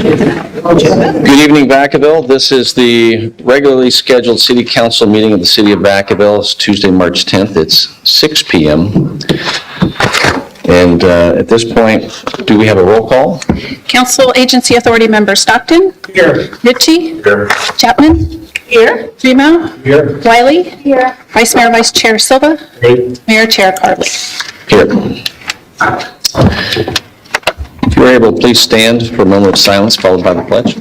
Good evening, Vacaville. This is the regularly scheduled City Council meeting of the City of Vacaville. It's Tuesday, March 10th. It's 6 p.m. And at this point, do we have a roll call? Council Agency Authority Member Stockton. Here. Ritchie. Here. Chapman. Here. Primo. Here. Wiley. Here. Vice Mayor, Vice Chair Silva. Here. Mayor Chair Carley. Here. If you're able, please stand for a moment of silence followed by the pledge.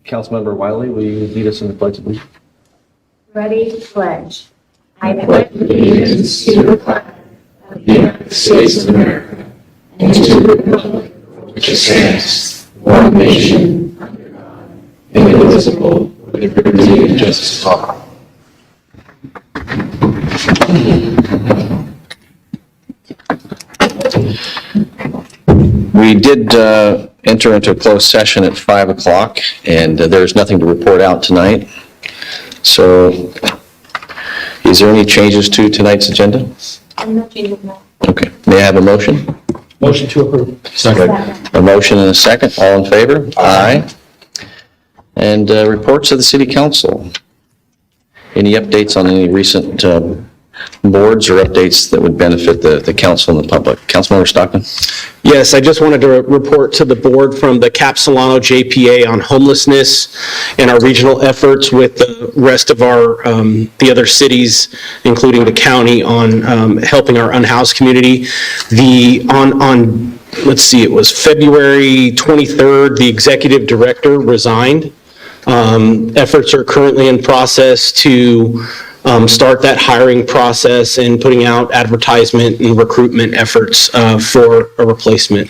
Councilmember Wiley, will you lead us in the pledge, please? Ready, pledge. I pledge allegiance to the flag of the United States of America and to the republic which stands one nation under God, indivisible, with liberty and justice for all. We did enter into a closed session at 5 o'clock, and there's nothing to report out tonight. So, is there any changes to tonight's agenda? I'm not changing that. Okay. May I have a motion? Motion to approve. Second. A motion and a second. All in favor? Aye. And reports of the City Council. Any updates on any recent boards or updates that would benefit the council and the public? Councilmember Stockton? Yes, I just wanted to report to the board from the Capsolano JPA on homelessness and our regional efforts with the rest of our, the other cities, including the county, on helping our unhoused community. Let's see, it was February 23rd, the executive director resigned. Efforts are currently in process to start that hiring process and putting out advertisement and recruitment efforts for a replacement.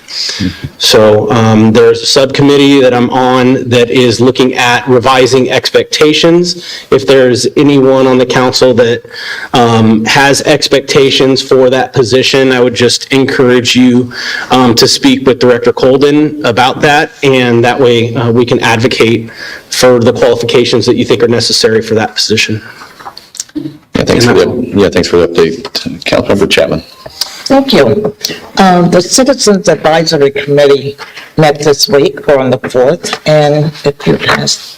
So there's a subcommittee that I'm on that is looking at revising expectations. If there's anyone on the council that has expectations for that position, I would just encourage you to speak with Director Colden about that, and that way we can advocate for the qualifications that you think are necessary for that position. Yeah, thanks for the update. Councilmember Chapman. Thank you. The Citizens Advisory Committee met this week, or on the 4th, and if you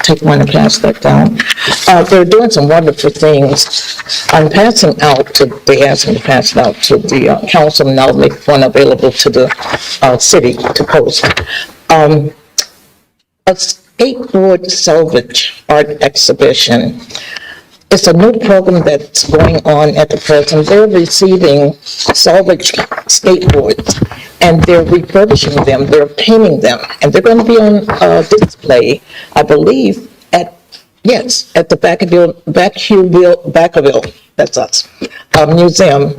take one and pass that down, they're doing some wonderful things. They asked me to pass it out to the council, and I'll make one available to the city to post. A skateboard salvage art exhibition. It's a new program that's going on at the present. They're receiving salvage skateboards, and they're refurbishing them, they're painting them, and they're going to be on display, I believe, at the Vacaville, that's us, museum,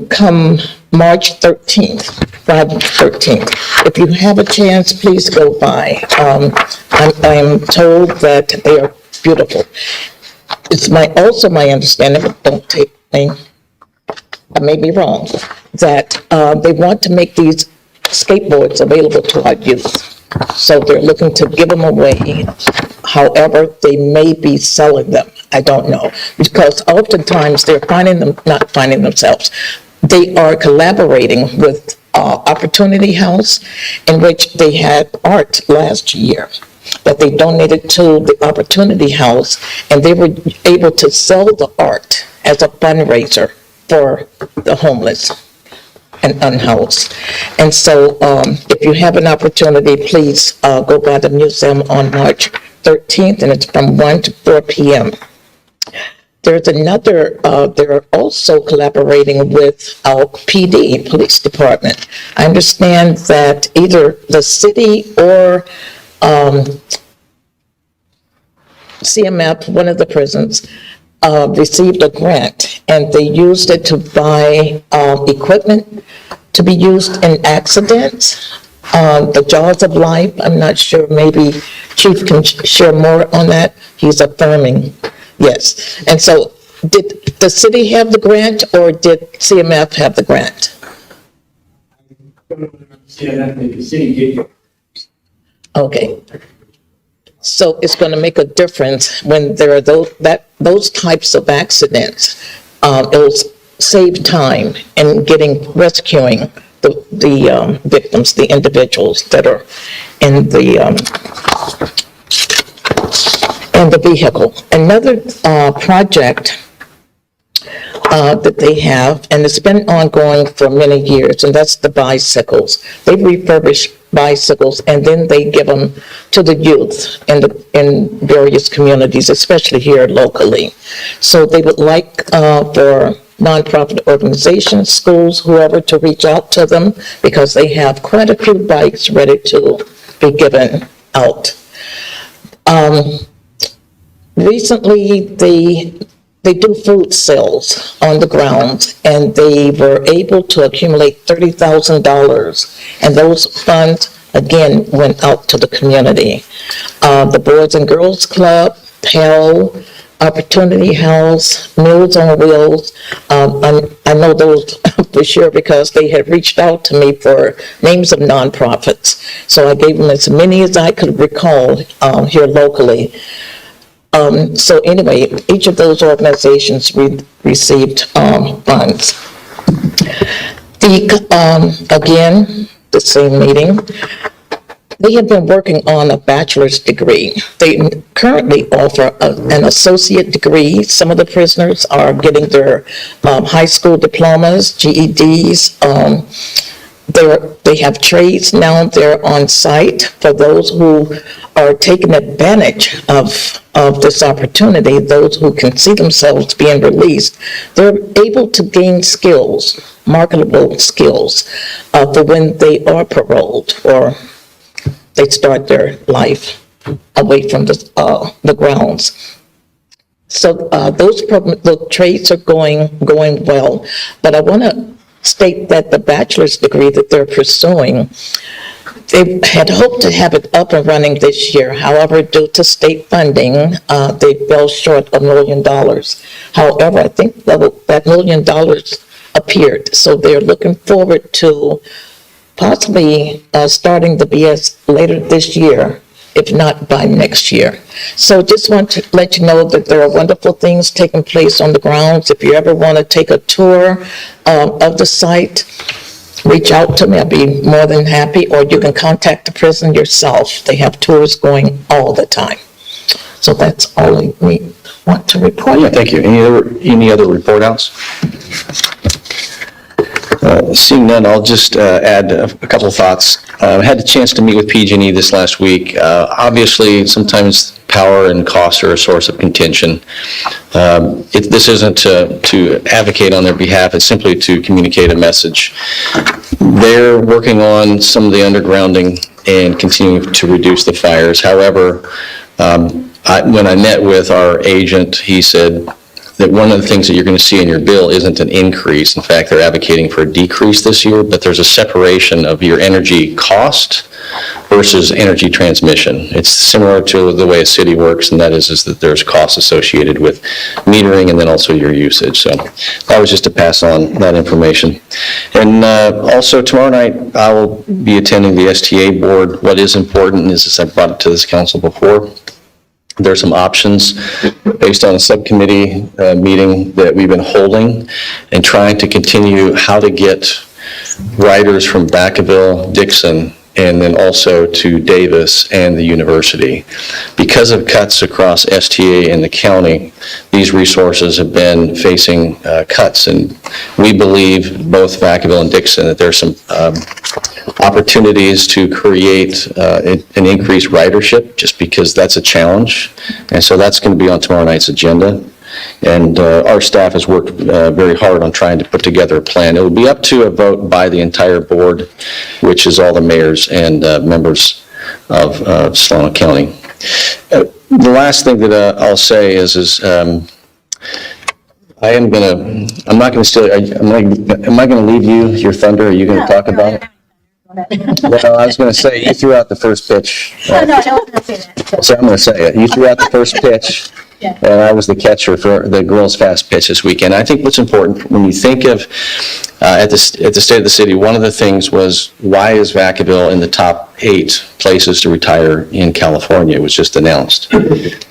come March 13th, Friday 13th. If you have a chance, please go by. I'm told that they are beautiful. It's also my understanding, but don't take me, I may be wrong, that they want to make these skateboards available to our youth. So they're looking to give them away. However, they may be selling them. I don't know. Because oftentimes they're not finding themselves. They are collaborating with Opportunity House, in which they had art last year that they donated to the Opportunity House, and they were able to sell the art as a fundraiser for the homeless and unhoused. And so if you have an opportunity, please go by the museum on March 13th, and it's from 1 to 4 p.m. There's another, they're also collaborating with our PD, Police Department. I understand that either the city or CMF, one of the prisons, received a grant, and they used it to buy equipment to be used in accidents. The Jaws of Life, I'm not sure, maybe Chief can share more on that. He's affirming, yes. And so did the city have the grant, or did CMF have the grant? CMF, the city gave you. Okay. So it's going to make a difference when there are those types of accidents. It'll save time in rescuing the victims, the individuals that are in the vehicle. Another project that they have, and it's been ongoing for many years, and that's the bicycles. They refurbish bicycles and then they give them to the youth in various communities, especially here locally. So they would like for nonprofit organizations, schools, whoever, to reach out to them because they have quite a few bikes ready to be given out. Recently, they do food sales on the grounds, and they were able to accumulate $30,000, and those funds, again, went out to the community. The Boys and Girls Club, Pell, Opportunity House, Meals on Wheels, I know those for sure because they had reached out to me for names of nonprofits, so I gave them as many as I could recall here locally. So anyway, each of those organizations received funds. Again, the same meeting, they have been working on a bachelor's degree. They currently offer an associate degree. Some of the prisoners are getting their high school diplomas, GEDs. They have trades now. They're on site for those who are taking advantage of this opportunity, those who can see themselves being released. They're able to gain skills, marketable skills, for when they are paroled or they start their life away from the grounds. So the trades are going well, but I want to state that the bachelor's degree that they're pursuing, they had hoped to have it up and running this year. However, due to state funding, they fell short of $1 million. However, I think that $1 million appeared. So they're looking forward to possibly starting the BS later this year, if not by next year. So just want to let you know that there are wonderful things taking place on the grounds. If you ever want to take a tour of the site, reach out to me. I'll be more than happy, or you can contact the prison yourself. They have tours going all the time. So that's all I want to report. Yeah, thank you. Any other report outs? Seeing none, I'll just add a couple of thoughts. I had the chance to meet with PG&E this last week. Obviously, sometimes power and costs are a source of contention. This isn't to advocate on their behalf, it's simply to communicate a message. They're working on some of the undergrounding and continuing to reduce the fires. However, when I met with our agent, he said that one of the things that you're going to see in your bill isn't an increase. In fact, they're advocating for a decrease this year, but there's a separation of your energy cost versus energy transmission. It's similar to the way a city works, and that is that there's costs associated with metering and then also your usage. So that was just to pass on that information. And also tomorrow night, I will be attending the STA board. What is important is, as I brought it to this council before, there's some options based on a subcommittee meeting that we've been holding and trying to continue how to get riders from Vacaville, Dixon, and then also to Davis and the university. Because of cuts across STA and the county, these resources have been facing cuts, and we believe, both Vacaville and Dixon, that there's some opportunities to create an increased ridership, just because that's a challenge. And so that's going to be on tomorrow night's agenda. And our staff has worked very hard on trying to put together a plan. It will be up to a vote by the entire board, which is all the mayors and members of Solano County. The last thing that I'll say is am I going to steal, am I going to leave you your thunder? Are you going to talk about it? Well, I was going to say, you threw out the first pitch. No, I don't want to say that. So I'm going to say it. You threw out the first pitch And I was the catcher for the girls' fast pitch this weekend. I think what's important, when you think of, at the State of the City, one of the things was, why is Vacaville in the top 8 places to retire in California? It was just announced.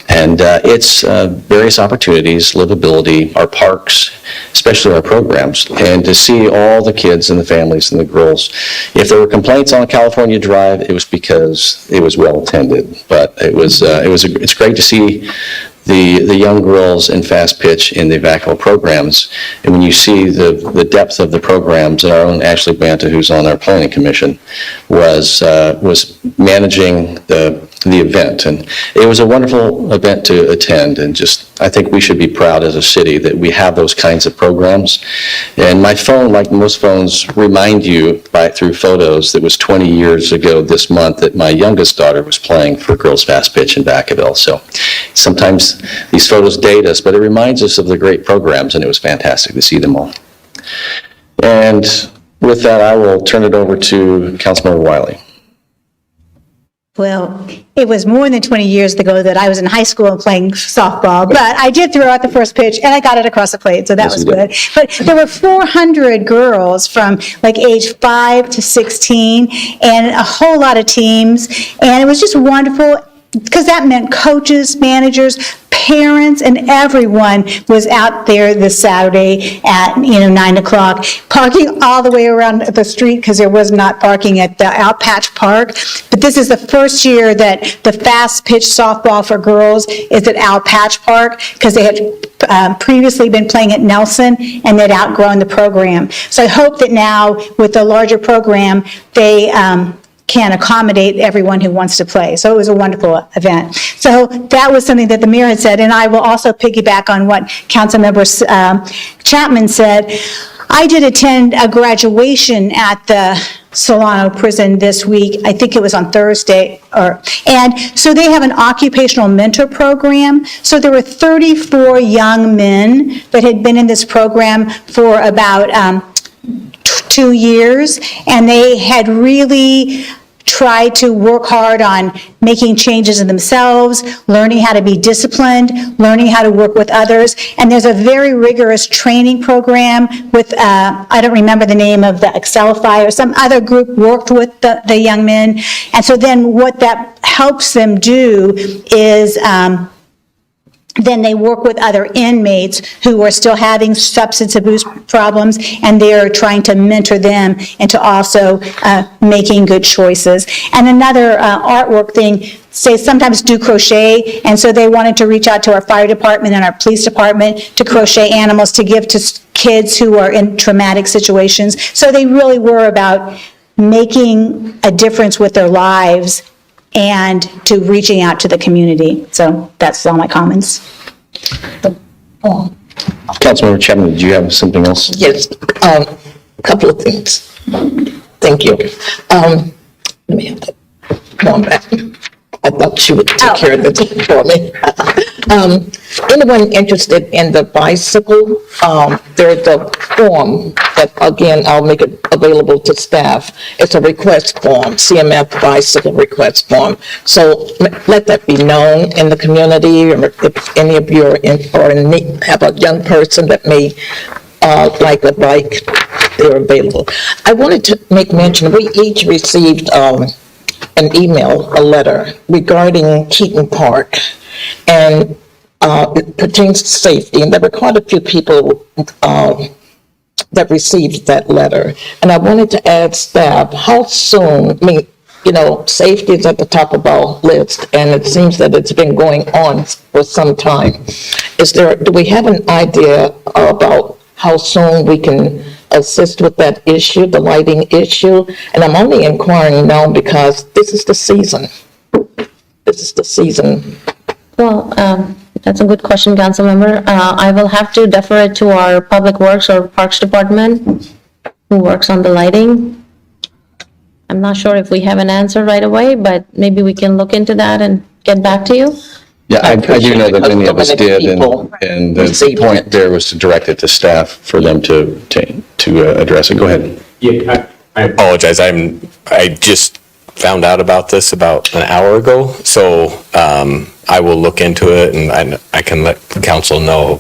And it's various opportunities, livability, our parks, especially our programs, and to see all the kids and the families and the girls. If there were complaints on California Drive, it was because it was well attended. But it's great to see the young girls in fast pitch in the Vacaville programs. And when you see the depth of the programs, and our own Ashley Banta, who's on our planning commission, was managing the event. And it was a wonderful event to attend, and just, I think we should be proud as a city that we have those kinds of programs. And my phone, like most phones, remind you through photos that was 20 years ago this month that my youngest daughter was playing for girls fast pitch in Vacaville. So sometimes these photos date us, but it reminds us of the great programs, and it was fantastic to see them all. And with that, I will turn it over to Councilmember Wiley. Well, it was more than 20 years ago that I was in high school and playing softball, but I did throw out the first pitch and I got it across the plate, so that was good. But there were 400 girls from like age 5 to 16 and a whole lot of teams, and it was just wonderful because that meant coaches, managers, parents, and everyone was out there this Saturday at 9 o'clock, parking all the way around the street because there was not parking at the Outpatch Park. But this is the first year that the fast pitch softball for girls is at Outpatch Park because they had previously been playing at Nelson and they'd outgrown the program. So I hope that now with the larger program, they can accommodate everyone who wants to play. So it was a wonderful event. So that was something that the mayor had said, and I will also piggyback on what Councilmember Chapman said. I did attend a graduation at the Solano prison this week. I think it was on Thursday. And so they have an occupational mentor program. So there were 34 young men that had been in this program for about 2 years, and they had really tried to work hard on making changes in themselves, learning how to be disciplined, learning how to work with others. And there's a very rigorous training program with, I don't remember the name of the Excelify or some other group worked with the young men. And so then what that helps them do is then they work with other inmates who are still having substance abuse problems, and they're trying to mentor them into also making good choices. And another artwork thing, say sometimes do crochet, and so they wanted to reach out to our fire department and our police department to crochet animals to give to kids who are in traumatic situations. So they really were about making a difference with their lives and to reaching out to the community. So that's all my comments. Councilmember Chapman, did you have something else? Yes, a couple of things. Thank you. Let me have that. Come on back. I thought she would take care of it for me. Anyone interested in the bicycle, there's a form that, again, I'll make it available to staff. It's a request form, CMF bicycle request form. So let that be known in the community, or if any of you are in need, have a young person that may like a bike, they're available. I wanted to make mention, we each received an email, a letter regarding Keaton Park, and it pertains to safety, and there were quite a few people that received that letter. And I wanted to ask staff, how soon, safety is at the top of our list, and it seems that it's been going on for some time. Do we have an idea about how soon we can assist with that issue, the lighting issue? And I'm only inquiring now because this is the season. This is the season. Well, that's a good question, Councilmember. I will have to defer it to our Public Works or Parks Department who works on the lighting. I'm not sure if we have an answer right away, but maybe we can look into that and get back to you. Yeah, I do know that many of us did, and the received point there was to direct it to staff for them to address it. Go ahead. Yeah, I apologize. I just found out about this about an hour ago. So I will look into it and I can let council know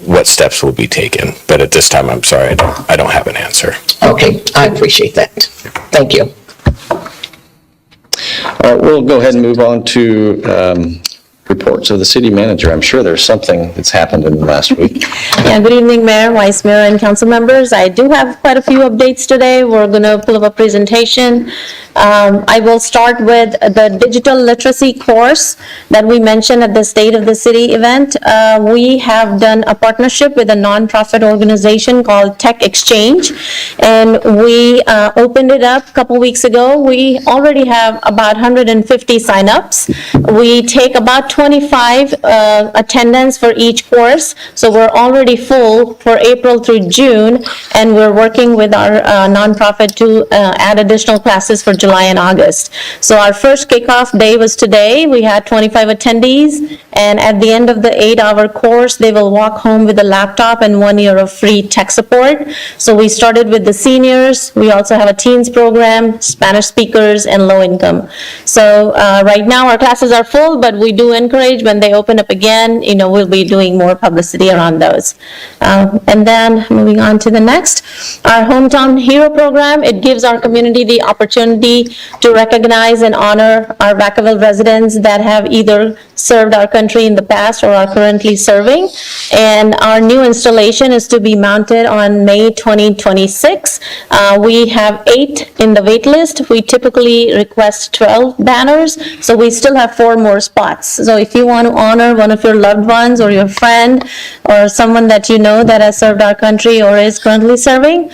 what steps will be taken. But at this time, I'm sorry, I don't have an answer. Okay, I appreciate that. Thank you. All right, we'll go ahead and move on to reports of the city manager. I'm sure there's something that's happened in the last week. Yeah, good evening, Mayor, Vice Mayor, and council members. I do have quite a few updates today. We're going to pull up a presentation. I will start with the digital literacy course that we mentioned at the State of the City event. We have done a partnership with a nonprofit organization called Tech Exchange, and we opened it up a couple weeks ago. We already have about 150 signups. We take about 25 attendance for each course, so we're already full for April through June, and we're working with our nonprofit to add additional classes for July and August. So our first kickoff day was today. We had 25 attendees, and at the end of the 8-hour course, they will walk home with a laptop and 1 year of free tech support. So we started with the seniors. We also have a teens program, Spanish speakers, and low income. So right now our classes are full, but we do encourage when they open up again, we'll be doing more publicity around those. And then moving on to the next, our Hometown Hero program, it gives our community the opportunity to recognize and honor our Vacaville residents that have either served our country in the past or are currently serving. And our new installation is to be mounted on May 2026. We have 8 in the wait list. We typically request 12 banners, so we still have 4 more spots. So if you want to honor one of your loved ones or your friend or someone that you know that has served our country or is currently serving,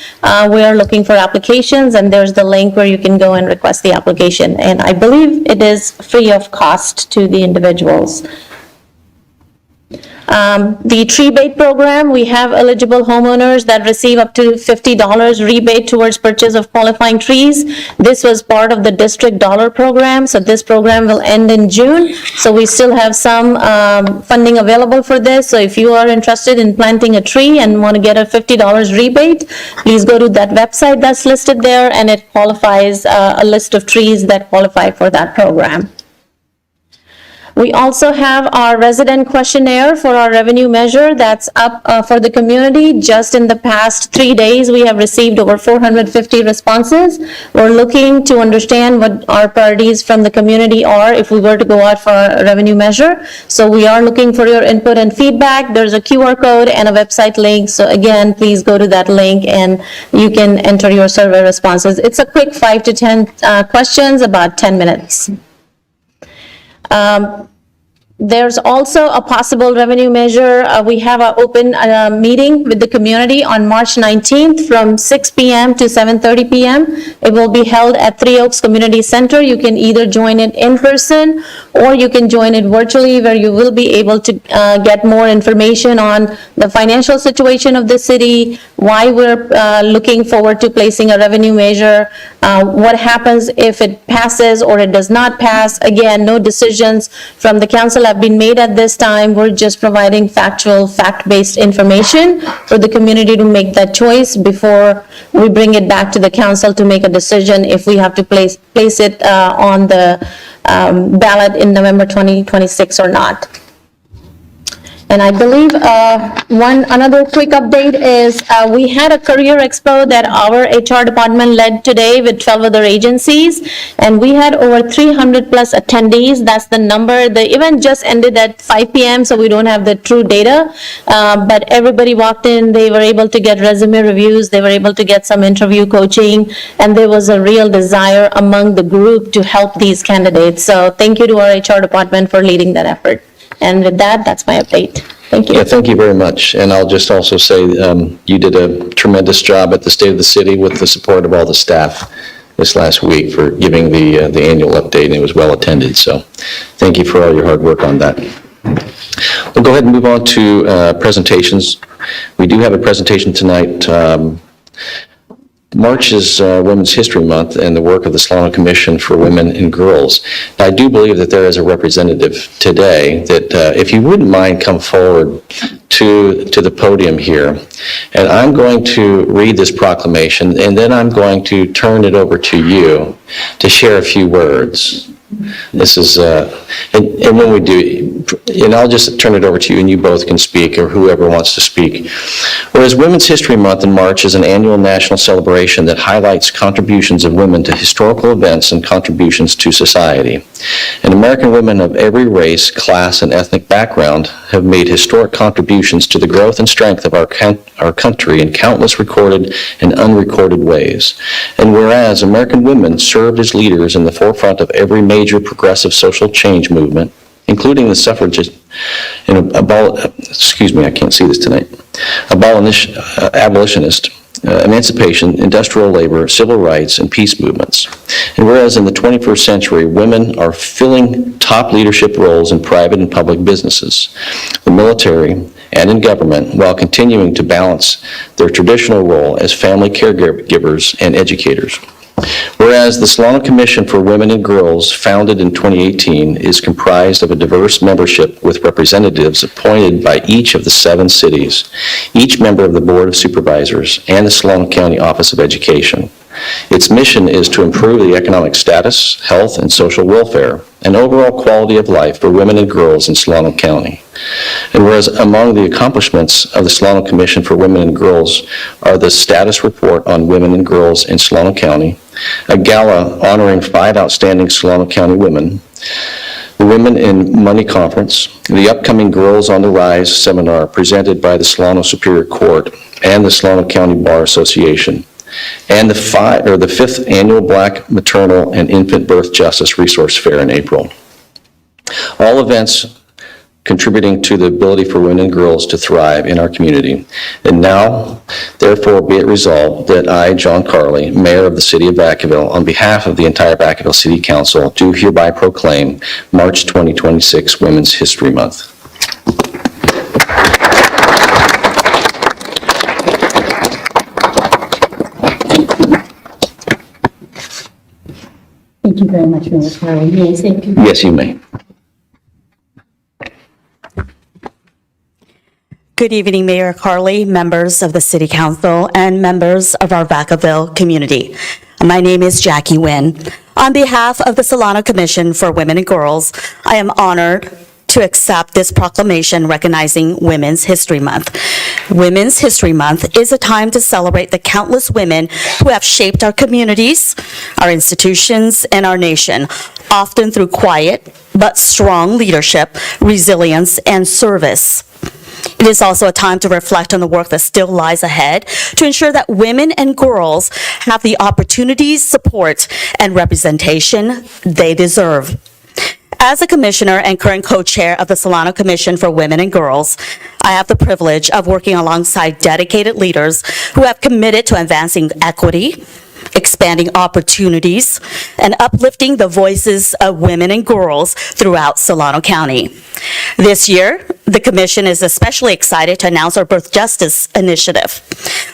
we are looking for applications, and there's the link where you can go and request the application. And I believe it is free of cost to the individuals. The tree bait program, we have eligible homeowners that receive up to $50 rebate towards purchase of qualifying trees. This was part of the district dollar program, so this program will end in June. So we still have some funding available for this. So if you are interested in planting a tree and want to get a $50 rebate, please go to that website that's listed there, and it qualifies a list of trees that qualify for that program. We also have our resident questionnaire for our revenue measure that's up for the community. Just in the past 3 days, we have received over 450 responses. We're looking to understand what our priorities from the community are if we were to go out for a revenue measure. So we are looking for your input and feedback. There's a QR code and a website link. So again, please go to that link and you can enter your survey responses. It's a quick 5 to 10 questions, about 10 minutes. There's also a possible revenue measure. We have an open meeting with the community on March 19th from 6 p.m. to 7:30 p.m. It will be held at Three Oaks Community Center. You can either join it in person or you can join it virtually, where you will be able to get more information on the financial situation of the city, why we're looking forward to placing a revenue measure, what happens if it passes or it does not pass. Again, no decisions from the council have been made at this time. We're just providing factual, fact-based information for the community to make that choice before we bring it back to the council to make a decision if we have to place it on the ballot in November 2026 or not. And I believe another quick update is we had a career expo that our HR department led today with 12 other agencies, and we had over 300 plus attendees. That's the number. The event just ended at 5 p.m., so we don't have the true data, but everybody walked in. They were able to get resume reviews. They were able to get some interview coaching, and there was a real desire among the group to help these candidates. So thank you to our HR department for leading that effort. And with that, that's my update. Thank you. Yeah, thank you very much. And I'll just also say you did a tremendous job at the State of the City with the support of all the staff this last week for giving the annual update, and it was well attended. So thank you for all your hard work on that. We'll go ahead and move on to presentations. We do have a presentation tonight. March is Women's History Month and the work of the Solano Commission for Women and Girls. I do believe that there is a representative today that, if you wouldn't mind, come forward to the podium here. And I'm going to read this proclamation, and then I'm going to turn it over to you to share a few words. This is, and when we do, and I'll just turn it over to you, and you both can speak, or whoever wants to speak. Whereas Women's History Month in March is an annual national celebration that highlights contributions of women to historical events and contributions to society. And American women of every race, class, and ethnic background have made historic contributions to the growth and strength of our country in countless recorded and unrecorded ways. And whereas American women served as leaders in the forefront of every major progressive social change movement, including the suffragist and I can't see this tonight, abolitionist, emancipation, industrial labor, civil rights, and peace movements. And whereas in the 21st century, women are filling top leadership roles in private and public businesses, the military, and in government, while continuing to balance their traditional role as family caregivers and educators. Whereas the Solano Commission for Women and Girls, founded in 2018, is comprised of a diverse membership with representatives appointed by each of the 7 cities, each member of the Board of Supervisors, and the Solano County Office of Education. Its mission is to improve the economic status, health, and social welfare, and overall quality of life for women and girls in Solano County. And whereas among the accomplishments of the Solano Commission for Women and Girls are the status report on women and girls in Solano County, a gala honoring 5 outstanding Solano County women, the Women in Money Conference, the upcoming Girls on the Rise seminar presented by the Solano Superior Court and the Solano County Bar Association, and the 5th Annual Black Maternal and Infant Birth Justice Resource Fair in April. All events contributing to the ability for women and girls to thrive in our community. And now, therefore, be it resolved that I, John Carley, Mayor of the City of Vacaville, on behalf of the entire Vacaville City Council, do hereby proclaim March 2026 Women's History Month. Thank you very much, Mayor Carley. May I say a few? Yes, you may. Good evening, Mayor Carley, members of the City Council, and members of our Vacaville community. My name is Jackie Wynn. On behalf of the Solano Commission for Women and Girls, I am honored to accept this proclamation recognizing Women's History Month. Women's History Month is a time to celebrate the countless women who have shaped our communities, our institutions, and our nation, often through quiet but strong leadership, resilience, and service. It is also a time to reflect on the work that still lies ahead to ensure that women and girls have the opportunities, support, and representation they deserve. As a commissioner and current co-chair of the Solano Commission for Women and Girls, I have the privilege of working alongside dedicated leaders who have committed to advancing equity, expanding opportunities, and uplifting the voices of women and girls throughout Solano County. This year, the Commission is especially excited to announce our Birth Justice Initiative.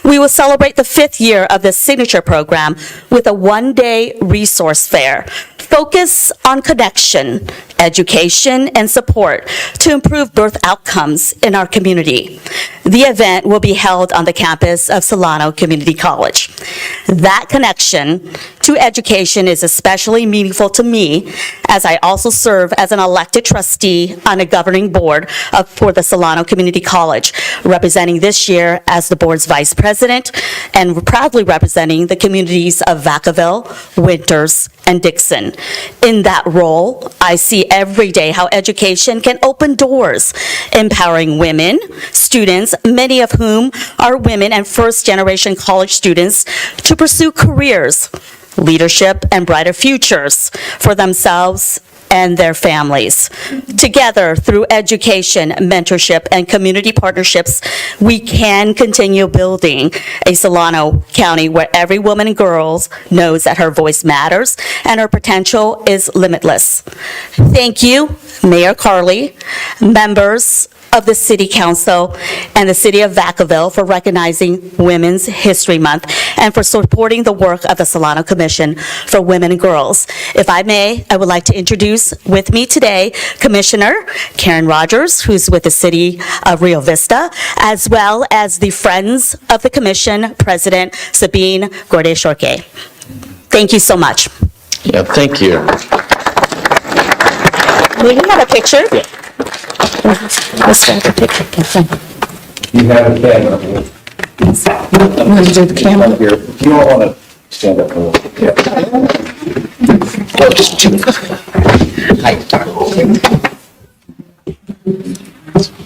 We will celebrate the 5th year of this signature program with a one-day resource fair. Focus on connection, education, and support to improve birth outcomes in our community. The event will be held on the campus of Solano Community College. That connection to education is especially meaningful to me, as I also serve as an elected trustee on a governing board for the Solano Community College, representing this year as the board's vice president and proudly representing the communities of Vacaville, Winters, and Dixon. In that role, I see every day how education can open doors, empowering women, students, many of whom are women and first-generation college students, to pursue careers, leadership, and brighter futures for themselves and their families. Together, through education, mentorship, and community partnerships, we can continue building a Solano County where every woman and girl knows that her voice matters and her potential is limitless. Thank you, Mayor Carley, members of the City Council and the City of Vacaville for recognizing Women's History Month and for supporting the work of the Solano Commission for Women and Girls. If I may, I would like to introduce with me today Commissioner Karen Rogers, who's with the City of Rio Vista, as well as the Friends of the Commission President Sabine Gorde-Shorke. Thank you so much. Yeah, thank you. May we have a picture? Let's have a picture. You have a camera. Want to do the camera? Here, if you all want to stand up a little.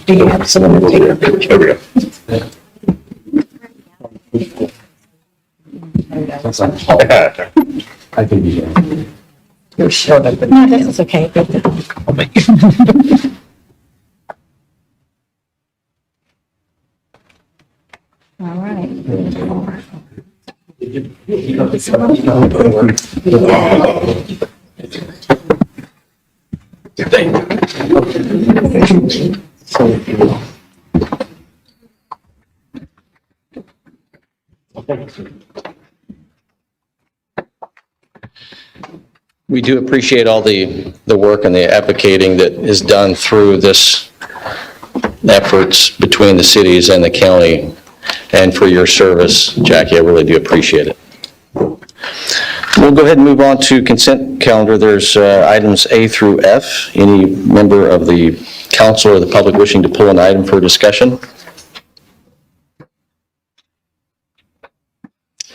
Do you have someone to take a picture? There we go. I think you can. You're short of it. No, that's okay. All right. We do appreciate all the work and the advocating that is done through this efforts between the cities and the county, and for your service, Jackie. I really do appreciate it. We'll go ahead and move on to consent calendar. There's items A through F. Any member of the council or the public wishing to pull an item for discussion?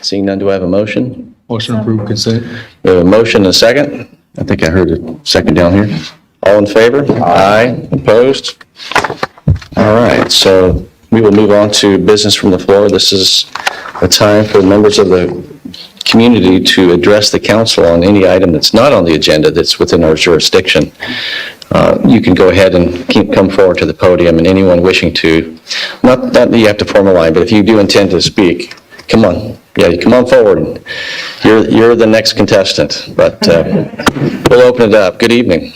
Seeing none, do I have a motion? Motion approved consent. We have a motion and a second. I think I heard a second down here. All in favor? Aye. Opposed? All right, so we will move on to business from the floor. This is a time for members of the community to address the council on any item that's not on the agenda that's within our jurisdiction. You can go ahead and come forward to the podium, and anyone wishing to, not that you have to form a line, but if you do intend to speak, come on. Yeah, you come on forward. You're the next contestant, but we'll open it up. Good evening.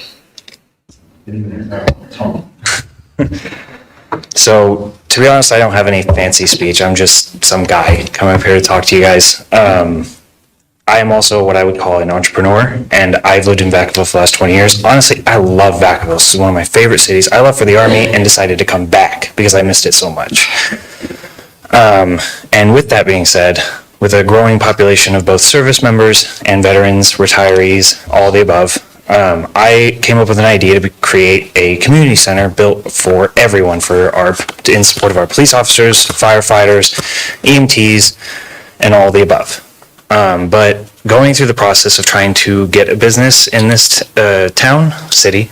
So, to be honest, I don't have any fancy speech. I'm just some guy coming up here to talk to you guys. I am also what I would call an entrepreneur, and I've lived in Vacaville for the last 20 years. Honestly, I love Vacaville. This is one of my favorite cities. I left for the Army and decided to come back because I missed it so much. And with that being said, with a growing population of both service members and veterans, retirees, all the above, I came up with an idea to create a community center built for everyone, in support of our police officers, firefighters, EMTs, and all the above. But going through the process of trying to get a business in this city,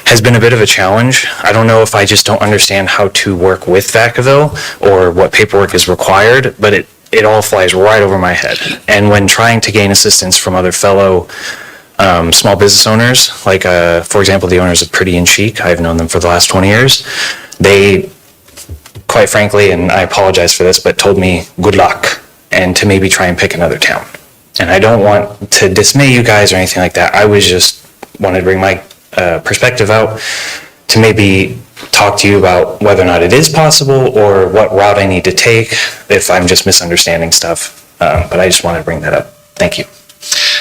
has been a bit of a challenge. I don't know if I just don't understand how to work with Vacaville or what paperwork is required, but it all flies right over my head. And when trying to gain assistance from other fellow small business owners, like for example, the owners of Pretty and Chic, I've known them for the last 20 years, they, quite frankly, and I apologize for this, but told me good luck and to maybe try and pick another town. And I don't want to dismay you guys or anything like that. I was just wanted to bring my perspective out to maybe talk to you about whether or not it is possible or what route I need to take if I'm just misunderstanding stuff. But I just wanted to bring that up. Thank you.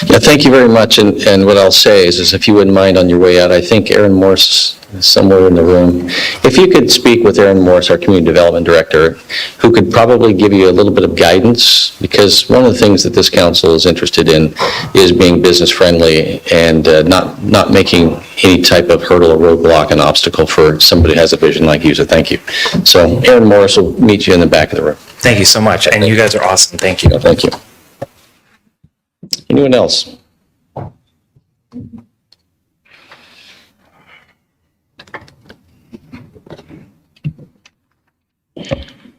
Yeah, thank you very much. And what I'll say is if you wouldn't mind on your way out, I think Aaron Morse is somewhere in the room. If you could speak with Aaron Morse, our Community Development Director, who could probably give you a little bit of guidance, because one of the things that this council is interested in is being business friendly and not making any type of hurdle or roadblock, an obstacle for somebody who has a vision like you. So thank you. So Aaron Morse will meet you in the back of the room. Thank you so much. And you guys are awesome. Thank you. No, thank you. Anyone else?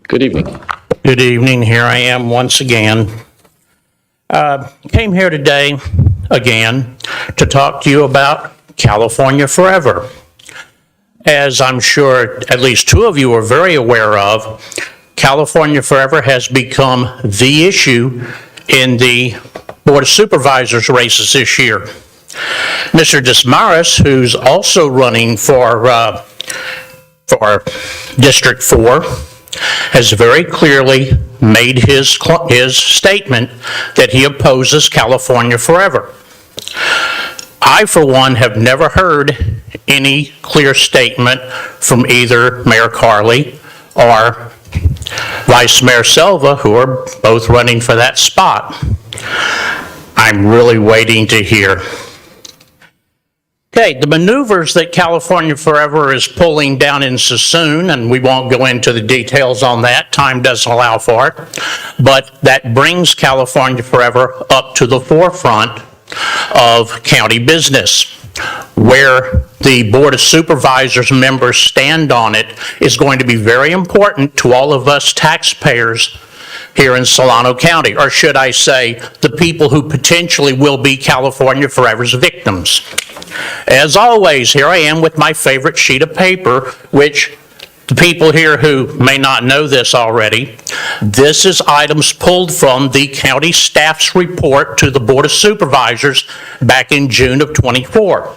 Good evening. Good evening. Here I am once again. Came here today again to talk to you about California Forever. As I'm sure at least two of you are very aware of, California Forever has become the issue in the Board of Supervisors races this year. Mr. Dismaris, who's also running for District 4, has very clearly made his statement that he opposes California Forever. I, for one, have never heard any clear statement from either Mayor Carley or Vice Mayor Silva, who are both running for that spot. I'm really waiting to hear. Okay, the maneuvers that California Forever is pulling down in Sassoon, and we won't go into the details on that, time doesn't allow for it, but that brings California Forever up to the forefront of county business. Where the Board of Supervisors members stand on it is going to be very important to all of us taxpayers here in Solano County, or should I say, the people who potentially will be California Forever's victims. As always, here I am with my favorite sheet of paper, which the people here who may not know this already, this is items pulled from the county staff's report to the Board of Supervisors back in June of '24.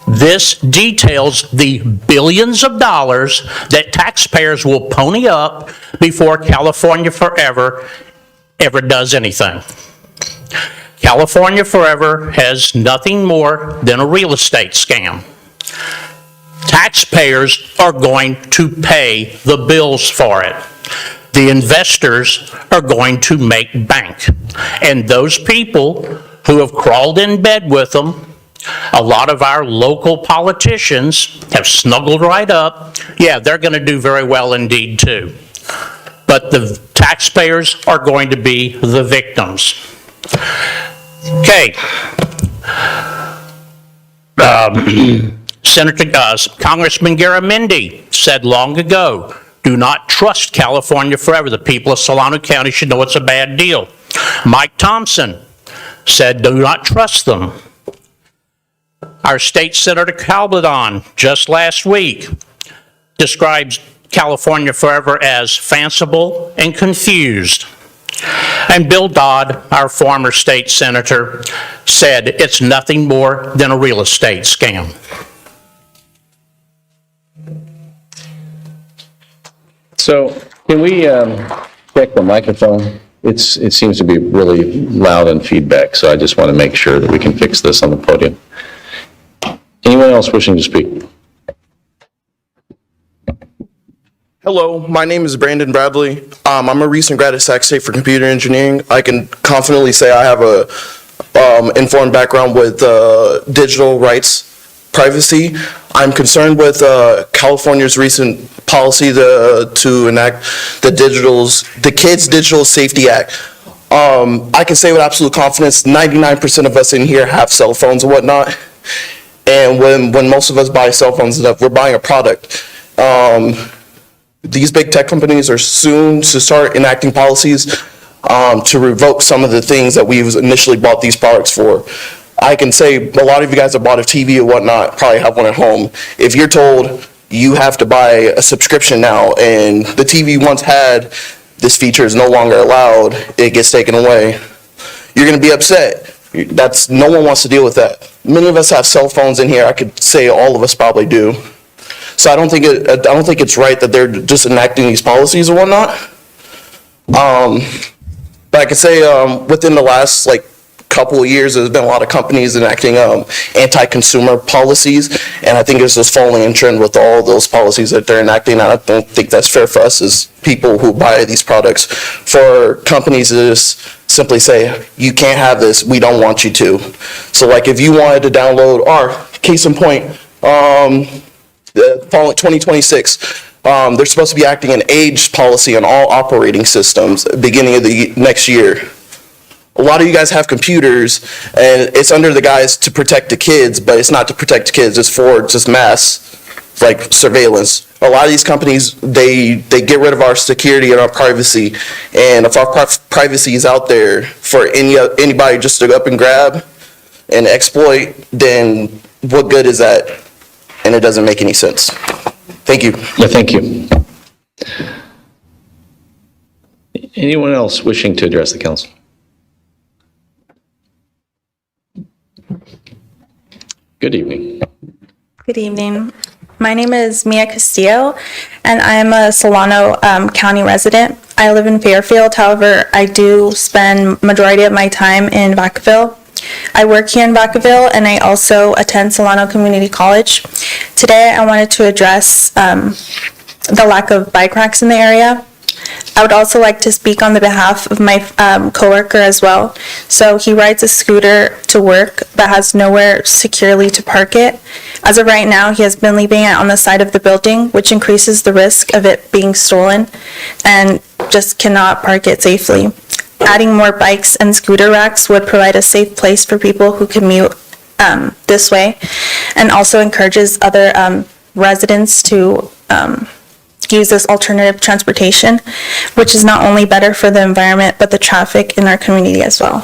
This details the billions of dollars that taxpayers will pony up before California Forever ever does anything. California Forever has nothing more than a real estate scam. Taxpayers are going to pay the bills for it. The investors are going to make bank. And those people who have crawled in bed with them, a lot of our local politicians have snuggled right up. Yeah, they're going to do very well indeed too. But the taxpayers are going to be the victims. Okay. Congressman Garamendi said long ago, do not trust California Forever. The people of Solano County should know it's a bad deal. Mike Thompson said, do not trust them. Our state Senator Calvedon, just last week, describes California Forever as fanciful and confused. And Bill Dodd, our former state senator, said it's nothing more than a real estate scam. So can we check the microphone? It seems to be really loud and feedback, so I just want to make sure that we can fix this on the podium. Anyone else wishing to speak? Hello, my name is Brandon Bradley. I'm a recent grad at Sac State for computer engineering. I can confidently say I have a informed background with digital rights privacy. I'm concerned with California's recent policy to enact the Kids Digital Safety Act. I can say with absolute confidence, 99% of us in here have cell phones and whatnot. And when most of us buy cell phones and stuff, we're buying a product. These big tech companies are soon to start enacting policies to revoke some of the things that we've initially bought these products for. I can say a lot of you guys have bought a TV or whatnot, probably have one at home. If you're told you have to buy a subscription now and the TV once had this feature is no longer allowed, it gets taken away, you're going to be upset. No one wants to deal with that. Many of us have cell phones in here. I could say all of us probably do. So I don't think it's right that they're just enacting these policies or whatnot. But I could say within the last couple of years, there's been a lot of companies enacting anti-consumer policies, and I think it's just falling in trend with all those policies that they're enacting. And I don't think that's fair for us as people who buy these products, for companies to just simply say, you can't have this, we don't want you to. So if you wanted to download, or case in point, following 2026, they're supposed to be acting an age policy on all operating systems beginning of the next year. A lot of you guys have computers, and it's under the guise to protect the kids, but it's not to protect the kids. It's for just mass, surveillance. A lot of these companies, they get rid of our security and our privacy, and if our privacy is out there for anybody just to go up and grab and exploit, then what good is that? And it doesn't make any sense. Thank you. Yeah, thank you. Anyone else wishing to address the council? Good evening. Good evening. My name is Mia Castillo, and I'm a Solano County resident. I live in Fairfield, however, I do spend majority of my time in Vacaville. I work here in Vacaville, and I also attend Solano Community College. Today, I wanted to address the lack of bike racks in the area. I would also like to speak on the behalf of my coworker as well. So he rides a scooter to work but has nowhere securely to park it. As of right now, he has been leaving it on the side of the building, which increases the risk of it being stolen, and just cannot park it safely. Adding more bikes and scooter racks would provide a safe place for people who commute this way, and also encourages other residents to use this alternative transportation, which is not only better for the environment, but the traffic in our community as well.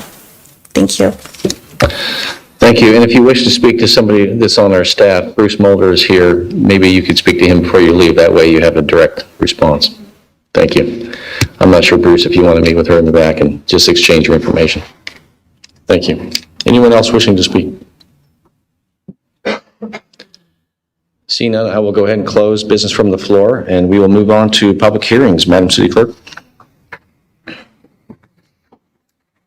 Thank you. Thank you. And if you wish to speak to somebody that's on our staff, Bruce Mulder is here. Maybe you could speak to him before you leave. That way you have a direct response. Thank you. I'm not sure, Bruce, if you want to meet with her in the back and just exchange your information. Thank you. Anyone else wishing to speak? Seeing none, I will go ahead and close business from the floor, and we will move on to public hearings. Madam City Clerk.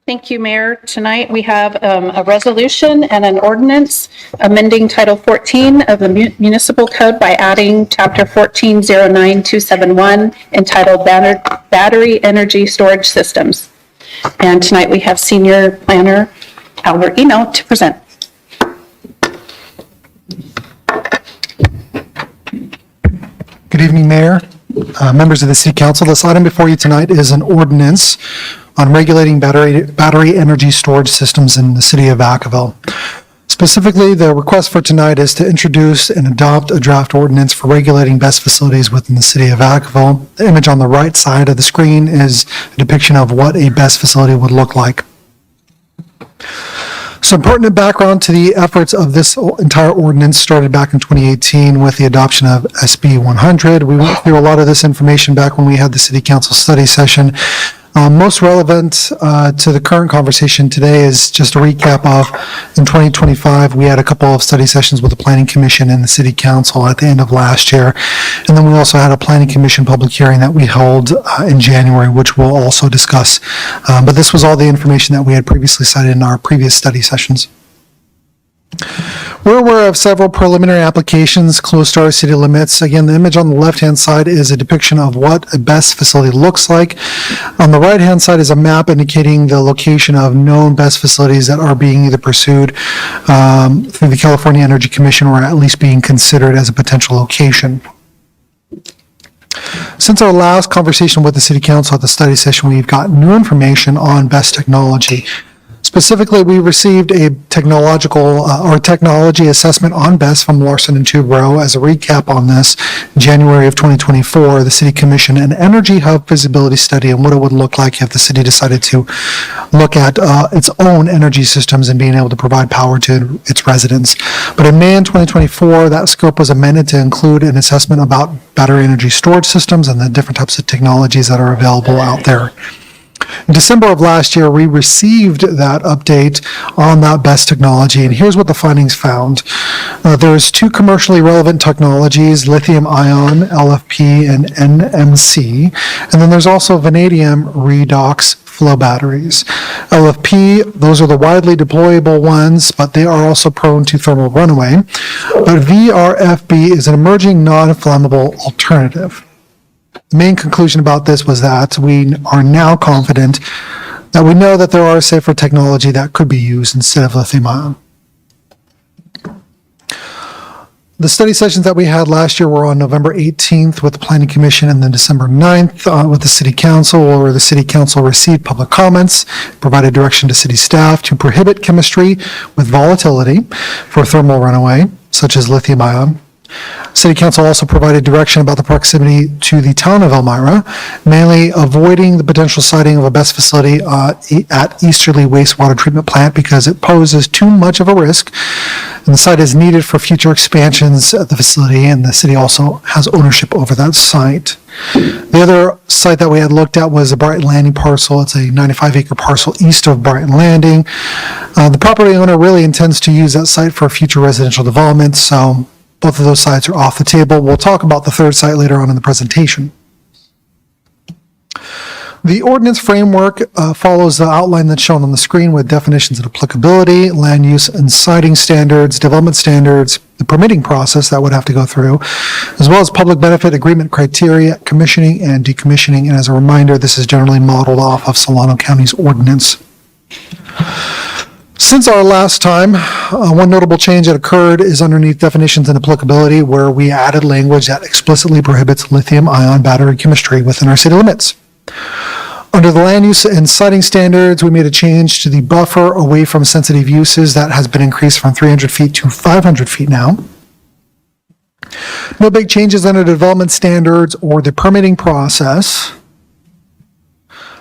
Thank you, Mayor. Tonight, we have a resolution and an ordinance amending Title 14 of the Municipal Code by adding Chapter 1409271 entitled Battery Energy Storage Systems. And tonight, we have Senior Planner Albert Eno to present. Good evening, Mayor, members of the City Council. This item before you tonight is an ordinance on regulating battery energy storage systems in the City of Vacaville. Specifically, the request for tonight is to introduce and adopt a draft ordinance for regulating BESS facilities within the City of Vacaville. The image on the right side of the screen is a depiction of what a BESS facility would look like. Some pertinent background to the efforts of this entire ordinance started back in 2018 with the adoption of SB 100. We went through a lot of this information back when we had the City Council study session. Most relevant to the current conversation today is just a recap of, in 2025, we had a couple of study sessions with the Planning Commission and the City Council at the end of last year. And then we also had a Planning Commission public hearing that we held in January, which we'll also discuss. But this was all the information that we had previously cited in our previous study sessions. We're aware of several preliminary applications close to our city limits. Again, the image on the left-hand side is a depiction of what a BESS facility looks like. On the right-hand side is a map indicating the location of known BESS facilities that are being either pursued through the California Energy Commission or at least being considered as a potential location. Since our last conversation with the City Council at the study session, we've got new information on BESS technology. Specifically, we received a technology assessment on BESS from Larson and Tubro. As a recap on this, in January of 2024, the City commissioned an Energy Hub feasibility study on what it would look like if the city decided to look at its own energy systems and being able to provide power to its residents. But in May 2024, that scope was amended to include an assessment about battery energy storage systems and the different types of technologies that are available out there. In December of last year, we received that update on that BESS technology, and here's what the findings found. There's two commercially relevant technologies, lithium-ion, LFP, and NMC, and then there's also vanadium redox flow batteries. LFP, those are the widely deployable ones, but they are also prone to thermal runaway. But VRFB is an emerging non-flammable alternative. The main conclusion about this was that we are now confident that we know that there are safer technology that could be used instead of lithium-ion. The study sessions that we had last year were on November 18th with the Planning Commission and then December 9th with the City Council, where the City Council received public comments, provided direction to city staff to prohibit chemistry with volatility for thermal runaway, such as lithium-ion. City Council also provided direction about the proximity to the town of Elmira, mainly avoiding the potential siting of a BESS facility at Easterly Wastewater Treatment Plant because it poses too much of a risk, and the site is needed for future expansions of the facility, and the city also has ownership over that site. The other site that we had looked at was the Brighton Landing parcel. It's a 95-acre parcel east of Brighton Landing. The property owner really intends to use that site for future residential development, so both of those sites are off the table. We'll talk about the third site later on in the presentation. The ordinance framework follows the outline that's shown on the screen with definitions of applicability, land use and siting standards, development standards, the permitting process that would have to go through, as well as public benefit agreement criteria, commissioning and decommissioning. And as a reminder, this is generally modeled off of Solano County's ordinance. Since our last time, one notable change that occurred is underneath definitions and applicability, where we added language that explicitly prohibits lithium-ion battery chemistry within our city limits. Under the land use and siting standards, we made a change to the buffer away from sensitive uses that has been increased from 300 feet to 500 feet now. No big changes under development standards or the permitting process.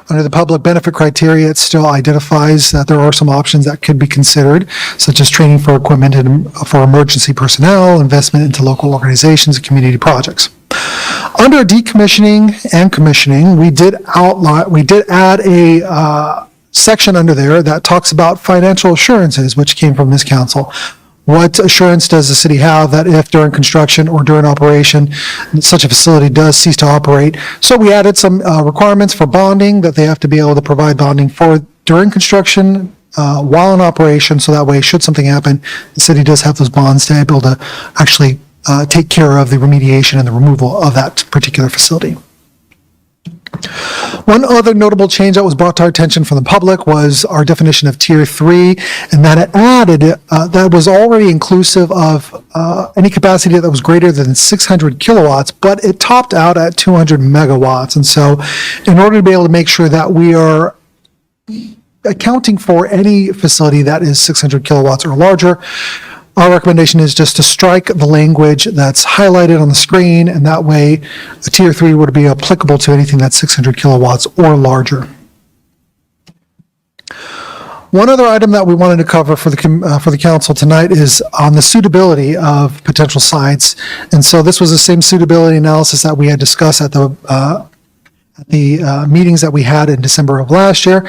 Under the public benefit criteria, it still identifies that there are some options that could be considered, such as training for equipment and for emergency personnel, investment into local organizations and community projects. Under decommissioning and commissioning, we did add a section under there that talks about financial assurances, which came from this council. What assurance does the city have that if during construction or during operation, such a facility does cease to operate? So we added some requirements for bonding, that they have to be able to provide bonding for during construction, while in operation, so that way, should something happen, the city does have those bonds to be able to actually take care of the remediation and the removal of that particular facility. One other notable change that was brought to our attention from the public was our definition of Tier 3, and that it added, that was already inclusive of any capacity that was greater than 600 kilowatts, but it topped out at 200 megawatts. And so in order to be able to make sure that we are accounting for any facility that is 600 kilowatts or larger, our recommendation is just to strike the language that's highlighted on the screen, and that way a Tier 3 would be applicable to anything that's 600 kilowatts or larger. One other item that we wanted to cover for the council tonight is on the suitability of potential sites. And so this was the same suitability analysis that we had discussed at the meetings that we had in December of last year.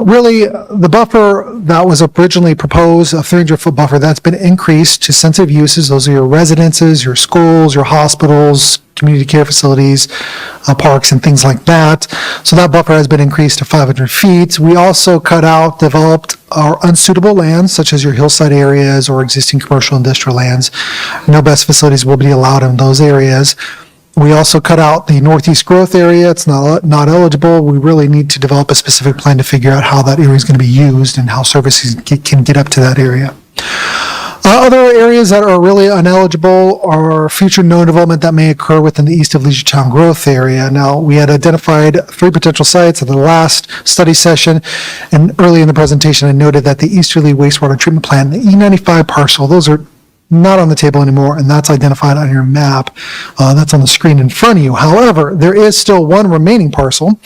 Really, the buffer that was originally proposed, a 300-foot buffer, that's been increased to sensitive uses. Those are your residences, your schools, your hospitals, community care facilities, parks, and things like that. So that buffer has been increased to 500 feet. We also cut out developed or unsuitable lands, such as your hillside areas or existing commercial industrial lands. No BESS facilities will be allowed in those areas. We also cut out the northeast growth area. It's not eligible. We really need to develop a specific plan to figure out how that area is going to be used and how services can get up to that area. Other areas that are really ineligible are future known development that may occur within the east of Leisure Town growth area. Now, we had identified 3 potential sites at the last study session, and early in the presentation, I noted that the Easterly Wastewater Treatment Plant, the E95 parcel, those are not on the table anymore, and that's identified on your map. That's on the screen in front of you. However, there is still one remaining parcel,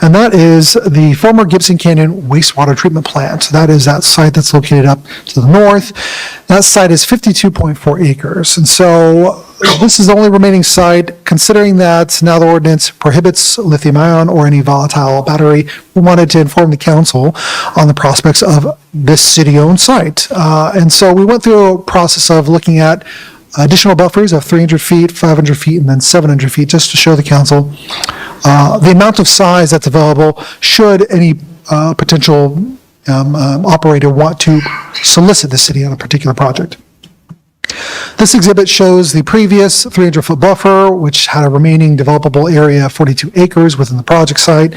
and that is the former Gibson Canyon Wastewater Treatment Plant. So that is that site that's located up to the north. That site is 52.4 acres. And so this is the only remaining site. Considering that now the ordinance prohibits lithium ion or any volatile battery, we wanted to inform the council on the prospects of this city-owned site. And so we went through a process of looking at additional buffers of 300 feet, 500 feet, and then 700 feet, just to show the council the amount of size that's available should any potential operator want to solicit the city on a particular project. This exhibit shows the previous 300-foot buffer, which had a remaining developable area of 42 acres within the project site.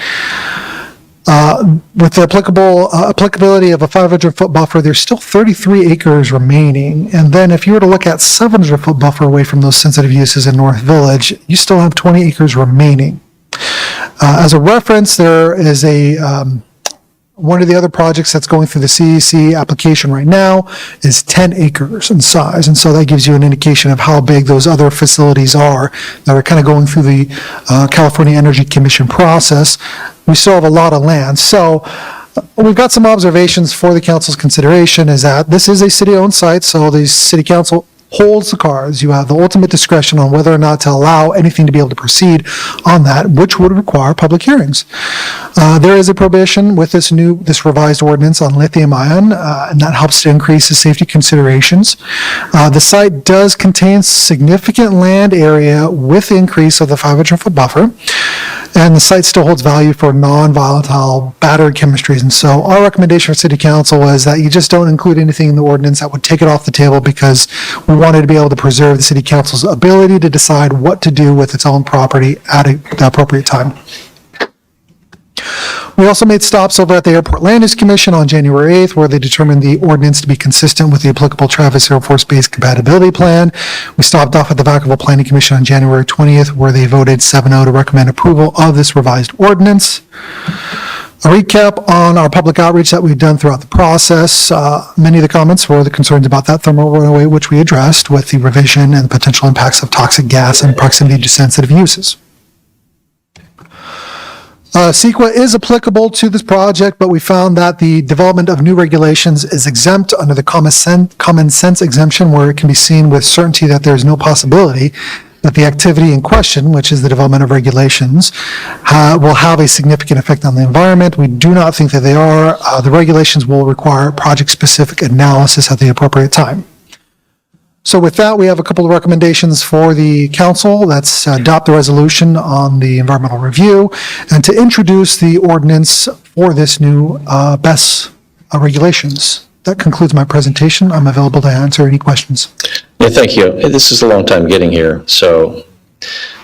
With the applicability of a 500-foot buffer, there's still 33 acres remaining. And then if you were to look at 700-foot buffer away from those sensitive uses in North Village, you still have 20 acres remaining. As a reference, there is one of the other projects that's going through the CEC application right now is 10 acres in size. And so that gives you an indication of how big those other facilities are that are kind of going through the California Energy Commission process. We still have a lot of land. So we've got some observations for the council's consideration is that this is a city-owned site. So the city council holds the cards. You have the ultimate discretion on whether or not to allow anything to be able to proceed on that, which would require public hearings. There is a prohibition with this revised ordinance on lithium ion, and that helps to increase the safety considerations. The site does contain significant land area with the increase of the 500-foot buffer, and the site still holds value for non-volatile battery chemistries. And so our recommendation for City Council was that you just don't include anything in the ordinance that would take it off the table, because we wanted to be able to preserve the City Council's ability to decide what to do with its own property at the appropriate time. We also made stops over at the Airport Land Use Commission on January 8th, where they determined the ordinance to be consistent with the applicable Travis Air Force Base Compatibility Plan. We stopped off at the Vacaville Planning Commission on January 20th, where they voted 7-0 to recommend approval of this revised ordinance. A recap on our public outreach that we've done throughout the process. Many of the comments were the concerns about that thermal runaway, which we addressed with the revision and the potential impacts of toxic gas and proximity to sensitive uses. CEQA is applicable to this project, but we found that the development of new regulations is exempt under the common sense exemption, where it can be seen with certainty that there is no possibility that the activity in question, which is the development of regulations, will have a significant effect on the environment. We do not think that they are. The regulations will require project-specific analysis at the appropriate time. So with that, we have a couple of recommendations for the council. That's adopt the resolution on the environmental review and to introduce the ordinance for this new BES regulations. That concludes my presentation. I'm available to answer any questions. Yeah, thank you. This is a long time getting here, so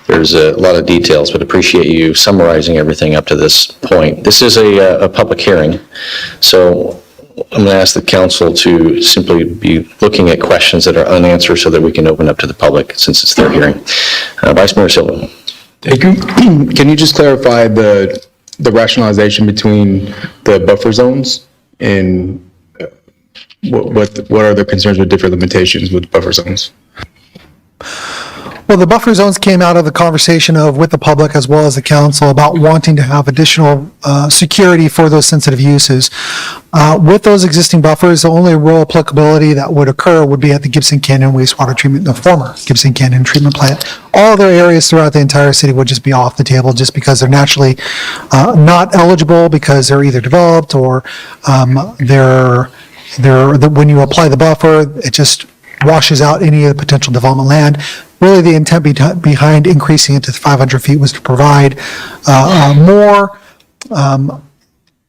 there's a lot of details, but appreciate you summarizing everything up to this point. This is a public hearing, so I'm going to ask the council to simply be looking at questions that are unanswered so that we can open up to the public since it's their hearing. Vice Mayor Silva. Thank you. Can you just clarify the rationalization between the buffer zones and what are the concerns with different limitations with buffer zones? Well, the buffer zones came out of the conversation with the public as well as the council about wanting to have additional security for those sensitive uses. With those existing buffers, the only real applicability that would occur would be at the Gibson Canyon wastewater treatment, the former Gibson Canyon treatment plant. All other areas throughout the entire city would just be off the table just because they're naturally not eligible because they're either developed or when you apply the buffer, it just washes out any of the potential development land. Really, the intent behind increasing it to 500 feet was to provide more,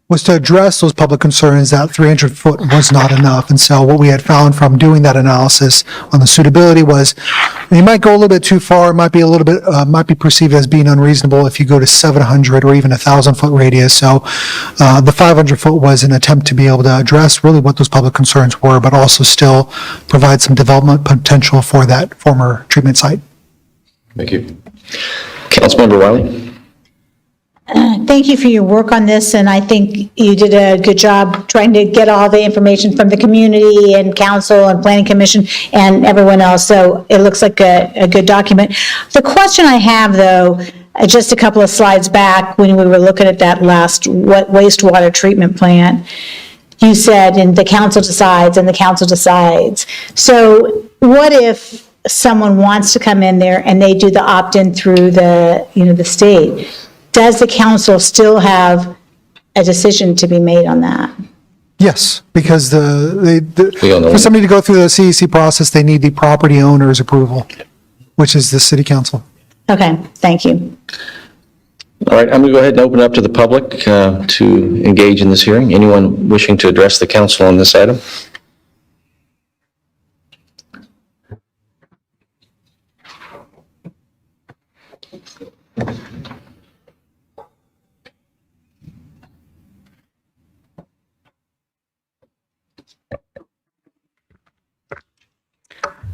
was to address those public concerns that 300 foot was not enough. And so what we had found from doing that analysis on the suitability was you might go a little bit too far, it might be a little bit, might be perceived as being unreasonable if you go to 700 or even 1,000 foot radius. So the 500 foot was an attempt to be able to address really what those public concerns were, but also still provide some development potential for that former treatment site. Thank you. Councilmember Wiley. Thank you for your work on this, and I think you did a good job trying to get all the information from the community and council and planning commission and everyone else, so it looks like a good document. The question I have, though, just a couple of slides back when we were looking at that last wastewater treatment plant, you said, and the council decides, and the council decides. So what if someone wants to come in there and they do the opt-in through the state? Does the council still have a decision to be made on that? Yes, because for somebody to go through the CEC process, they need the property owner's approval, which is the city council. Okay, thank you. All right, I'm going to go ahead and open up to the public to engage in this hearing. Anyone wishing to address the council on this item?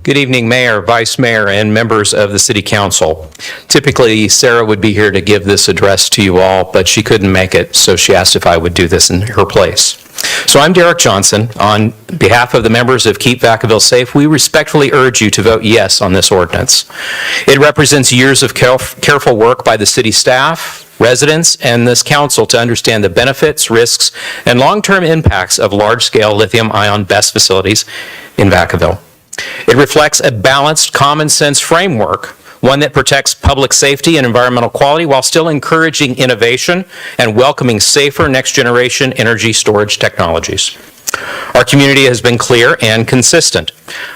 Good evening, Mayor, Vice Mayor, and members of the City Council. Typically, Sarah would be here to give this address to you all, but she couldn't make it, so she asked if I would do this in her place. So I'm Derek Johnson. On behalf of the members of Keep Vacaville Safe, we respectfully urge you to vote yes on this ordinance. It represents years of careful work by the city staff, residents, and this council to understand the benefits, risks, and long-term impacts of large-scale lithium-ion BES facilities in Vacaville. It reflects a balanced, common-sense framework, one that protects public safety and environmental quality while still encouraging innovation and welcoming safer next-generation energy storage technologies. Our community has been clear and consistent.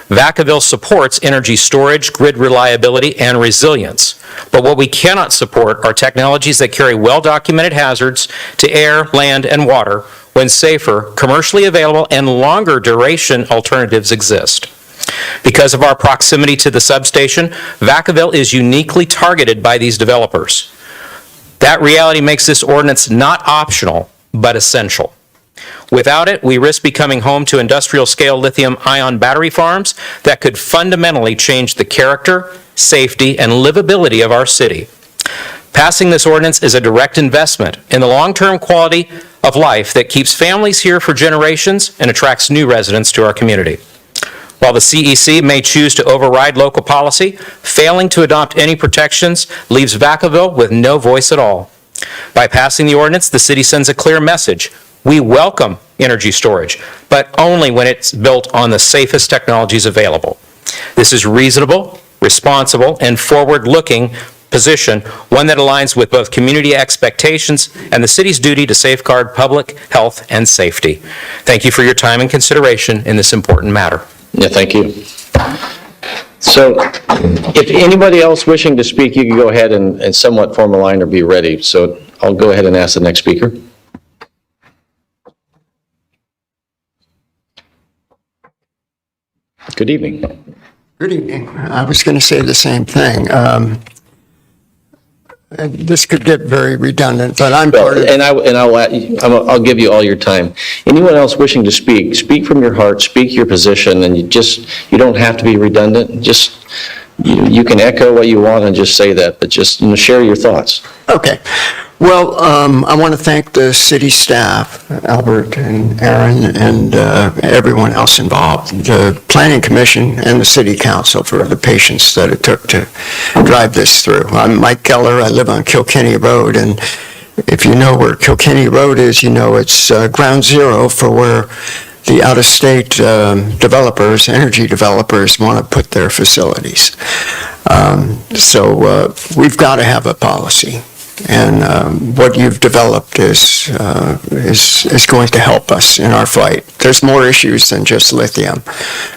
Vacaville supports energy storage, grid reliability, and resilience. But what we cannot support are technologies that carry well-documented hazards to air, land, and water when safer, commercially available, and longer duration alternatives exist. Because of our proximity to the substation, Vacaville is uniquely targeted by these developers. That reality makes this ordinance not optional, but essential. Without it, we risk becoming home to industrial-scale lithium-ion battery farms that could fundamentally change the character, safety, and livability of our city. Passing this ordinance is a direct investment in the long-term quality of life that keeps families here for generations and attracts new residents to our community. While the CEC may choose to override local policy, failing to adopt any protections leaves Vacaville with no voice at all. By passing the ordinance, the city sends a clear message. We welcome energy storage, but only when it's built on the safest technologies available. This is reasonable, responsible, and forward-looking position, one that aligns with both community expectations and the city's duty to safeguard public health and safety. Thank you for your time and consideration in this important matter. Yeah, thank you. So if anybody else wishing to speak, you can go ahead and somewhat form a line or be ready. So I'll go ahead and ask the next speaker. Good evening. Good evening. I was going to say the same thing. This could get very redundant, but I'm part of... I'll give you all your time. Anyone else wishing to speak, speak from your heart, speak your position, and you don't have to be redundant. Just, you can echo what you want and just say that, but just share your thoughts. Okay. Well, I want to thank the city staff, Albert and Aaron, and everyone else involved, the Planning Commission and the City Council for the patience that it took to drive this through. I'm Mike Keller. I live on Kilkenny Road, and if you know where Kilkenny Road is, you know it's ground zero for where the out-of-state developers, energy developers, want to put their facilities. So we've got to have a policy. And what you've developed is going to help us in our fight. There's more issues than just lithium.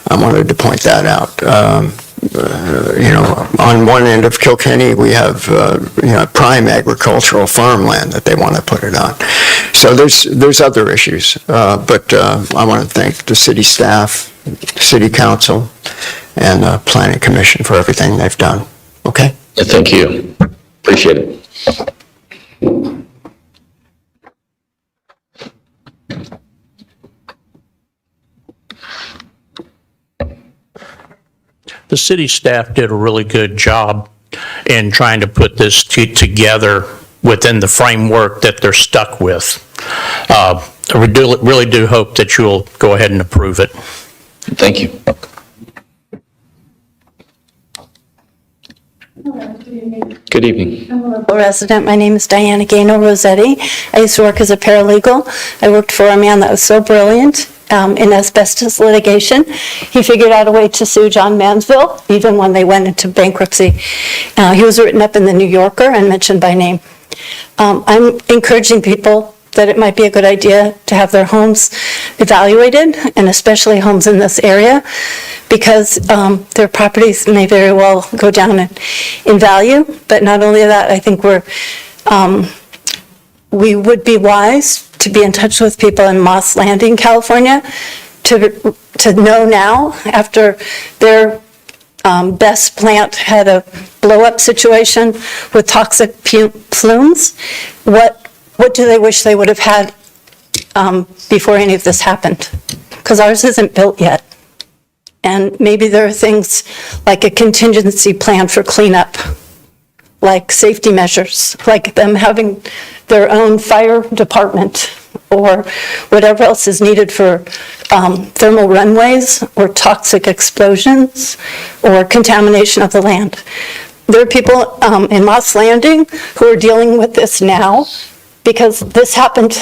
I wanted to point that out. On one end of Kilkenny, we have prime agricultural farmland that they want to put it on. So there's other issues, but I want to thank the city staff, city council, and Planning Commission for everything they've done. Okay? Yeah, thank you. Appreciate it. The city staff did a really good job in trying to put this together within the framework that they're stuck with. I really do hope that you'll go ahead and approve it. Thank you. Good evening. I'm a local resident. My name is Diana Gaynor Rossetti. I used to work as a paralegal. I worked for a man that was so brilliant in asbestos litigation. He figured out a way to sue John Mansville, even when they went into bankruptcy. He was written up in the New Yorker and mentioned by name. I'm encouraging people that it might be a good idea to have their homes evaluated, and especially homes in this area, because their properties may very well go down in value. But not only that, I think we would be wise to be in touch with people in Moss Landing, California, to know now, after their Best plant had a blow-up situation with toxic plumes, what do they wish they would have had before any of this happened? Because ours isn't built yet. And maybe there are things like a contingency plan for cleanup, like safety measures, like them having their own fire department, or whatever else is needed for thermal runways or toxic explosions or contamination of the land. There are people in Moss Landing who are dealing with this now, because this happened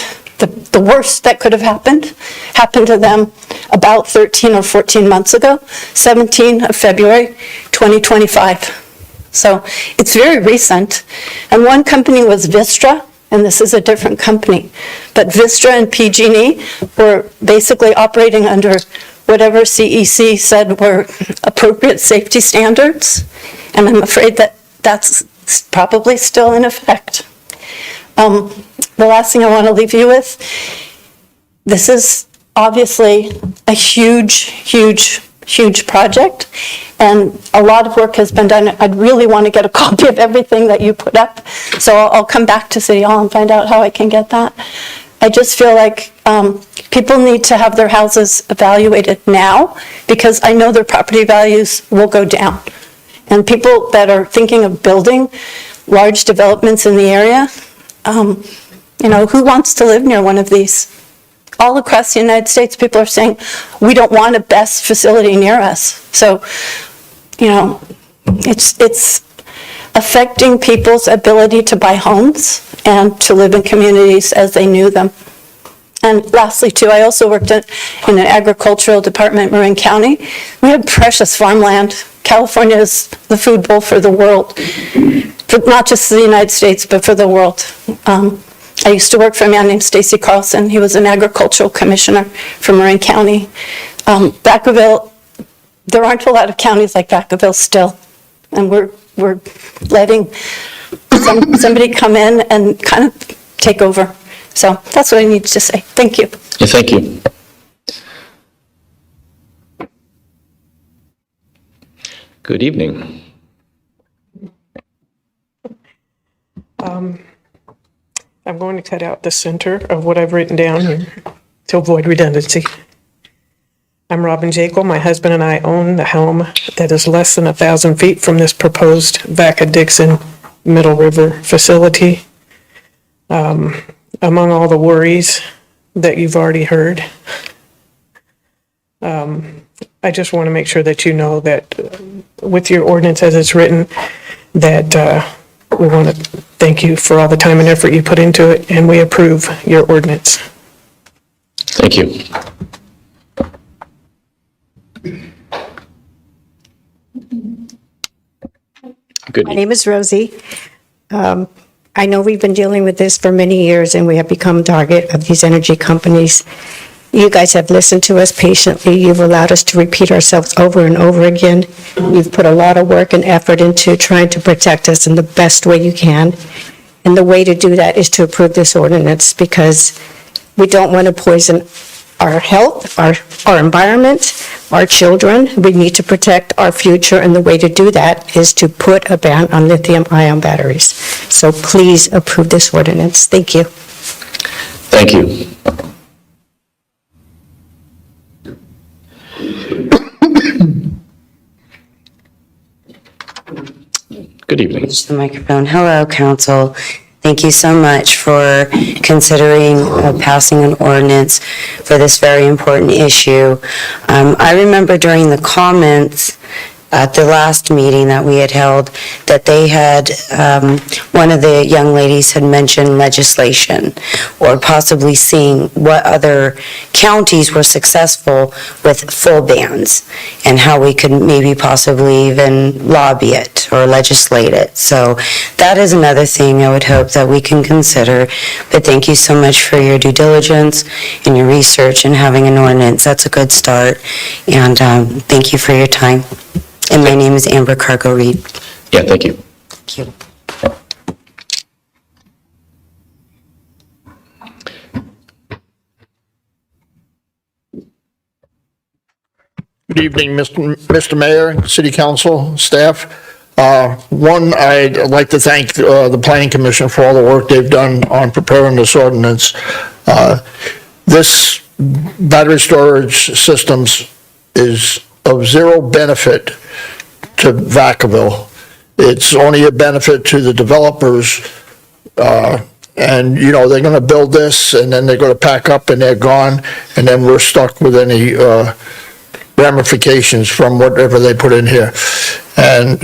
the worst that could have happened to them about 13 or 14 months ago, 17 of February, 2025. So it's very recent. And one company was Vistra, and this is a different company. But Vistra and PG&E were basically operating under whatever CEC said were appropriate safety standards. And I'm afraid that that's probably still in effect. The last thing I want to leave you with, this is obviously a huge project, and a lot of work has been done. I'd really want to get a copy of everything that you put up, so I'll come back to City Hall and find out how I can get that. I just feel like people need to have their houses evaluated now, because I know their property values will go down. And people that are thinking of building large developments in the area, who wants to live near one of these? All across the United States, people are saying, we don't want a best facility near us. So, it's affecting people's ability to buy homes and to live in communities as they knew them. And lastly, too, I also worked in an agricultural department in Marin County. We have precious farmland. California is the food bowl for the world, for not just the United States, but for the world. I used to work for a man named Stacy Carlson. He was an agricultural commissioner for Marin County. Vacaville, there aren't a lot of counties like Vacaville still, and we're letting somebody come in and kind of take over. So that's what I need to say. Thank you. Yeah, thank you. Good evening. I'm going to cut out the center of what I've written down here to avoid redundancy. I'm Robin Jekyll. My husband and I own the home that is less than 1,000 feet from this proposed Vaca-Dixon Middle River facility. Among all the worries that you've already heard, I just want to make sure that you know that with your ordinance as it's written, that we want to thank you for all the time and effort you put into it, and we approve your ordinance. Thank you. Good. My name is Rosie. I know we've been dealing with this for many years, and we have become target of these energy companies. You guys have listened to us patiently. You've allowed us to repeat ourselves over and over again. You've put a lot of work and effort into trying to protect us in the best way you can. And the way to do that is to approve this ordinance, because we don't want to poison our health, our environment, our children. We need to protect our future, and the way to do that is to put a ban on lithium-ion batteries. So please approve this ordinance. Thank you. Thank you. Good evening. Use the microphone. Hello, council. Thank you so much for considering passing an ordinance for this very important issue. I remember during the comments at the last meeting that we had held that they had, one of the young ladies had mentioned legislation, or possibly seeing what other counties were successful with full bans, and how we could maybe possibly even lobby it or legislate it. So that is another thing I would hope that we can consider. But thank you so much for your due diligence and your research and having an ordinance. That's a good start. And thank you for your time. And my name is Amber Cargo Reed. Yeah, thank you. Thank you. Good evening, Mr. Mayor, City Council, staff. One, I'd like to thank the Planning Commission for all the work they've done on preparing this ordinance. This battery storage systems is of zero benefit to Vacaville. It's only a benefit to the developers, and they're going to build this, and then they're going to pack up and they're gone, and then we're stuck with any ramifications from whatever they put in here. And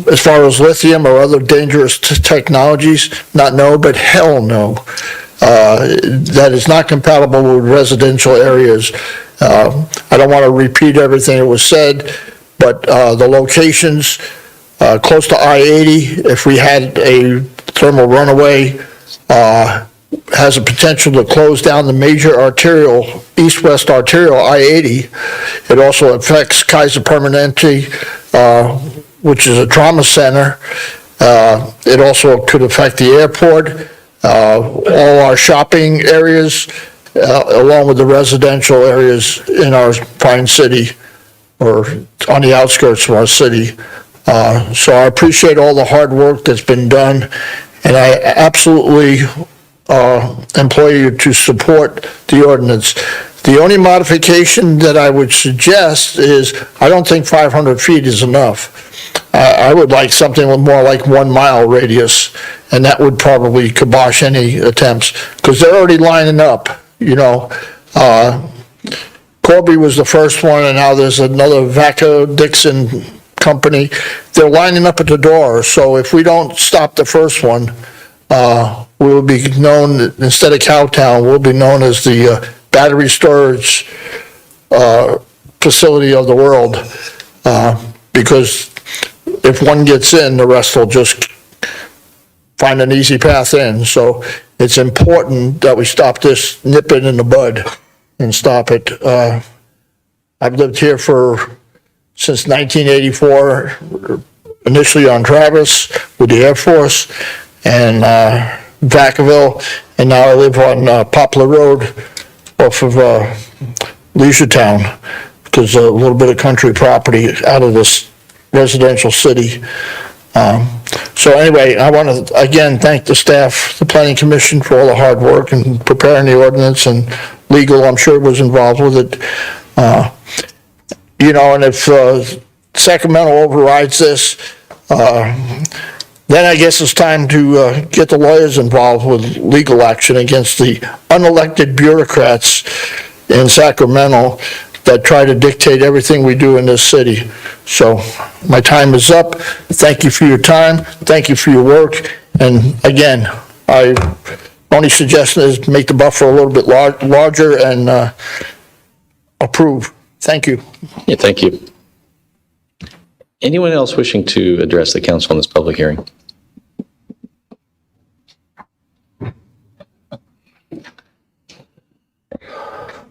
as far as lithium or other dangerous technologies, not no, but hell no. that is not compatible with residential areas. I don't want to repeat everything that was said, but the locations close to I-80, if we had a thermal runaway, has a potential to close down the major arterial, east-west arterial, I-80. It also affects Kaiser Permanente, which is a trauma center. It also could affect the airport, all our shopping areas, along with the residential areas in our Pine City, or on the outskirts of our city. So I appreciate all the hard work that's been done, and I absolutely implore you to support the ordinance. The only modification that I would suggest is, I don't think 500 feet is enough. I would like something more like 1 mile radius, and that would probably kibosh any attempts, because they're already lining up, you know. Corby was the first one, and now there's another Vacaville Dixon company. They're lining up at the door, so if we don't stop the first one, we will be known, instead of Cowtown, we'll be known as the battery storage facility of the world, because if one gets in, the rest will just find an easy path in. So it's important that we stop this, nip it in the bud and stop it. I've lived here since 1984, initially on Travis with the Air Force and Vacaville, and now I live on Poplar Road off of Leisure Town, because a little bit of country property out of this residential city. So anyway, I want to again thank the staff, the Planning Commission, for all the hard work in preparing the ordinance, and legal, I'm sure, was involved with it. You know, and if Sacramento overrides this, then I guess it's time to get the lawyers involved with legal action against the unelected bureaucrats in Sacramento that try to dictate everything we do in this city. So my time is up. Thank you for your time. Thank you for your work. And again, only suggestion is make the buffer a little bit larger and approve. Thank you. Yeah, thank you. Anyone else wishing to address the council on this public hearing?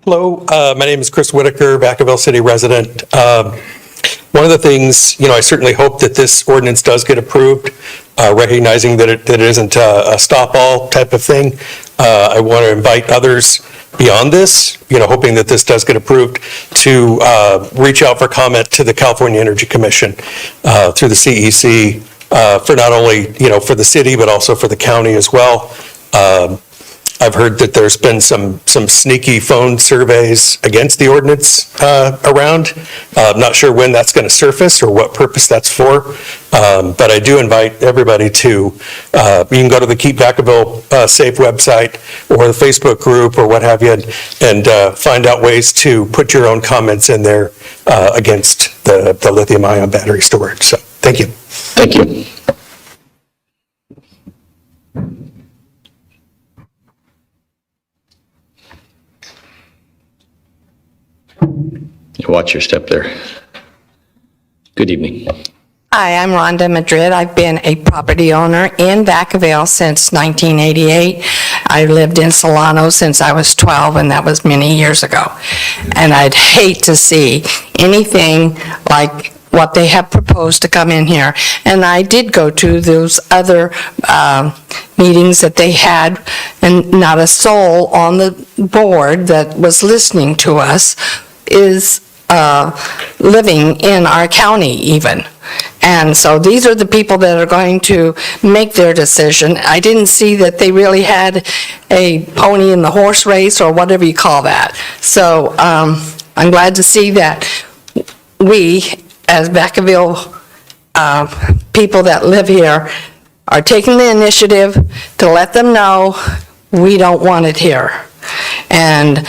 Hello, my name is Chris Whitaker, Vacaville City resident. One of the things, you know, I certainly hope that this ordinance does get approved, recognizing that it isn't a stop-all type of thing. I want to invite others beyond this, you know, hoping that this does get approved, to reach out for comment to the California Energy Commission through the CEC for not only, you know, for the city, but also for the county as well. I've heard that there's been some sneaky phone surveys against the ordinance around. I'm not sure when that's going to surface or what purpose that's for, but I do invite everybody to, you can go to the Keep Vacaville Safe website or the Facebook group or what have you, and find out ways to put your own comments in there against the lithium-ion battery storage. So, thank you. Thank you. Watch your step there. Good evening. Hi, I'm Rhonda Madrid. I've been a property owner in Vacaville since 1988. I lived in Solano since I was 12, and that was many years ago. And I'd hate to see anything like what they have proposed to come in here. And I did go to those other meetings that they had, and not a soul on the board that was listening to us is living in our county even. And so these are the people that are going to make their decision. I didn't see that they really had a pony in the horse race or whatever you call that. So I'm glad to see that we, as Vacaville people that live here, are taking the initiative to let them know we don't want it here. And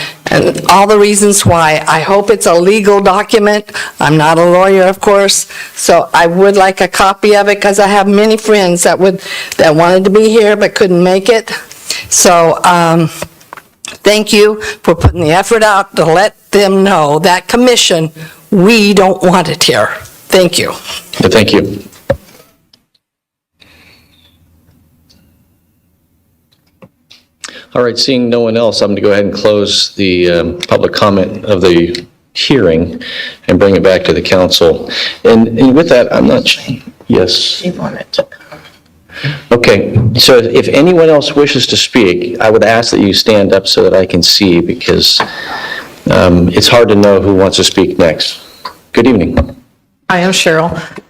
all the reasons why. I hope it's a legal document. I'm not a lawyer, of course, so I would like a copy of it, because I have many friends that wanted to be here but couldn't make it. So thank you for putting the effort out to let them know, that commission, we don't want it here. Thank you. Thank you. All right, seeing no one else, I'm going to go ahead and close the public comment of the hearing and bring it back to the council. And with that, I'm not, yes? You want it to come. Okay, so if anyone else wishes to speak, I would ask that you stand up so that I can see, because it's hard to know who wants to speak next. Good evening. Hi, I'm Cheryl.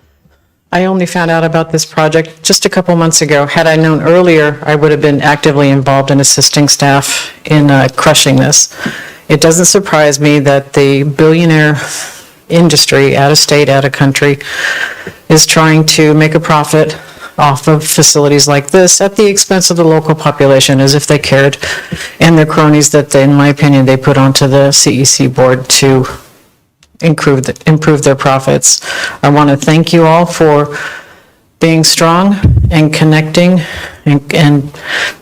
I only found out about this project just a couple months ago. Had I known earlier, I would have been actively involved in assisting staff in crushing this. It doesn't surprise me that the billionaire industry, out of state, out of country, is trying to make a profit off of facilities like this at the expense of the local population, as if they cared, and their cronies that, they, in my opinion, they put onto the CEC board to improve their profits. I want to thank you all for being strong and connecting and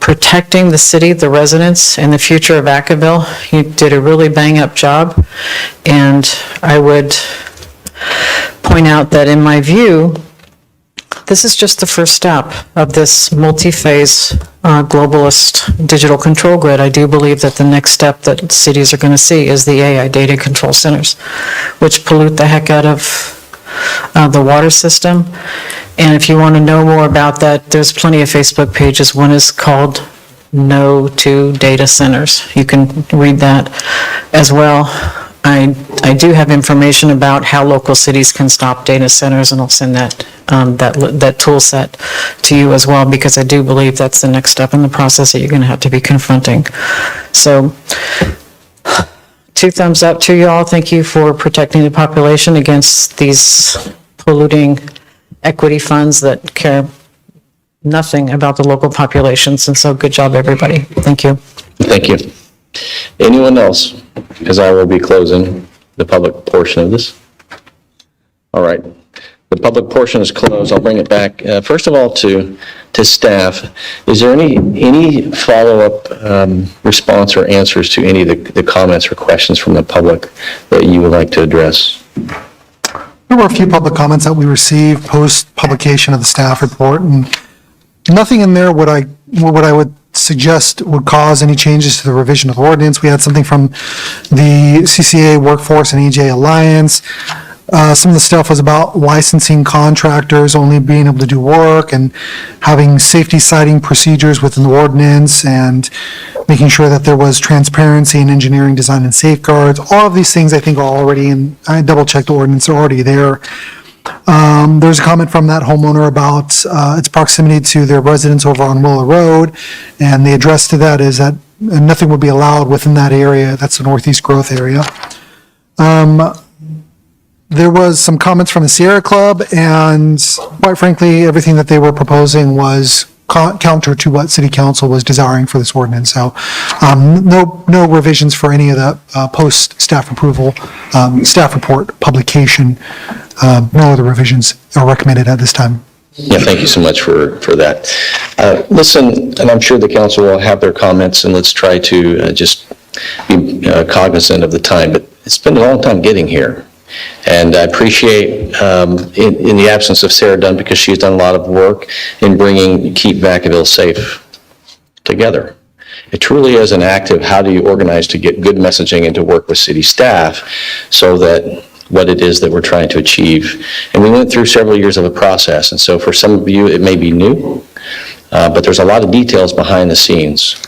protecting the city, the residents, and the future of Vacaville. You did a really bang-up job, and I would point out that in my view, this is just the first step of this multi-phase globalist digital control grid. I do believe that the next step that cities are going to see is the AI data control centers, which pollute the heck out of the water system. And if you want to know more about that, there's plenty of Facebook pages. One is called No to Data Centers. You can read that as well. I do have information about how local cities can stop data centers, and I'll send that tool set to you as well, because I do believe that's the next step in the process that you're going to have to be confronting. So, 2 thumbs up to you all. Thank you for protecting the population against these polluting equity funds that care nothing about the local populations. And so, good job, everybody. Thank you. Thank you. Anyone else? Because I will be closing the public portion of this. All right. The public portion is closed. I'll bring it back. First of all, to staff, is there any follow-up response or answers to any of the comments or questions from the public that you would like to address? There were a few public comments that we received post-publication of the staff report, and nothing in there what I would suggest would cause any changes to the revision of the ordinance. We had something from the CCA Workforce and EJ Alliance. Some of the stuff was about licensing contractors only being able to do work and having safety citing procedures within the ordinance and making sure that there was transparency in engineering design and safeguards. All of these things I think are already in, I double-checked the ordinance, are already there. There's a comment from that homeowner about its proximity to their residence over on Willow Road, and the address to that is that nothing would be allowed within that area. That's the Northeast Growth area. There was some comments from the Sierra Club, and quite frankly, everything that they were proposing was counter to what City Council was desiring for this ordinance. So no revisions for any of the post-staff approval, staff report publication. No other revisions are recommended at this time. Yeah, thank you so much for that. Listen, and I'm sure the council will have their comments, and let's try to just be cognizant of the time, but it's been a long time getting here. And I appreciate, in the absence of Sarah Dunn, because she's done a lot of work in bringing Keep Vacaville Safe together. It truly is an act of how do you organize to get good messaging and to work with city staff so that what it is that we're trying to achieve. And we went through several years of a process, and so for some of you it may be new, but there's a lot of details behind the scenes.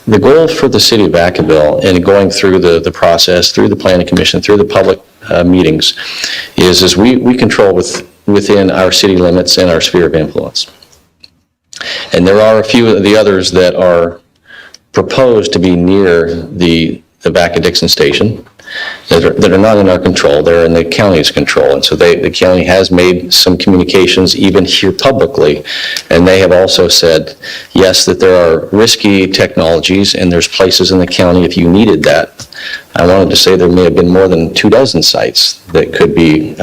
The goal for the city of Vacaville, and going through the process, through the planning commission, through the public meetings, is we control within our city limits and our sphere of influence. And there are a few of the others that are proposed to be near the the Vaca-Dixon station that are not in our control. They're in the county's control. And so the county has made some communications even here publicly. And they have also said, yes, that there are risky technologies and there's places in the county if you needed that. I wanted to say there may have been more than 24 sites that could be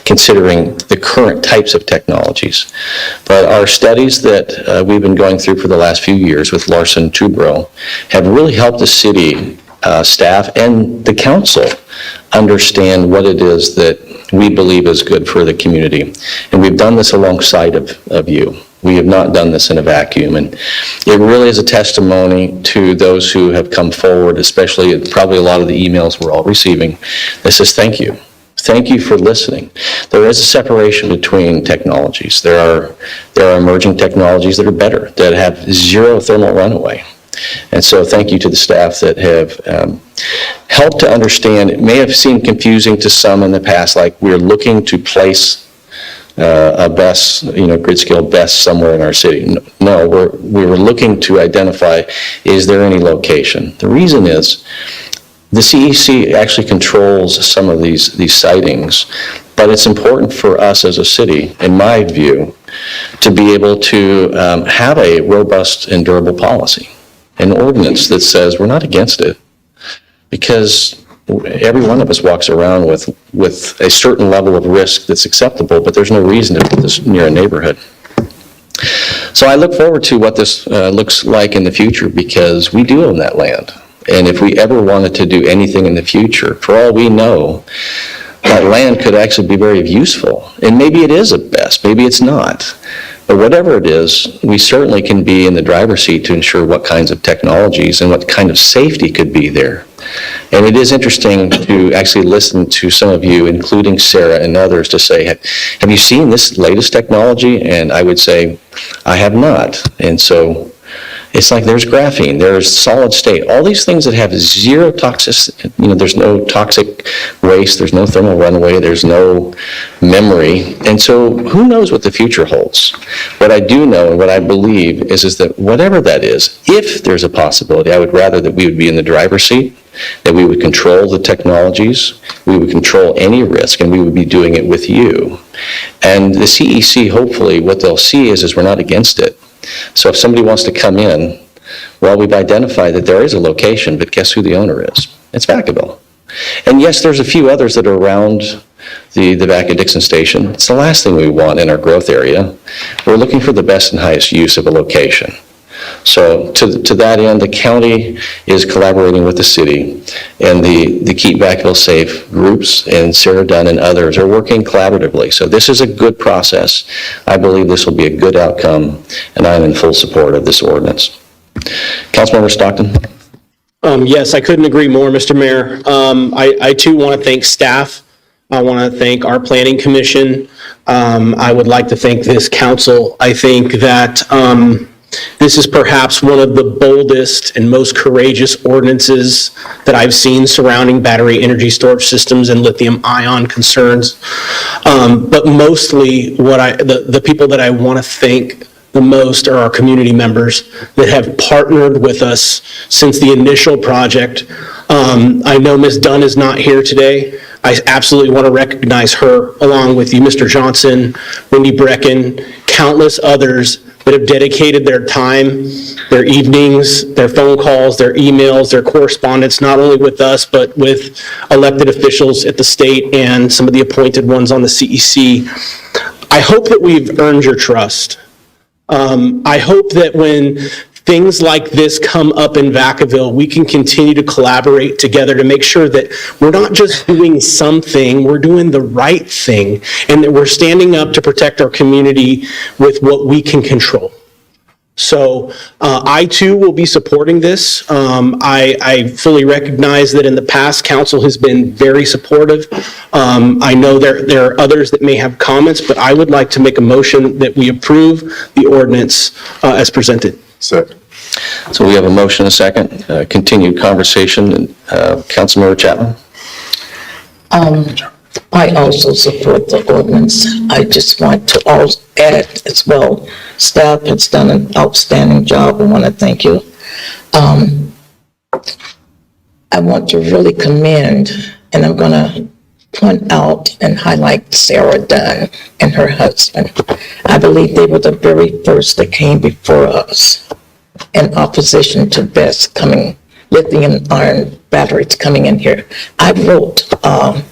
considering the current types of technologies. But our studies that we've been going through for the last few years with Larson Tubro have really helped the city staff and the council understand what it is that we believe is good for the community. And we've done this alongside of you. We have not done this in a vacuum. And it really is a testimony to those who have come forward, especially probably a lot of the emails we're all receiving, that says thank you. Thank you for listening. There is a separation between technologies. There are emerging technologies that are better, that have zero thermal runaway. And so thank you to the staff that have helped to understand. It may have seemed confusing to some in the past, like we're looking to place a BESS, grid scale BESS somewhere in our city. No, we were looking to identify, is there any location? The reason is the CEC actually controls some of these sightings, but it's important for us as a city, in my view, to be able to have a robust and durable policy, an ordinance that says we're not against it, because every one of us walks around with a certain level of risk that's acceptable, but there's no reason to put this near a neighborhood. So I look forward to what this looks like in the future, because we do own that land. And if we ever wanted to do anything in the future, for all we know, that land could actually be very useful. And maybe it is a best, maybe it's not. But whatever it is, we certainly can be in the driver's seat to ensure what kinds of technologies and what kind of safety could be there. And it is interesting to actually listen to some of you, including Sarah and others, to say, have you seen this latest technology? And I would say, I have not. And so it's like there's graphene, there's solid state, all these things that have zero toxicity, there's no toxic waste, there's no thermal runaway, there's no memory. And so who knows what the future holds? What I do know and what I believe is that whatever that is, if there's a possibility, I would rather that we would be in the driver's seat, that we would control the technologies, we would control any risk, and we would be doing it with you. And the CEC, hopefully, what they'll see is we're not against it. So if somebody wants to come in, well, we've identified that there is a location, but guess who the owner is? It's Vacaville. And yes, there's a few others that are around the Vaca-Dixon station. It's the last thing we want in our growth area. We're looking for the best and highest use of a location. So to that end, the county is collaborating with the city, and the Keep Vacaville Safe groups and Sarah Dunn and others are working collaboratively. So this is a good process. I believe this will be a good outcome, and I'm in full support of this ordinance. Councilmember Stockton? Yes, I couldn't agree more, Mr. Mayor. I too want to thank staff. I want to thank our planning commission. I would like to thank this council. I think that this is perhaps one of the boldest and most courageous ordinances that I've seen surrounding battery energy storage systems and lithium ion concerns. But mostly the people that I want to thank the most are our community members that have partnered with us since the initial project. I know Ms. Dunn is not here today. I absolutely want to recognize her, along with you, Mr. Johnson, Wendy Brecken, countless others that have dedicated their time, their evenings, their phone calls, their emails, their correspondence, not only with us, but with elected officials at the state and some of the appointed ones on the CEC. I hope that we've earned your trust. I hope that when things like this come up in Vacaville, we can continue to collaborate together to make sure that we're not just doing something, we're doing the right thing, and that we're standing up to protect our community with what we can control. So I too will be supporting this. I fully recognize that in the past, council has been very supportive. I know there are others that may have comments, but I would like to make a motion that we approve the ordinance as presented. Second. So we have a motion and a second. Continued conversation. Councilmember Chapman? I also support the ordinance. I just want to also add as well, staff has done an outstanding job. I want to thank you. I want to really commend, and I'm going to point out and highlight Sarah Dunn and her husband. I believe they were the very first that came before us in opposition to BESS coming, lithium-ion batteries coming in here. I wrote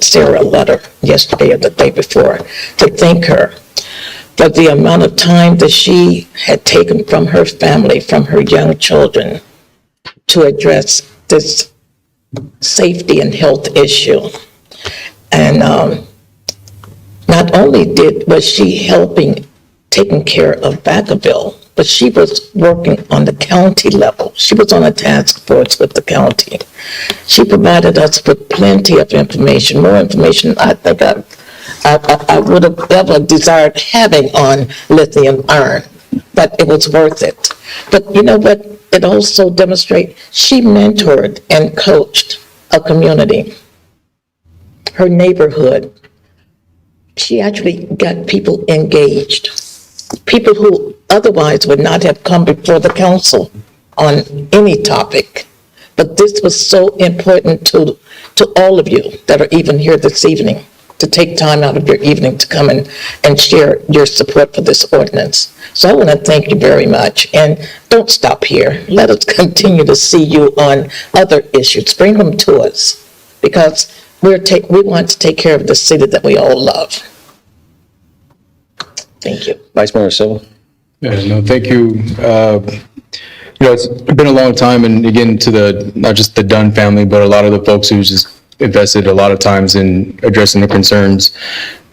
Sarah a letter yesterday or the day before to thank her for the amount of time that she had taken from her family, from her young children, to address this safety and health issue. And not only was she helping, taking care of Vacaville, but she was working on the county level. She was on a task force with the county. She provided us with plenty of information, more information I think I would have ever desired having on lithium iron, but it was worth it. But you know what? It also demonstrates she mentored and coached a community, her neighborhood. She actually got people engaged, people who otherwise would not have come before the council on any topic. But this was so important to all of you that are even here this evening, to take time out of your evening to come and share your support for this ordinance. So I want to thank you very much. And don't stop here. Let us continue to see you on other issues. Bring them to us, because we want to take care of the city that we all love. Thank you. Vice Mayor Silva. Yeah, no, thank you. It's been a long time, and again, to not just the Dunn family, but a lot of the folks who just invested a lot of times in addressing the concerns.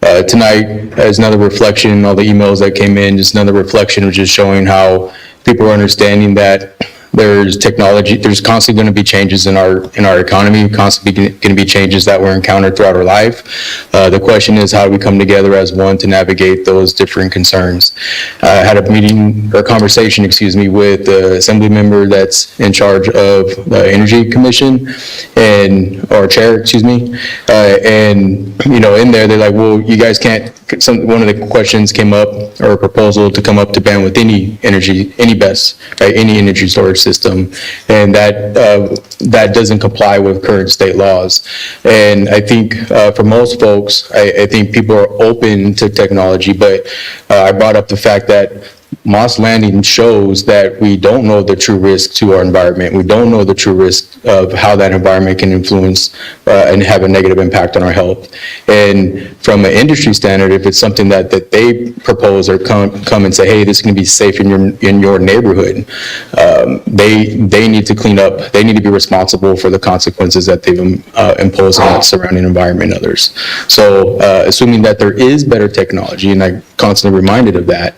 Tonight, as another reflection, all the emails that came in, just another reflection of just showing how people are understanding that there's technology, there's constantly going to be changes in our economy, constantly going to be changes that we're encountered throughout our life. The question is, how do we come together as one to navigate those different concerns? I had a conversation, with the assembly member that's in charge of the Energy Commission or chair, and in there, they're like, well, you guys can't, one of the questions came up, or a proposal to come up to ban with any BESS, right, any energy storage system, and that doesn't comply with current state laws. And I think for most folks, I think people are open to technology, but I brought up the fact that Moss Landing shows that we don't know the true risk to our environment. We don't know the true risk of how that environment can influence and have a negative impact on our health. And from an industry standard, if it's something that they propose or come and say, hey, this is going to be safe in your neighborhood, they need to clean up. They need to be responsible for the consequences that they've imposed on the surrounding environment and others. So assuming that there is better technology, and I'm constantly reminded of that,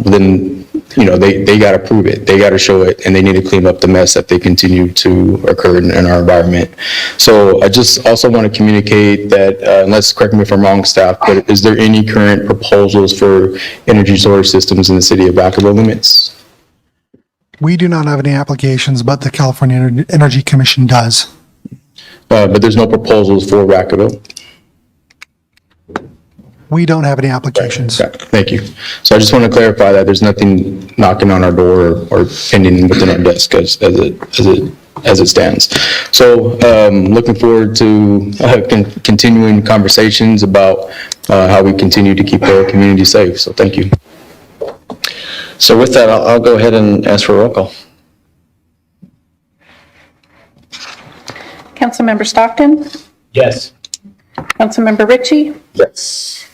then they got to prove it, they got to show it, and they need to clean up the mess that they continue to occur in our environment. So I just also want to communicate that, unless, correct me if I'm wrong, staff, but is there any current proposals for energy storage systems in the city of Vacaville limits? We do not have any applications, but the California Energy Commission does. But there's no proposals for Vacaville? We don't have any applications. Okay, thank you. So I just want to clarify that there's nothing knocking on our door or pending within our desk as it stands. So looking forward to continuing conversations about how we continue to keep our community safe. So thank you. So with that, I'll go ahead and ask for a roll call. Councilmember Stockton? Yes. Councilmember Ritchie? Yes.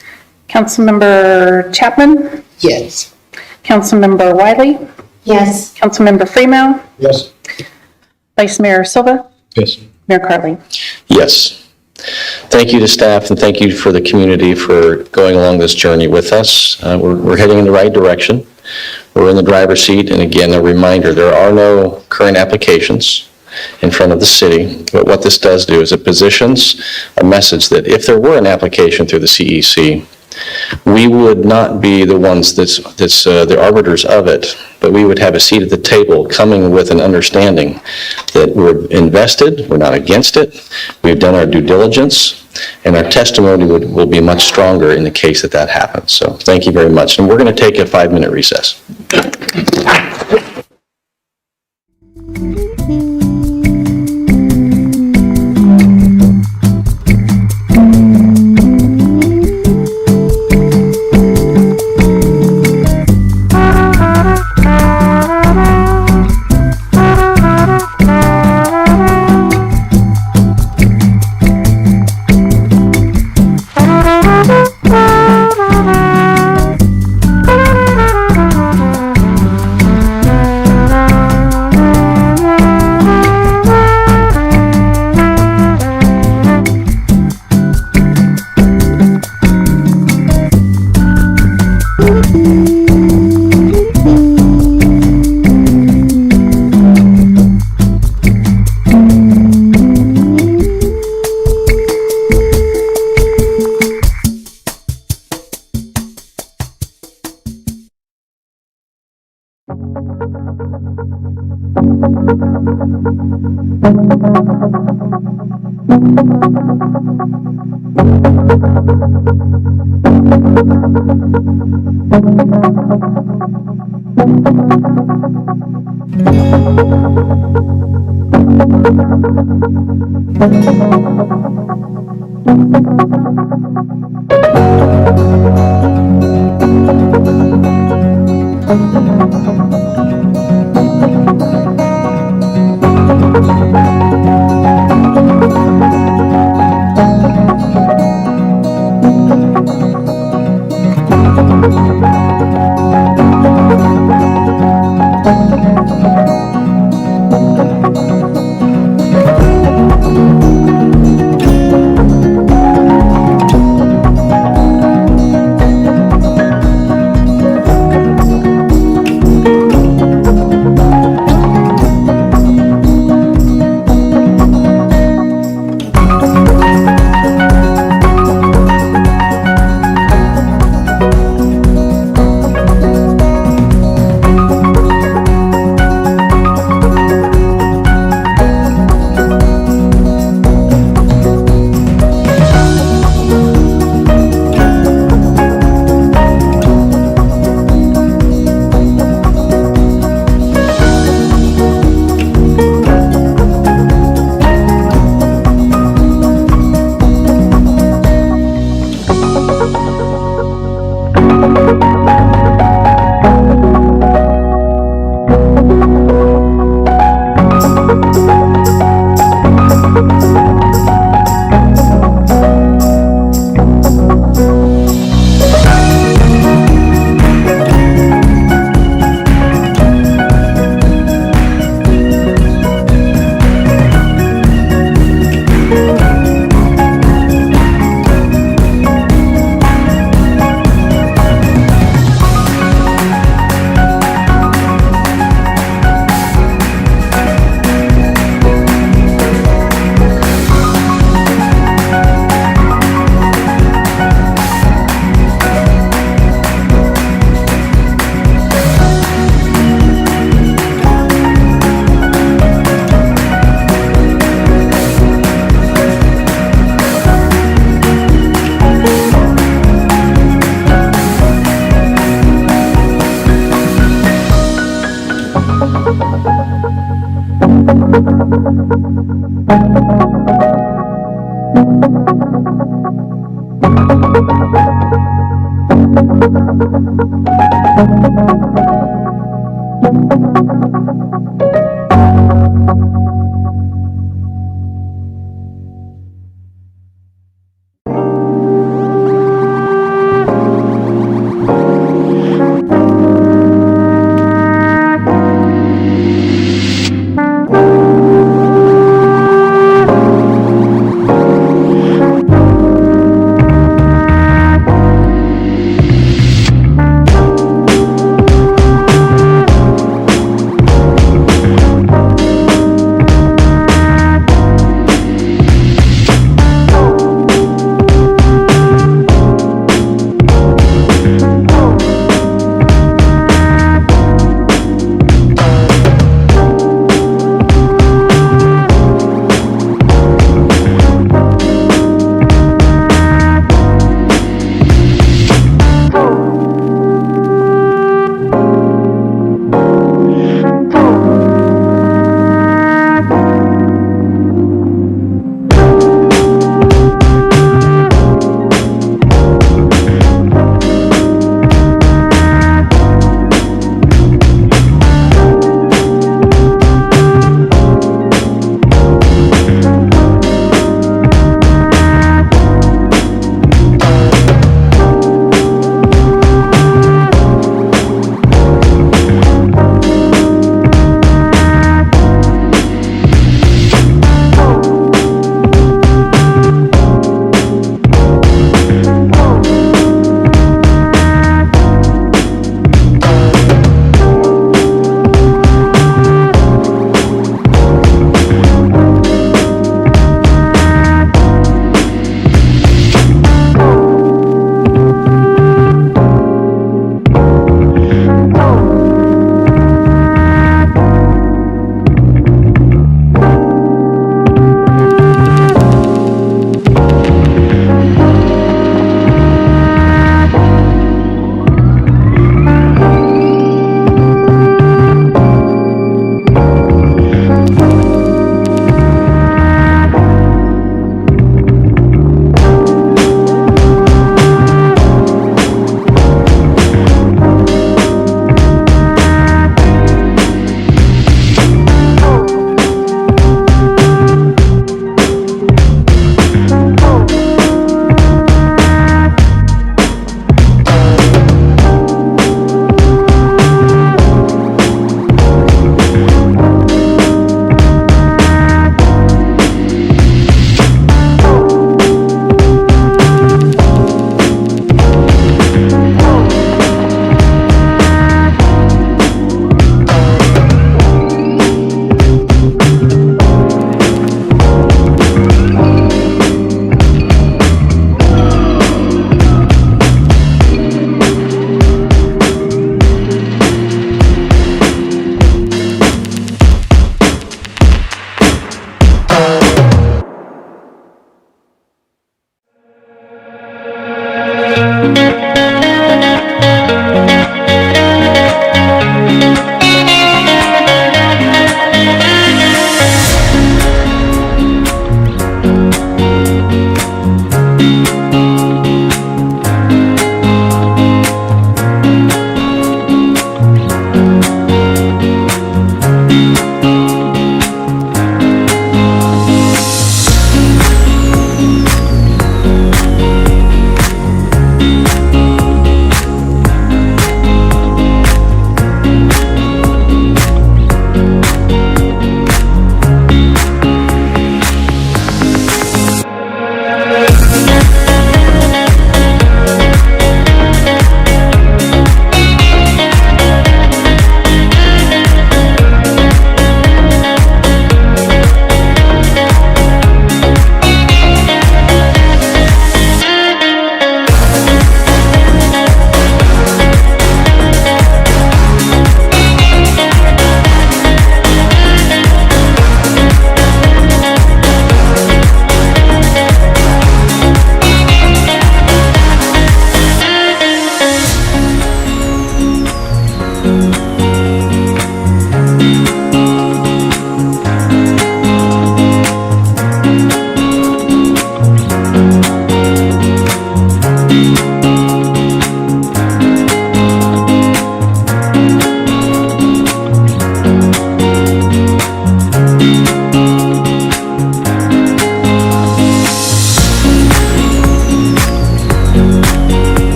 Councilmember Chapman? Yes. Councilmember Wiley? Yes. Councilmember Freeman? Yes. Vice Mayor Silva? Yes. Mayor Cartley? Yes. Thank you to staff, and thank you for the community for going along this journey with us. We're heading in the right direction. We're in the driver's seat, and again, a reminder, there are no current applications in front of the city, but what this does do is it positions a message that if there were an application through the CEC, we would not be the ones that's the arbiters of it, but we would have a seat at the table coming with an understanding that we're invested, we're not against it, we've done our due diligence, and our testimony will be much stronger in the case that happens. So thank you very much. And we're going to take a 5-minute recess.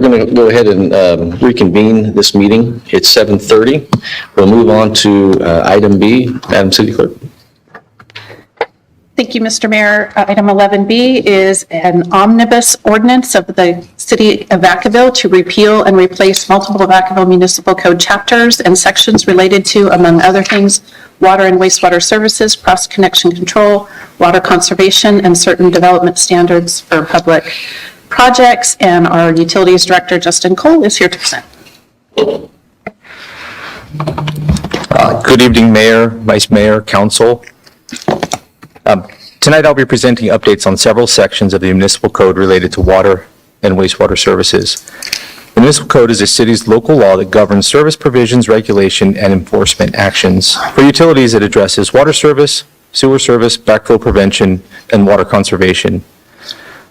going to go ahead and reconvene this meeting. It's 7:30. We'll move on to item B. Madam City Clerk. Thank you, Mr. Mayor. Item 11B is an omnibus ordinance of the City of Vacaville to repeal and replace multiple Vacaville Municipal Code chapters and sections related to, among other things, water and wastewater services, cross-connection control, water conservation, and certain development standards for public projects. And our Utilities Director, Justin Cole, is here to present. Good evening, Mayor, Vice Mayor, Council. Tonight I'll be presenting updates on several sections of the municipal code related to water and wastewater services. The municipal code is the city's local law that governs service provisions, regulation, and enforcement actions. For utilities, it addresses water service, sewer service, backflow prevention, and water conservation.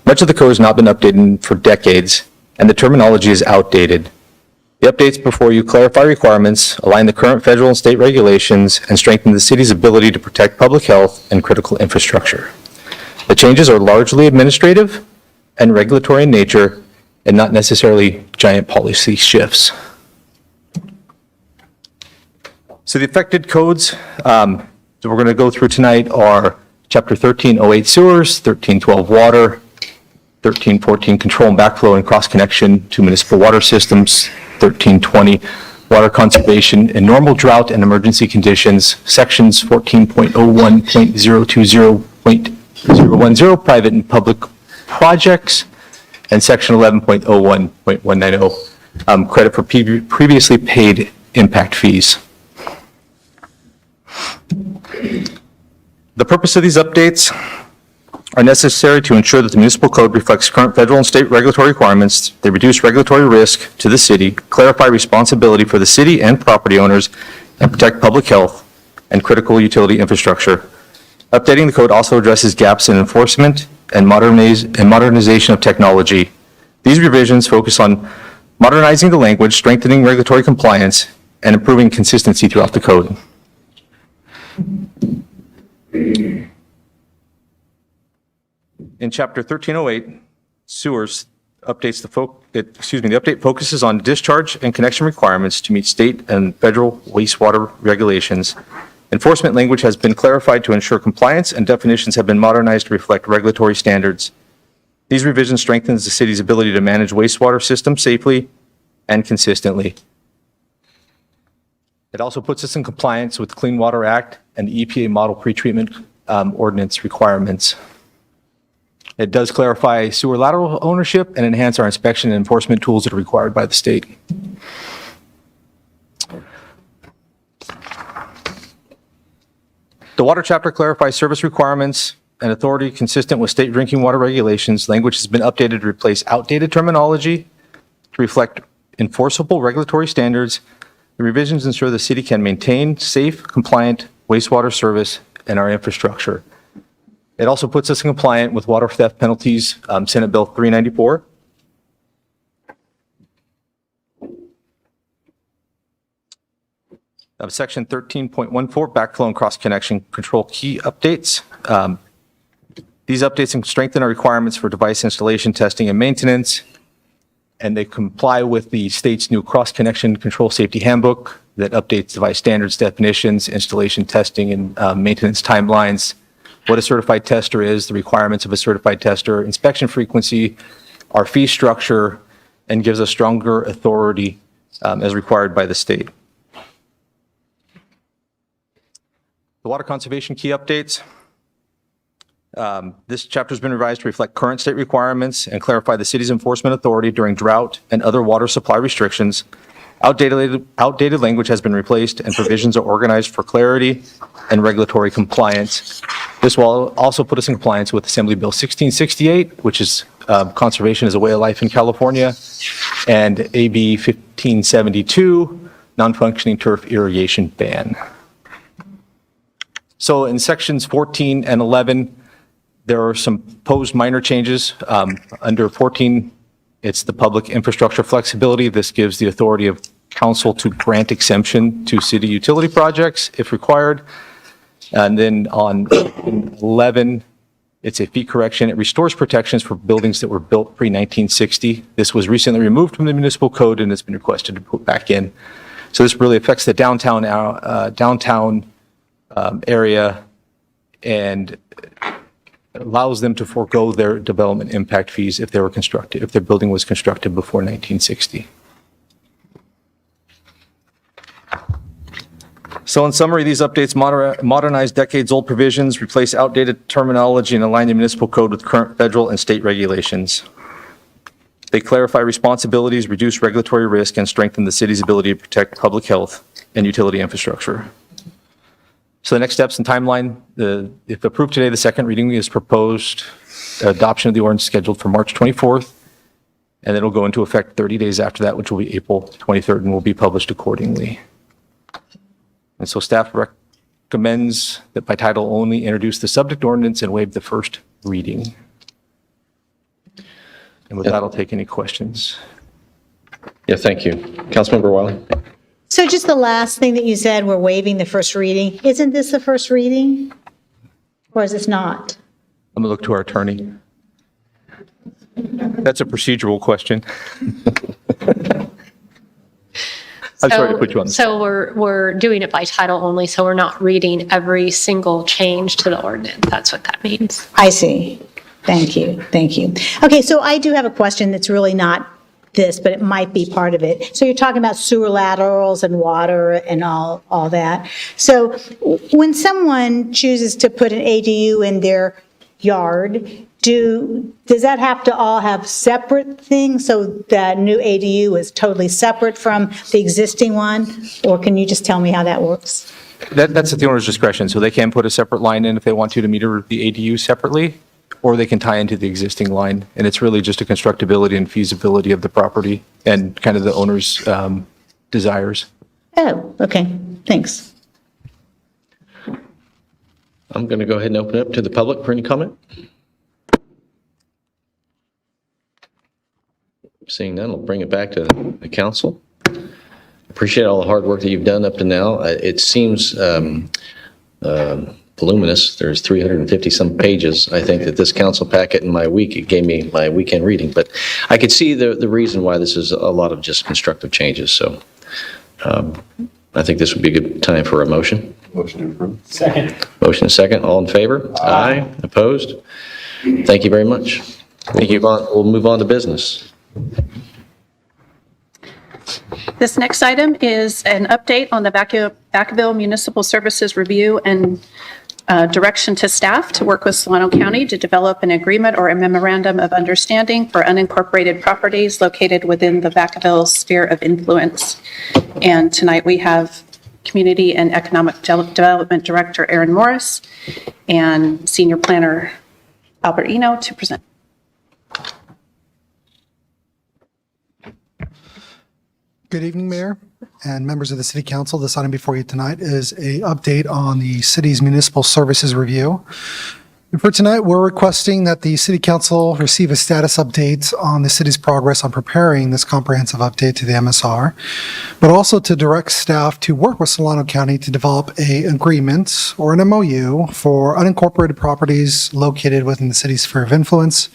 Much of the code has not been updated for decades, and the terminology is outdated. The updates before you clarify requirements, align the current federal and state regulations, and strengthen the city's ability to protect public health and critical infrastructure. The changes are largely administrative and regulatory in nature, and not necessarily giant policy shifts. So the affected codes that we're going to go through tonight are Chapter 1308 Sewers, 1312 Water, 1314 Control and Backflow and Cross-Connection to Municipal Water Systems, 1320 Water Conservation in Normal Drought and Emergency Conditions, Sections 14.01.020.010 Private and Public Projects, and Section 11.01.190 Credit for Previously Paid Impact Fees. The purpose of these updates are necessary to ensure that the municipal code reflects current federal and state regulatory requirements. They reduce regulatory risk to the city, clarify responsibility for the city and property owners, and protect public health and critical utility infrastructure. Updating the code also addresses gaps in enforcement and modernization of technology. These revisions focus on modernizing the language, strengthening regulatory compliance, and improving consistency throughout the code. In Chapter 1308, Sewers, the update focuses on discharge and connection requirements to meet state and federal wastewater regulations. Enforcement language has been clarified to ensure compliance, and definitions have been modernized to reflect regulatory standards. These revisions strengthens the city's ability to manage wastewater systems safely and consistently. It also puts us in compliance with the Clean Water Act and the EPA model pretreatment ordinance requirements. It does clarify sewer lateral ownership and enhance our inspection and enforcement tools that are required by the state. The water chapter clarifies service requirements and authority consistent with state drinking water regulations. Language has been updated to replace outdated terminology to reflect enforceable regulatory standards. The revisions ensure the city can maintain safe, compliant wastewater service and our infrastructure. It also puts us in compliant with water theft penalties, Senate Bill 394. Section 13.14, backflow and cross-connection control key updates. These updates strengthen our requirements for device installation, testing, and maintenance, and they comply with the state's new cross-connection control safety handbook that updates device standards, definitions, installation, testing, and maintenance timelines, what a certified tester is, the requirements of a certified tester, inspection frequency, our fee structure, and gives us stronger authority as required by the state. The water conservation key updates. This chapter has been revised to reflect current state requirements and clarify the city's enforcement authority during drought and other water supply restrictions. Outdated language has been replaced and provisions are organized for clarity and regulatory compliance. This will also put us in compliance with Assembly Bill 1668, which is conservation as a way of life in California, and AB 1572, non-functioning turf irrigation ban. So in sections 14 and 11, there are some proposed minor changes. Under 14, it's the public infrastructure flexibility. This gives the authority of council to grant exemption to city utility projects if required. And then on 11, It's a fee correction. It restores protections for buildings that were built pre-1960. This was recently removed from the municipal code and it's been requested to put back in. So this really affects the downtown area and allows them to forego their development impact fees if they were constructed, if their building was constructed before 1960. So in summary, these updates modernize decades-old provisions, replace outdated terminology, and align the municipal code with current federal and state regulations. They clarify responsibilities, reduce regulatory risk, and strengthen the city's ability to protect public health and utility infrastructure. So the next steps and timeline, if approved today, the second reading is proposed. Adoption of the ordinance scheduled for March 24th, and it'll go into effect 30 days after that, which will be April 23rd, and will be published accordingly. And so staff recommends that by title only introduce the subject ordinance and waive the first reading. And with that, I'll take any questions. Yeah, thank you. Councilmember Wiley? So just the last thing that you said, we're waiving the first reading. Isn't this the first reading? Or is this not? I'm going to look to our attorney. That's a procedural question. I'm sorry to put you on. So we're doing it by title only, so we're not reading every single change to the ordinance. That's what that means. I see. Thank you. Thank you. Okay, so I do have a question that's really not this, but it might be part of it. So you're talking about sewer laterals and water and all that. So when someone chooses to put an ADU in their yard, does that have to all have separate things so that new ADU is totally separate from the existing one? Or can you just tell me how that works? That's at the owner's discretion. So they can put a separate line in if they want to meter the ADU separately, or they can tie into the existing line. And it's really just a constructability and feasibility of the property and kind of the owner's desires. Oh, okay. Thanks. I'm going to go ahead and open it up to the public for any comment. Seeing none, I'll bring it back to the council. Appreciate all the hard work that you've done up to now. It seems voluminous. There's 350 some pages. I think that this council packet in my week, it gave me my weekend reading, but I could see the reason why this is a lot of just constructive changes. So I think this would be a good time for a motion. Motion to approve. Second. Motion and second. All in favor? Aye. Opposed? Thank you very much. Thank you. We'll move on to business. This next item is an update on the Vacaville Municipal Services Review and direction to staff to work with Solano County to develop an agreement or a memorandum of understanding for unincorporated properties located within the Vacaville sphere of influence. And tonight we have Community and Economic Development Director Aaron Morris and Senior Planner Albert Eno to present. Good evening, Mayor and members of the City Council. This item before you tonight is a update on the city's municipal services review. And for tonight, we're requesting that the City Council receive a status update on the city's progress on preparing this comprehensive update to the MSR, but also to direct staff to work with Solano County to develop an agreement or an MOU for unincorporated properties located within the city's sphere of influence.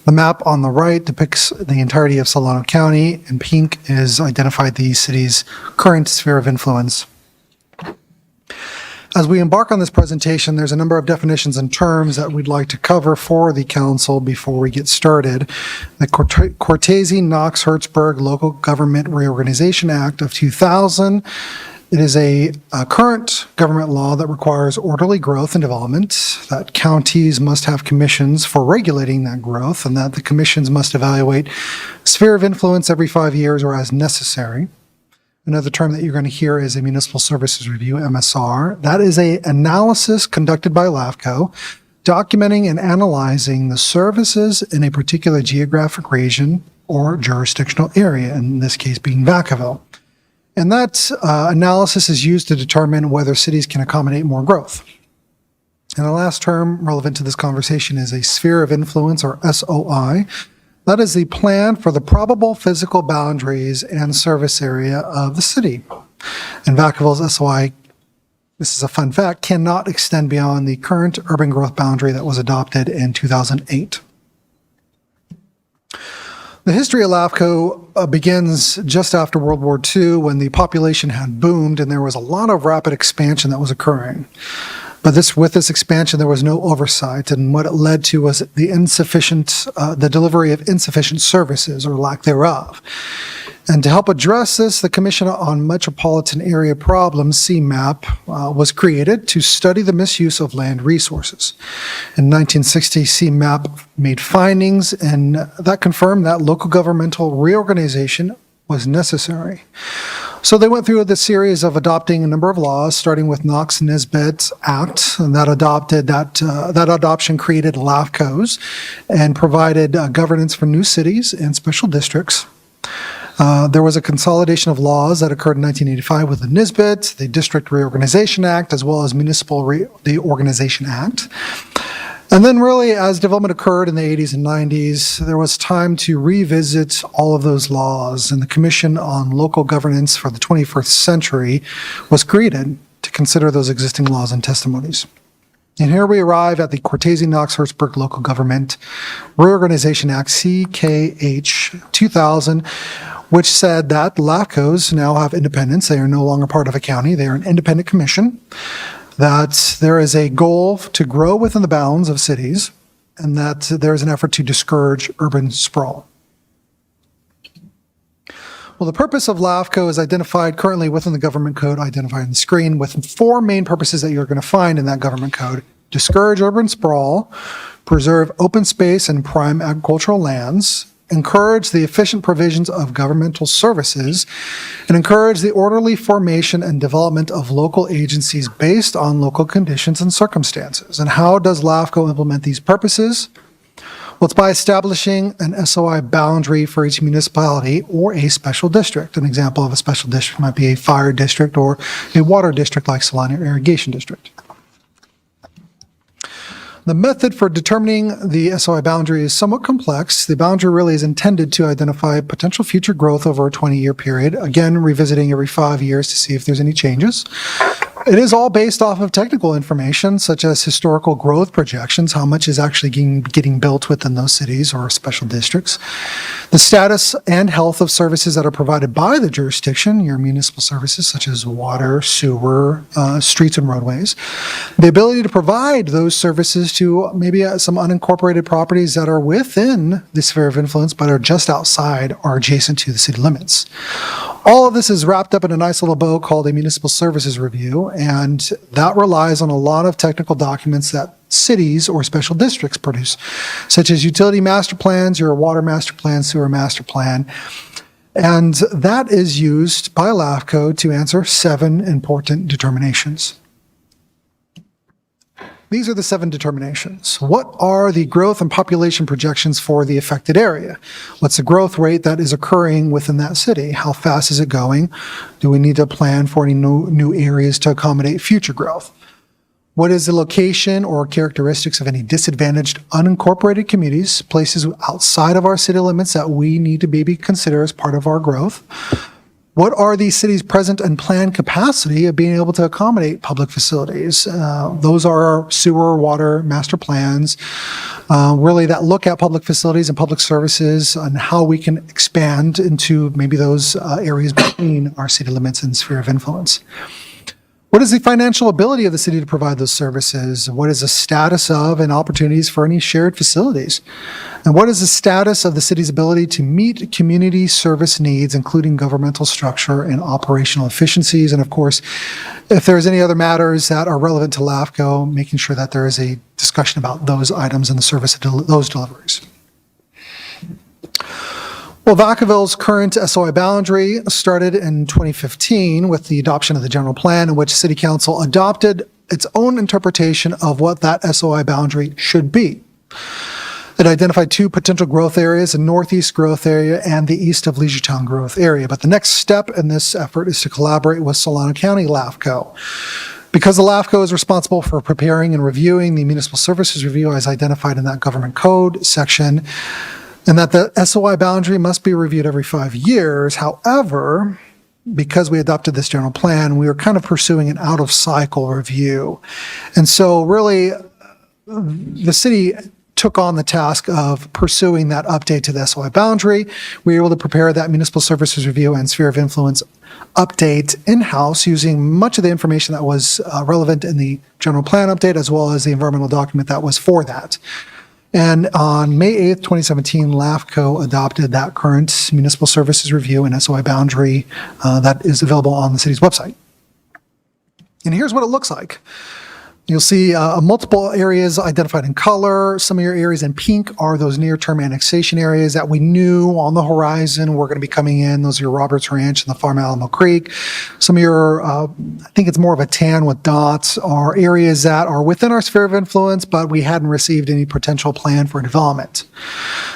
The map on the right depicts the entirety of Solano County. In pink is identified the city's current sphere of influence. As we embark on this presentation, there's a number of definitions and terms that we'd like to cover for the council before we get started. The Cortese-Knox-Hertzberg Local Government Reorganization Act of 2000. It is a current government law that requires orderly growth and development, that counties must have commissions for regulating that growth, and that the commissions must evaluate sphere of influence every 5 years or as necessary. Another term that you're going to hear is a Municipal Services Review, MSR. That is an analysis conducted by LAFCO, documenting and analyzing the services in a particular geographic region or jurisdictional area, in this case being Vacaville. And that analysis is used to determine whether cities can accommodate more growth. And the last term relevant to this conversation is a sphere of influence, or SOI. That is the plan for the probable physical boundaries and service area of the city. And Vacaville's SOI this is a fun fact, cannot extend beyond the current urban growth boundary that was adopted in 2008. The history of LAFCO begins just after World War II, when the population had boomed and there was a lot of rapid expansion that was occurring. But with this expansion, there was no oversight, and what it led to was the delivery of insufficient services or lack thereof. And to help address this, the Commission on Metropolitan Area Problems, CMAP, was created to study the misuse of land resources. In 1960, CMAP made findings, and that confirmed that local governmental reorganization was necessary. So they went through the series of adopting a number of laws, starting with Knox-Nesbitt Act, and that adoption created LAFCOs and provided governance for new cities and special districts. There was a consolidation of laws that occurred in 1985 with the Nesbitt, the District Reorganization Act, as well as Municipal Reorganization Act. And then really, as development occurred in the 80s and 90s, there was time to revisit all of those laws, and the Commission on Local Governance for the 21st Century was created to consider those existing laws and testimonies. And here we arrive at the Cortese-Knox-Hertzberg Local Government Reorganization Act, CKH 2000, which said that LAFCOs now have independence. They are no longer part of a county. They are an independent commission, that there is a goal to grow within the bounds of cities, and that there is an effort to discourage urban sprawl. Well, the purpose of LAFCO is identified currently within the government code, identified on the screen, with 4 main purposes that you're going to find in that government code: discourage urban sprawl, preserve open space and prime agricultural lands, encourage the efficient provisions of governmental services, and encourage the orderly formation and development of local agencies based on local conditions and circumstances. And how does LAFCO implement these purposes? Well, it's by establishing an SOI boundary for each municipality or a special district. An example of a special district might be a fire district or a water district like Salina Irrigation District. The method for determining the SOI boundary is somewhat complex. The boundary really is intended to identify potential future growth over a 20-year period, again, revisiting every 5 years to see if there's any changes. It is all based off of technical information, such as historical growth projections, how much is actually getting built within those cities or special districts, the status and health of services that are provided by the jurisdiction, your municipal services such as water, sewer, streets and roadways, the ability to provide those services to maybe some unincorporated properties that are within the sphere of influence but are just outside or adjacent to the city limits. All of this is wrapped up in a nice little bow called a municipal services review, and that relies on a lot of technical documents that cities or special districts produce, such as utility master plans, your water master plan, sewer master plan. And that is used by LAFCO to answer 7 important determinations. These are the 7 determinations. What are the growth and population projections for the affected area? What's the growth rate that is occurring within that city? How fast is it going? Do we need to plan for any new areas to accommodate future growth? What is the location or characteristics of any disadvantaged unincorporated communities, places outside of our city limits that we need to maybe consider as part of our growth? What are the city's present and planned capacity of being able to accommodate public facilities? Those are our sewer, water master plans, really that look at public facilities and public services and how we can expand into maybe those areas between our city limits and sphere of influence. What is the financial ability of the city to provide those services? What is the status of and opportunities for any shared facilities? And what is the status of the city's ability to meet community service needs, including governmental structure and operational efficiencies? And of course, if there's any other matters that are relevant to LAFCO, making sure that there is a discussion about those items and the service of those deliveries. Well, Vacaville's current SOI boundary started in 2015 with the adoption of the general plan, in which City Council adopted its own interpretation of what that SOI boundary should be. It identified 2 potential growth areas, a northeast growth area and the east of Leisure growth area. But the next step in this effort is to collaborate with Solano County LAFCO. Because the LAFCO is responsible for preparing and reviewing the municipal services review as identified in that government code section, and that the SOI boundary must be reviewed every 5 years. However, because we adopted this general plan, we were kind of pursuing an out-of-cycle review. And so really, the city took on the task of pursuing that update to the SOI boundary. We were able to prepare that municipal services review and sphere of influence update in-house using much of the information that was relevant in the general plan update, as well as the environmental document that was for that. And on May 8th, 2017, LAFCO adopted that current municipal services review and SOI boundary that is available on the city's website. And here's what it looks like. You'll see multiple areas identified in color. Some of your areas in pink are those near-term annexation areas that we knew on the horizon were going to be coming in. Those are your Roberts Ranch and the Farm Alamo Creek. Some of your, I think it's more of a tan with dots, are areas that are within our sphere of influence, but we hadn't received any potential plan for development.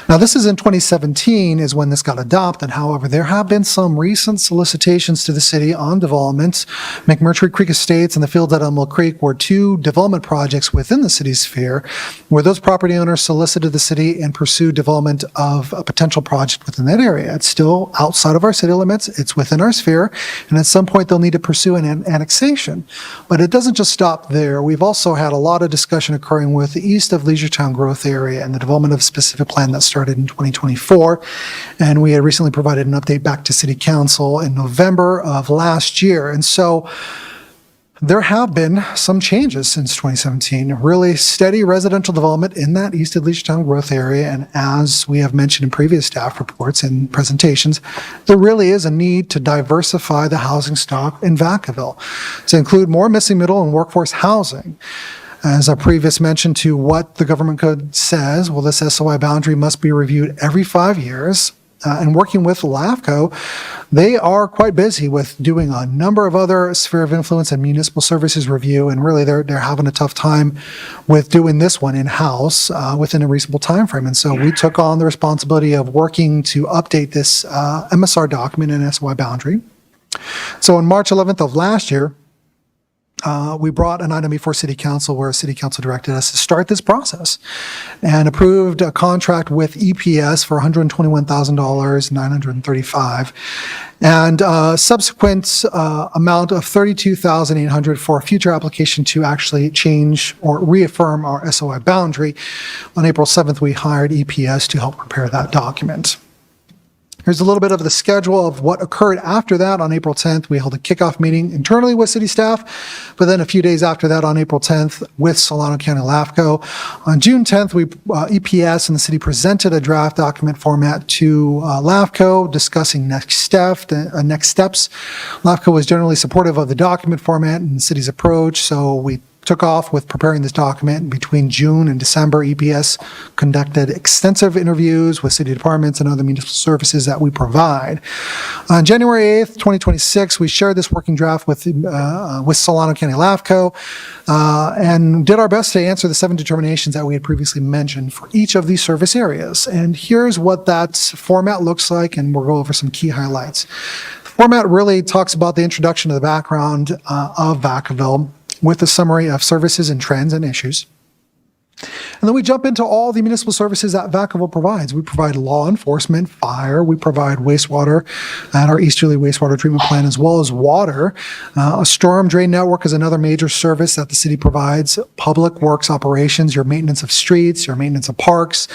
Now, this is in 2017 is when this got adopted. However, there have been some recent solicitations to the city on development. McMurtry Creek Estates and the fields at Elmo Creek were two development projects within the city's sphere, where those property owners solicited the city and pursued development of a potential project within that area. It's still outside of our city limits, it's within our sphere, and at some point they'll need to pursue an annexation. But it doesn't just stop there. We've also had a lot of discussion occurring with the east of Leisure growth area and the development of a specific plan that started in 2024. And we had recently provided an update back to City Council in November of last year. And so there have been some changes since 2017, really steady residential development in that east of Leisure growth area. And as we have mentioned in previous staff reports and presentations, there really is a need to diversify the housing stock in Vacaville to include more missing middle and workforce housing. As I previously mentioned to what the government code says, well, this SOI boundary must be reviewed every 5 years. And working with LAFCO, they are quite busy with doing a number of other sphere of influence and municipal services review, and really they're having a tough time with doing this one in-house within a reasonable time frame. And so we took on the responsibility of working to update this MSR document and SOI boundary. So on March 11th of last year, we brought an item before City Council where City Council directed us to start this process and approved a contract with EPS for $121,935 and a subsequent amount of $32,800 for a future application to actually change or reaffirm our SOI boundary. On April 7th, we hired EPS to help prepare that document. Here's a little bit of the schedule of what occurred after that. On April 10th, we held a kickoff meeting internally with city staff, but then a few days after that, on April 10th, with Solano County LAFCO. On June 10th, EPS and the city presented a draft document format to LAFCO discussing next steps. LAFCO was generally supportive of the document format and the city's approach, so we took off with preparing this document. Between June and December, EPS conducted extensive interviews with city departments and other municipal services that we provide. On January 8th, 2026, we shared this working draft with Solano County LAFCO and did our best to answer the 7 determinations that we had previously mentioned for each of these service areas. And here's what that format looks like, and we'll go over some key highlights. The format really talks about the introduction to the background of Vacaville, with a summary of services and trends and issues. And then we jump into all the municipal services that Vacaville provides. We provide law enforcement, fire, we provide wastewater at our Easterly wastewater treatment plant, as well as water. A storm drain network is another major service that the city provides. Public works operations, your maintenance of streets, your maintenance of parks,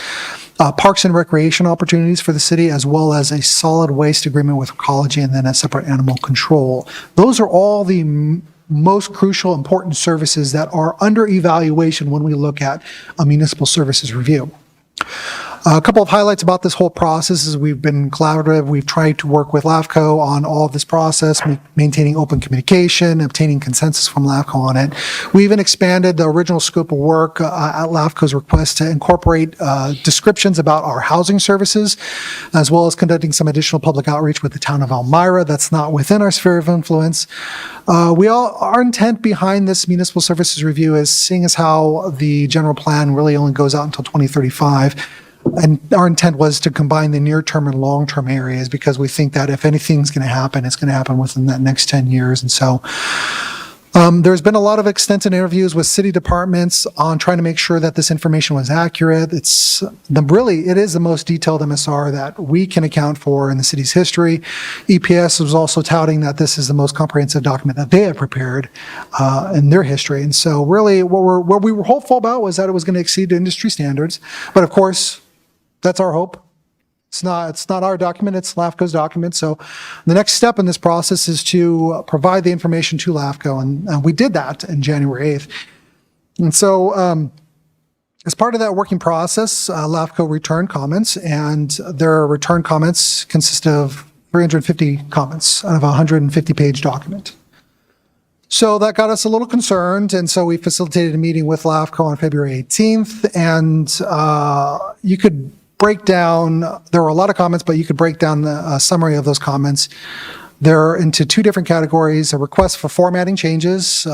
parks and recreation opportunities for the city, as well as a solid waste agreement with ecology and then a separate animal control. Those are all the most crucial, important services that are under evaluation when we look at a municipal services review. A couple of highlights about this whole process is we've been collaborative. We've tried to work with LAFCO on all of this process, maintaining open communication, obtaining consensus from LAFCO on it. We even expanded the original scope of work at LAFCO's request to incorporate descriptions about our housing services, as well as conducting some additional public outreach with the town of Elmira that's not within our sphere of influence. Our intent behind this municipal services review is seeing as how the general plan really only goes out until 2035. And our intent was to combine the near-term and long-term areas because we think that if anything's going to happen, it's going to happen within that next 10 years. And so There's been a lot of extensive interviews with city departments on trying to make sure that this information was accurate. It is the most detailed MSR that we can account for in the city's history. EPS was also touting that this is the most comprehensive document that they have prepared in their history. And so really what we were hopeful about was that it was going to exceed industry standards. But of course, that's our hope. It's not our document, it's LAFCO's document. So the next step in this process is to provide the information to LAFCO, and we did that in January 8th. And so as part of that working process, LAFCO returned comments, and their return comments consist of 350 comments out of a 150-page document. So that got us a little concerned, and so we facilitated a meeting with LAFCO on February 18th, and you could break down, there were a lot of comments, but you could break down the summary of those comments. They're into two different categories: a request for formatting changes,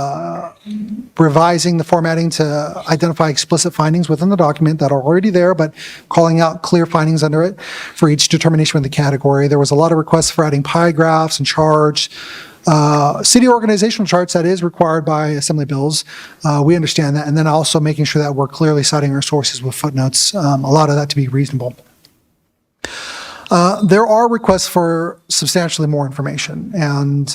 revising the formatting to identify explicit findings within the document that are already there, but calling out clear findings under it for each determination of the category. There was a lot of requests for adding pie graphs and charts, city organizational charts that is required by assembly bills. We understand that. And then also making sure that we're clearly citing our sources with footnotes. A lot of that to be reasonable. There are requests for substantially more information, and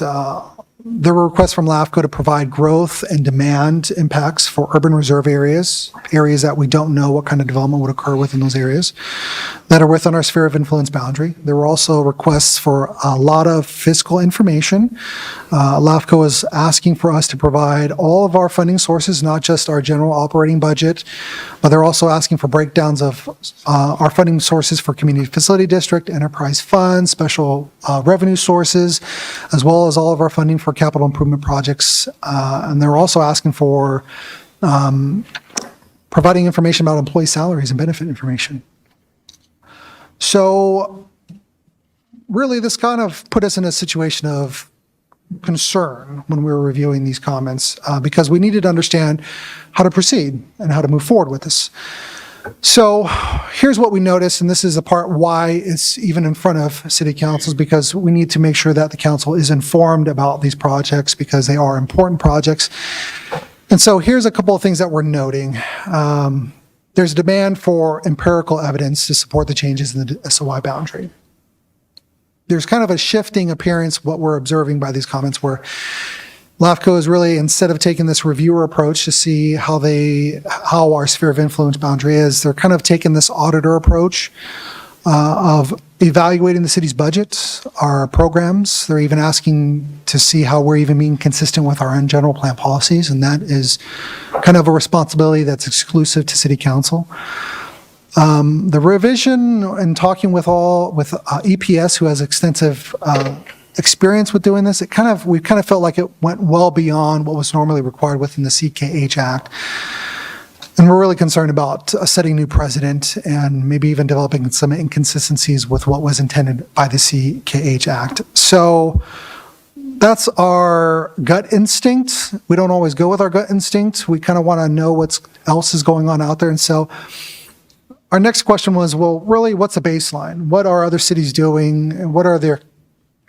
there were requests from LAFCO to provide growth and demand impacts for urban reserve areas that we don't know what kind of development would occur within those areas that are within our sphere of influence boundary. There were also requests for a lot of fiscal information. LAFCO is asking for us to provide all of our funding sources, not just our general operating budget, but they're also asking for breakdowns of our funding sources for community facility district, enterprise funds, special revenue sources, as well as all of our funding for capital improvement projects. And they're also asking for providing information about employee salaries and benefit information. So really, this kind of put us in a situation of concern when we were reviewing these comments because we needed to understand how to proceed and how to move forward with this. So here's what we noticed, and this is the part why it's even in front of city councils, because we need to make sure that the council is informed about these projects because they are important projects. And so here's a couple of things that we're noting. There's demand for empirical evidence to support the changes in the SOI boundary. There's kind of a shifting appearance, what we're observing by these comments, where LAFCO is really, instead of taking this reviewer approach to see how our sphere of influence boundary is, they're kind of taking this auditor approach of evaluating the city's budget, our programs. They're even asking to see how we're even being consistent with our own general plan policies, and that is kind of a responsibility that's exclusive to city council. The revision and talking with EPS, who has extensive experience with doing this, we kind of felt like it went well beyond what was normally required within the CKH Act. And we're really concerned about setting new precedent and maybe even developing some inconsistencies with what was intended by the CKH Act. So that's our gut instinct. We don't always go with our gut instinct. We kind of want to know what else is going on out there. And so our next question was, well, really, what's the baseline? What are other cities doing? And what are their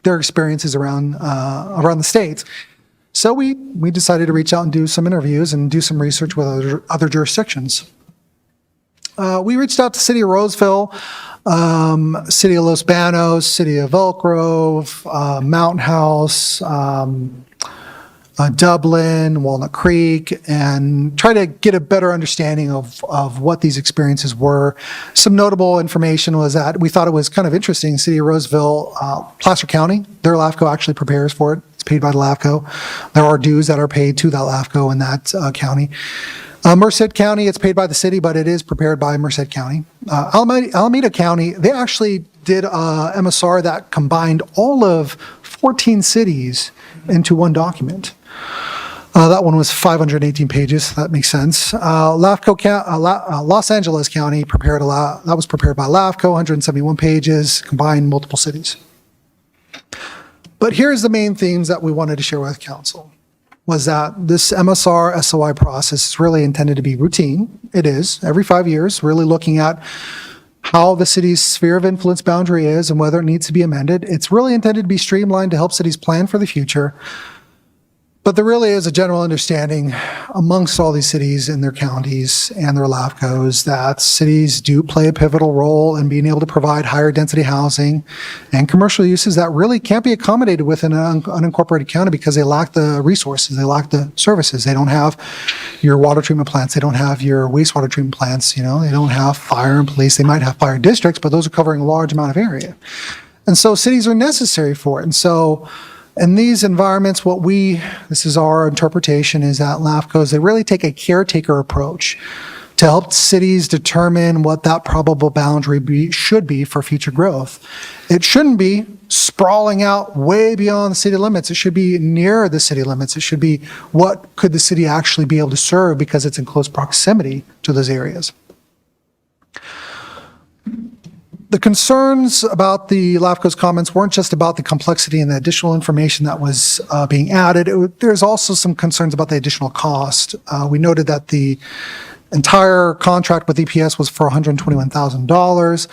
experiences around the state? So we decided to reach out and do some interviews and do some research with other jurisdictions. We reached out to City of Roseville, City of Los Banos, City of Elk Grove, Mountain House, Dublin, Walnut Creek, and try to get a better understanding of what these experiences were. Some notable information was that we thought it was kind of interesting. City of Roseville, Placer County, their LAFCO actually prepares for it. It's paid by the LAFCO. There are dues that are paid to that LAFCO in that county. Merced County, it's paid by the city, but it is prepared by Merced County. Alameda County, they actually did a MSR that combined all of 14 cities into one document. That one was 518 pages. That makes sense. Los Angeles County that was prepared by LAFCO, 171 pages, combined multiple cities. But here's the main themes that we wanted to share with council, was that this MSR SOI process is really intended to be routine. It is, every 5 years, really looking at how the city's sphere of influence boundary is and whether it needs to be amended. It's really intended to be streamlined to help cities plan for the future. But there really is a general understanding amongst all these cities and their counties and their LAFCOs that cities do play a pivotal role in being able to provide higher density housing and commercial uses that really can't be accommodated within an unincorporated county because they lack the resources, they lack the services. They don't have your water treatment plants, they don't have your wastewater treatment plants, they don't have fire and police. They might have fire districts, but those are covering a large amount of area. And so cities are necessary for it. And so in these environments, this is our interpretation, is that LAFCOs, they really take a caretaker approach to help cities determine what that probable boundary should be for future growth. It shouldn't be sprawling out way beyond the city limits. It should be near the city limits. It should be what could the city actually be able to serve because it's in close proximity to those areas. The concerns about the LAFCO's comments weren't just about the complexity and the additional information that was being added. There's also some concerns about the additional cost. We noted that the entire contract with EPS was for $121,000.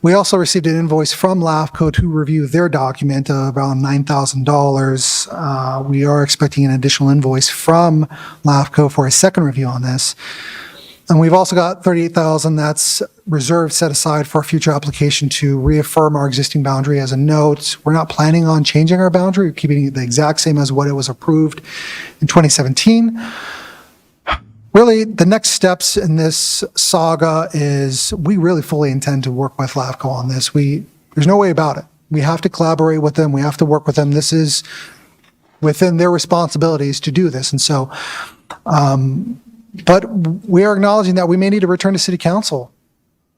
We also received an invoice from LAFCO to review their document of around $9,000. We are expecting an additional invoice from LAFCO for a second review on this. And we've also got $38,000 that's reserved, set aside for a future application to reaffirm our existing boundary as a note. We're not planning on changing our boundary. We're keeping it the exact same as what it was approved in 2017. Really, the next steps in this saga is we really fully intend to work with LAFCO on this. There's no way about it. We have to collaborate with them. We have to work with them. This is within their responsibilities to do this. And so, but we are acknowledging that we may need to return to City Council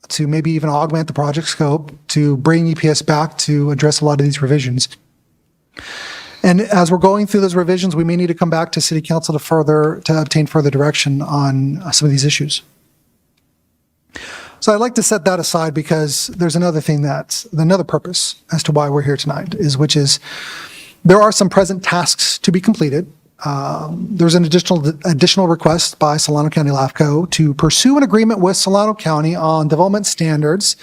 to maybe even augment the project scope to bring EPS back to address a lot of these revisions. And as we're going through those revisions, we may need to come back to City Council to obtain further direction on some of these issues. So I'd like to set that aside because there's another purpose as to why we're here tonight, which is there are some present tasks to be completed. There's an additional request by Solano County LAFCO to pursue an agreement with Solano County on development standards,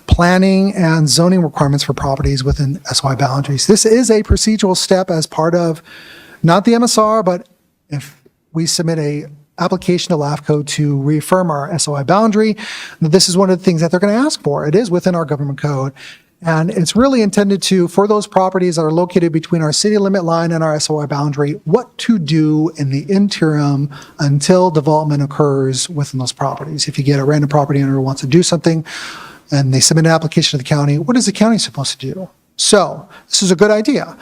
planning, and zoning requirements for properties within SOI boundaries. This is a procedural step as part of not the MSR, but if we submit a application to LAFCO to reaffirm our SOI boundary, this is one of the things that they're going to ask for. It is within our government code. And it's really intended for those properties that are located between our city limit line and our SOI boundary, what to do in the interim until development occurs within those properties. If you get a random property owner who wants to do something and they submit an application to the county, what is the county supposed to do? So this is a good idea.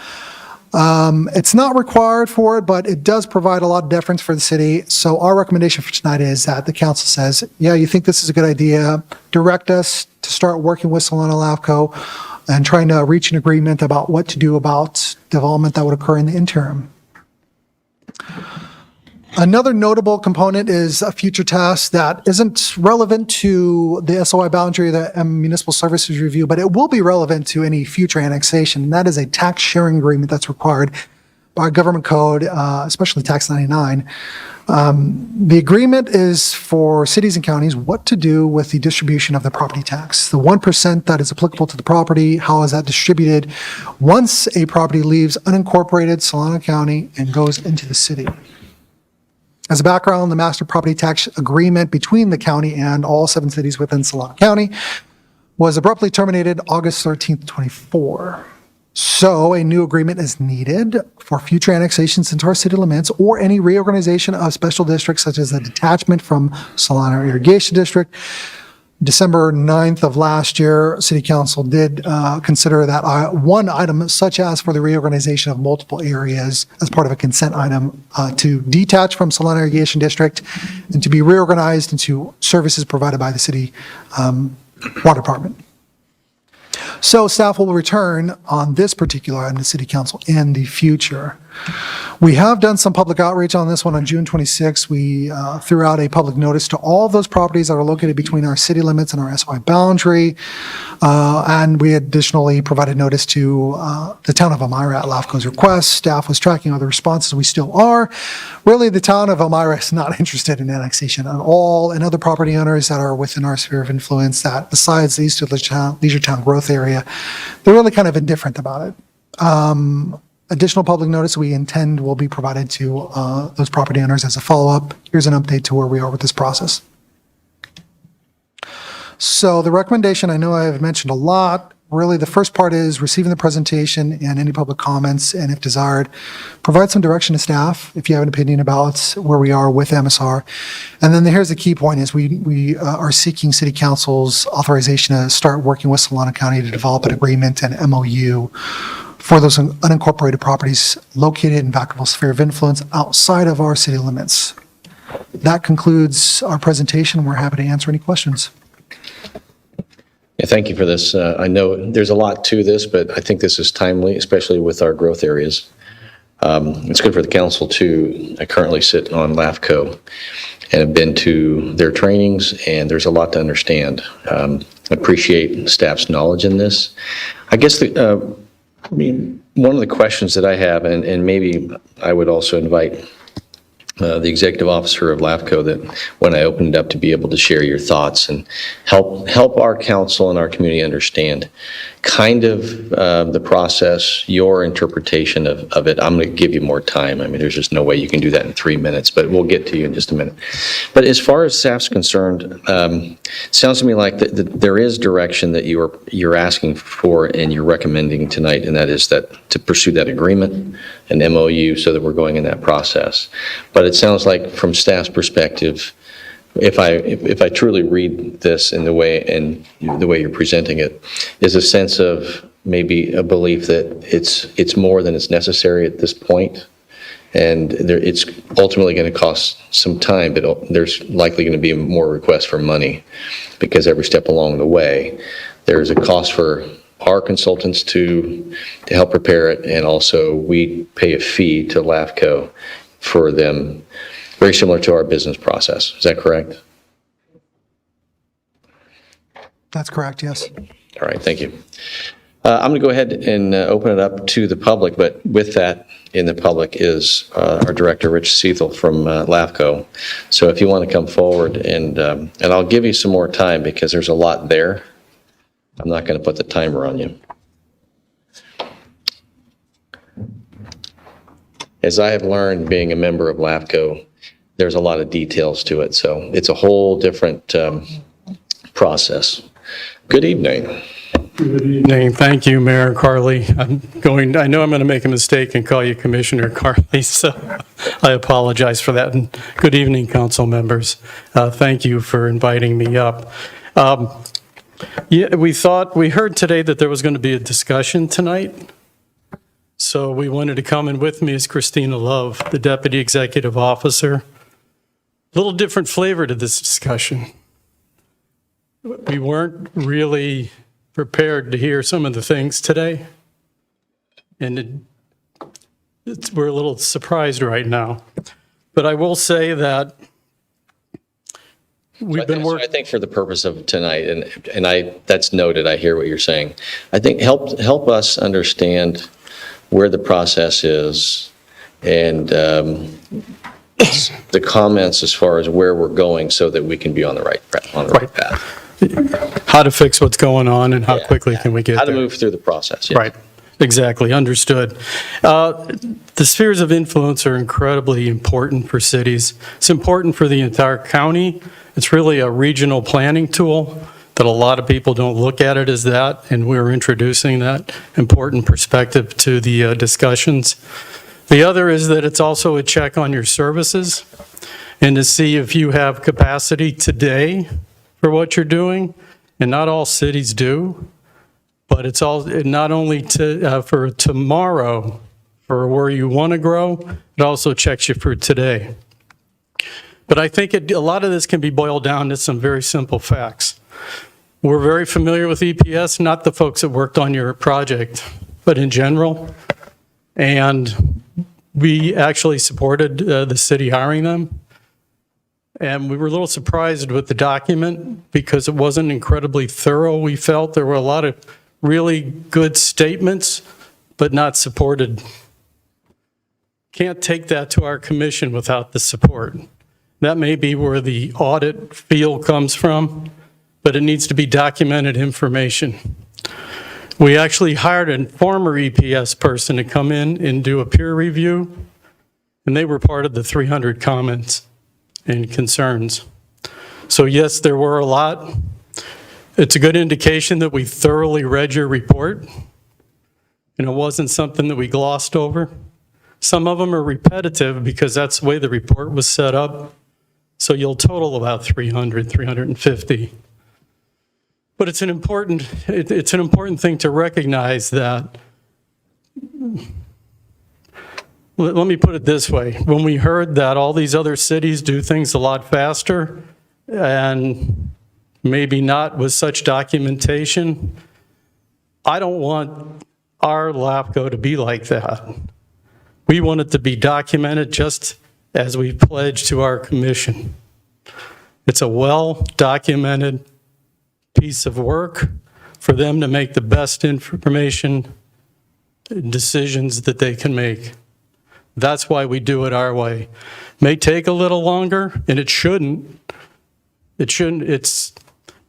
It's not required for it, but it does provide a lot of deference for the city. So our recommendation for tonight is that the council says, yeah, you think this is a good idea, direct us to start working with Solano LAFCO and trying to reach an agreement about what to do about development that would occur in the interim. Another notable component is a future task that isn't relevant to the SOI boundary, the municipal services review, but it will be relevant to any future annexation. And that is a tax sharing agreement that's required by government code, especially Tax 99. The agreement is for cities and counties what to do with the distribution of the property tax. The 1% that is applicable to the property, how is that distributed once a property leaves unincorporated Solano County and goes into the city. As a background, the master property tax agreement between the county and all 7 cities within Solano County was abruptly terminated August 13th, 24. So a new agreement is needed for future annexations into our city limits or any reorganization of special districts such as a detachment from Solano Irrigation District. December 9th of last year, City Council did consider that one item, such as for the reorganization of multiple areas as part of a consent item to detach from Solano Irrigation District and to be reorganized into services provided by the city water department. So staff will return on this particular item to City Council in the future. We have done some public outreach on this one. On June 26th, we threw out a public notice to all of those properties that are located between our city limits and our SOI boundary. And we additionally provided notice to the town of Elmira at LAFCO's request. Staff was tracking all the responses. We still are. Really, the town of Elmira is not interested in annexation at all, and other property owners that are within our sphere of influence that, besides the Leisure Town growth area, they're really kind of indifferent about it. additional public notice we intend will be provided to those property owners as a follow-up. Here's an update to where we are with this process. So the recommendation, I know I have mentioned a lot. Really, the first part is receiving the presentation and any public comments, and if desired, provide some direction to staff if you have an opinion about where we are with MSR. And then here's the key point is we are seeking City Council's authorization to start working with Solano County to develop an agreement and MOU for those unincorporated properties located in Vacaville's sphere of influence outside of our city limits. That concludes our presentation. We're happy to answer any questions. Yeah, thank you for this. I know there's a lot to this, but I think this is timely, especially with our growth areas. It's good for the council too. I currently sit on LAFCO and have been to their trainings, and there's a lot to understand. Appreciate staff's knowledge in this. I guess one of the questions that I have, and maybe I would also invite the executive officer of LAFCO, that when I opened it up to be able to share your thoughts and help our council and our community understand kind of the process, your interpretation of it. I'm going to give you more time. I mean, there's just no way you can do that in 3 minutes, but we'll get to you in just a minute. But as far as staff's concerned, it sounds to me like there is direction that you're asking for and you're recommending tonight, and that is that to pursue that agreement, an MOU, so that we're going in that process. But it sounds like from staff's perspective, if I truly read this in the way you're presenting it, is a sense of maybe a belief that it's more than is necessary at this point, and it's ultimately going to cost some time, but there's likely going to be more requests for money, because every step along the way there's a cost for our consultants to help prepare it, and also we pay a fee to LAFCO for them, very similar to our business process. Is that correct? That's correct, yes. All right, thank you. I'm going to go ahead and open it up to the public, but with that in the public is our director, Rich Seethel from LAFCO. So if you want to come forward, and I'll give you some more time because there's a lot there. I'm not going to put the timer on you. As I have learned being a member of LAFCO, there's a lot of details to it, so it's a whole different process. Good evening. Good evening. Thank you, Mayor Carley. I know I'm going to make a mistake and call you Commissioner Carley, so I apologize for that. And good evening, council members. Thank you for inviting me up. Yeah, we heard today that there was going to be a discussion tonight. So we wanted to come, and with me is Christina Love, the Deputy Executive Officer. A little different flavor to this discussion. We weren't really prepared to hear some of the things today, and we're a little surprised right now. But I will say that we've been working. I think for the purpose of tonight, and that's noted, I hear what you're saying. I think help us understand where the process is, and the comments as far as where we're going, so that we can be on the right path. How to fix what's going on and how quickly can we get there. How to move through the process. Yes. Right, exactly, understood. The spheres of influence are incredibly important for cities. It's important for the entire county. It's really a regional planning tool that a lot of people don't look at it as that, and we're introducing that important perspective to the discussions. The other is that it's also a check on your services and to see if you have capacity today for what you're doing, and not all cities do, but it's all not only for tomorrow, for where you want to grow, it also checks you for today. But I think a lot of this can be boiled down to some very simple facts. We're very familiar with EPS, not the folks that worked on your project, but in general, and we actually supported the city hiring them. And we were a little surprised with the document because it wasn't incredibly thorough. We felt there were a lot of really good statements, but not supported. Can't take that to our commission without the support. That may be where the audit feel comes from, but it needs to be documented information. We actually hired a former EPS person to come in and do a peer review, and they were part of the 300 comments and concerns. So yes, there were a lot. It's a good indication that we thoroughly read your report, and it wasn't something that we glossed over. Some of them are repetitive because that's the way the report was set up. So you'll total about 300, 350. But it's an important thing to recognize that, let me put it this way. When we heard that all these other cities do things a lot faster and maybe not with such documentation, I don't want our LAFCO to be like that. We want it to be documented just as we pledged to our commission. It's a well-documented piece of work for them to make the best information decisions that they can make. That's why we do it our way. May take a little longer, and it shouldn't. It's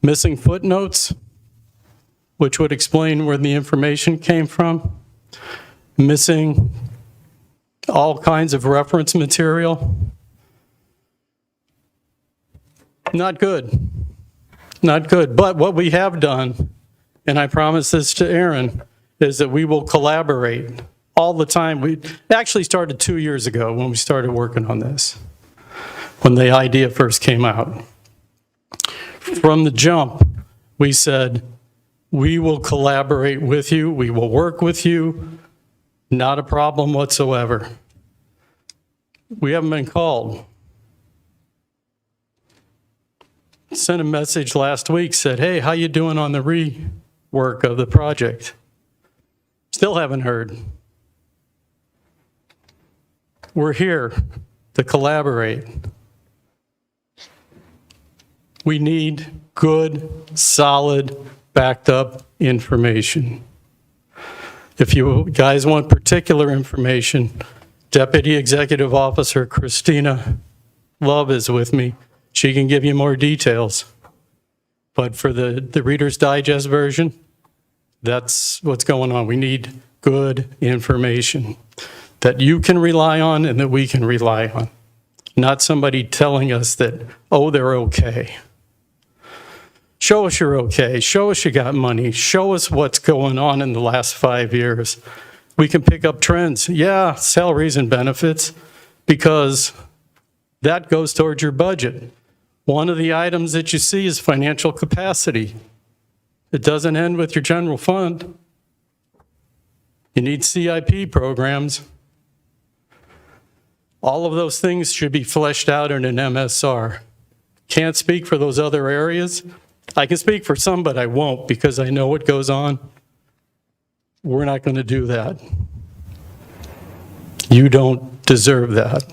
missing footnotes, which would explain where the information came from, missing all kinds of reference material. Not good. Not good. But what we have done, and I promise this to Aaron, is that we will collaborate all the time. We actually started 2 years ago when we started working on this, when the idea first came out. From the jump, we said, we will collaborate with you, we will work with you, not a problem whatsoever. We haven't been called. Sent a message last week, said, hey, how you doing on the rework of the project? Still haven't heard. We're here to collaborate. We need good, solid, backed up information. If you guys want particular information, Deputy Executive Officer Christina Love is with me. She can give you more details. But for the Reader's Digest version, that's what's going on. We need good information that you can rely on and that we can rely on. Not somebody telling us that, oh, they're okay. Show us you're okay. Show us you got money. Show us what's going on in the last 5 years. We can pick up trends. Yeah, salaries and benefits, because that goes towards your budget. One of the items that you see is financial capacity. It doesn't end with your general fund. You need CIP programs. All of those things should be fleshed out in an MSR. Can't speak for those other areas. I can speak for some, but I won't because I know what goes on. We're not going to do that. You don't deserve that.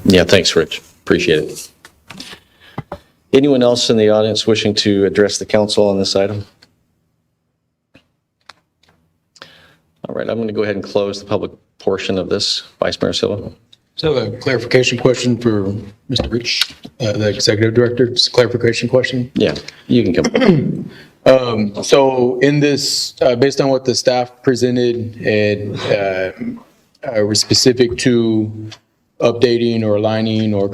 Yeah, thanks, Rich. Appreciate it. Anyone else in the audience wishing to address the council on this item? All right, I'm going to go ahead and close the public portion of this. Vice Mayor Silva. So a clarification question for Mr. Rich, the Executive Director. Just a clarification question. Yeah, you can come. So in this, based on what the staff presented and were specific to updating or aligning or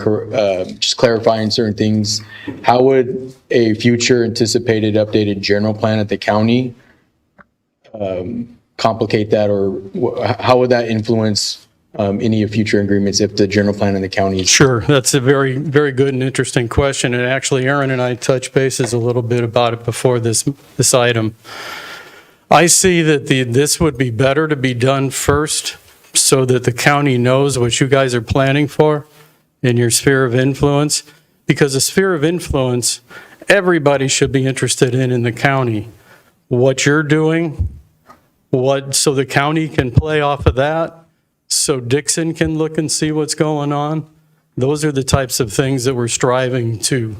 just clarifying certain things, how would a future anticipated updated general plan at the county complicate that, or how would that influence any of future agreements if the general plan in the county? Sure, that's a very, very good and interesting question. And actually, Aaron and I touched bases a little bit about it before this item. I see that this would be better to be done first so that the county knows what you guys are planning for in your sphere of influence. Because the sphere of influence, everybody should be interested in the county. What you're doing, so the county can play off of that, so Dixon can look and see what's going on. Those are the types of things that we're striving to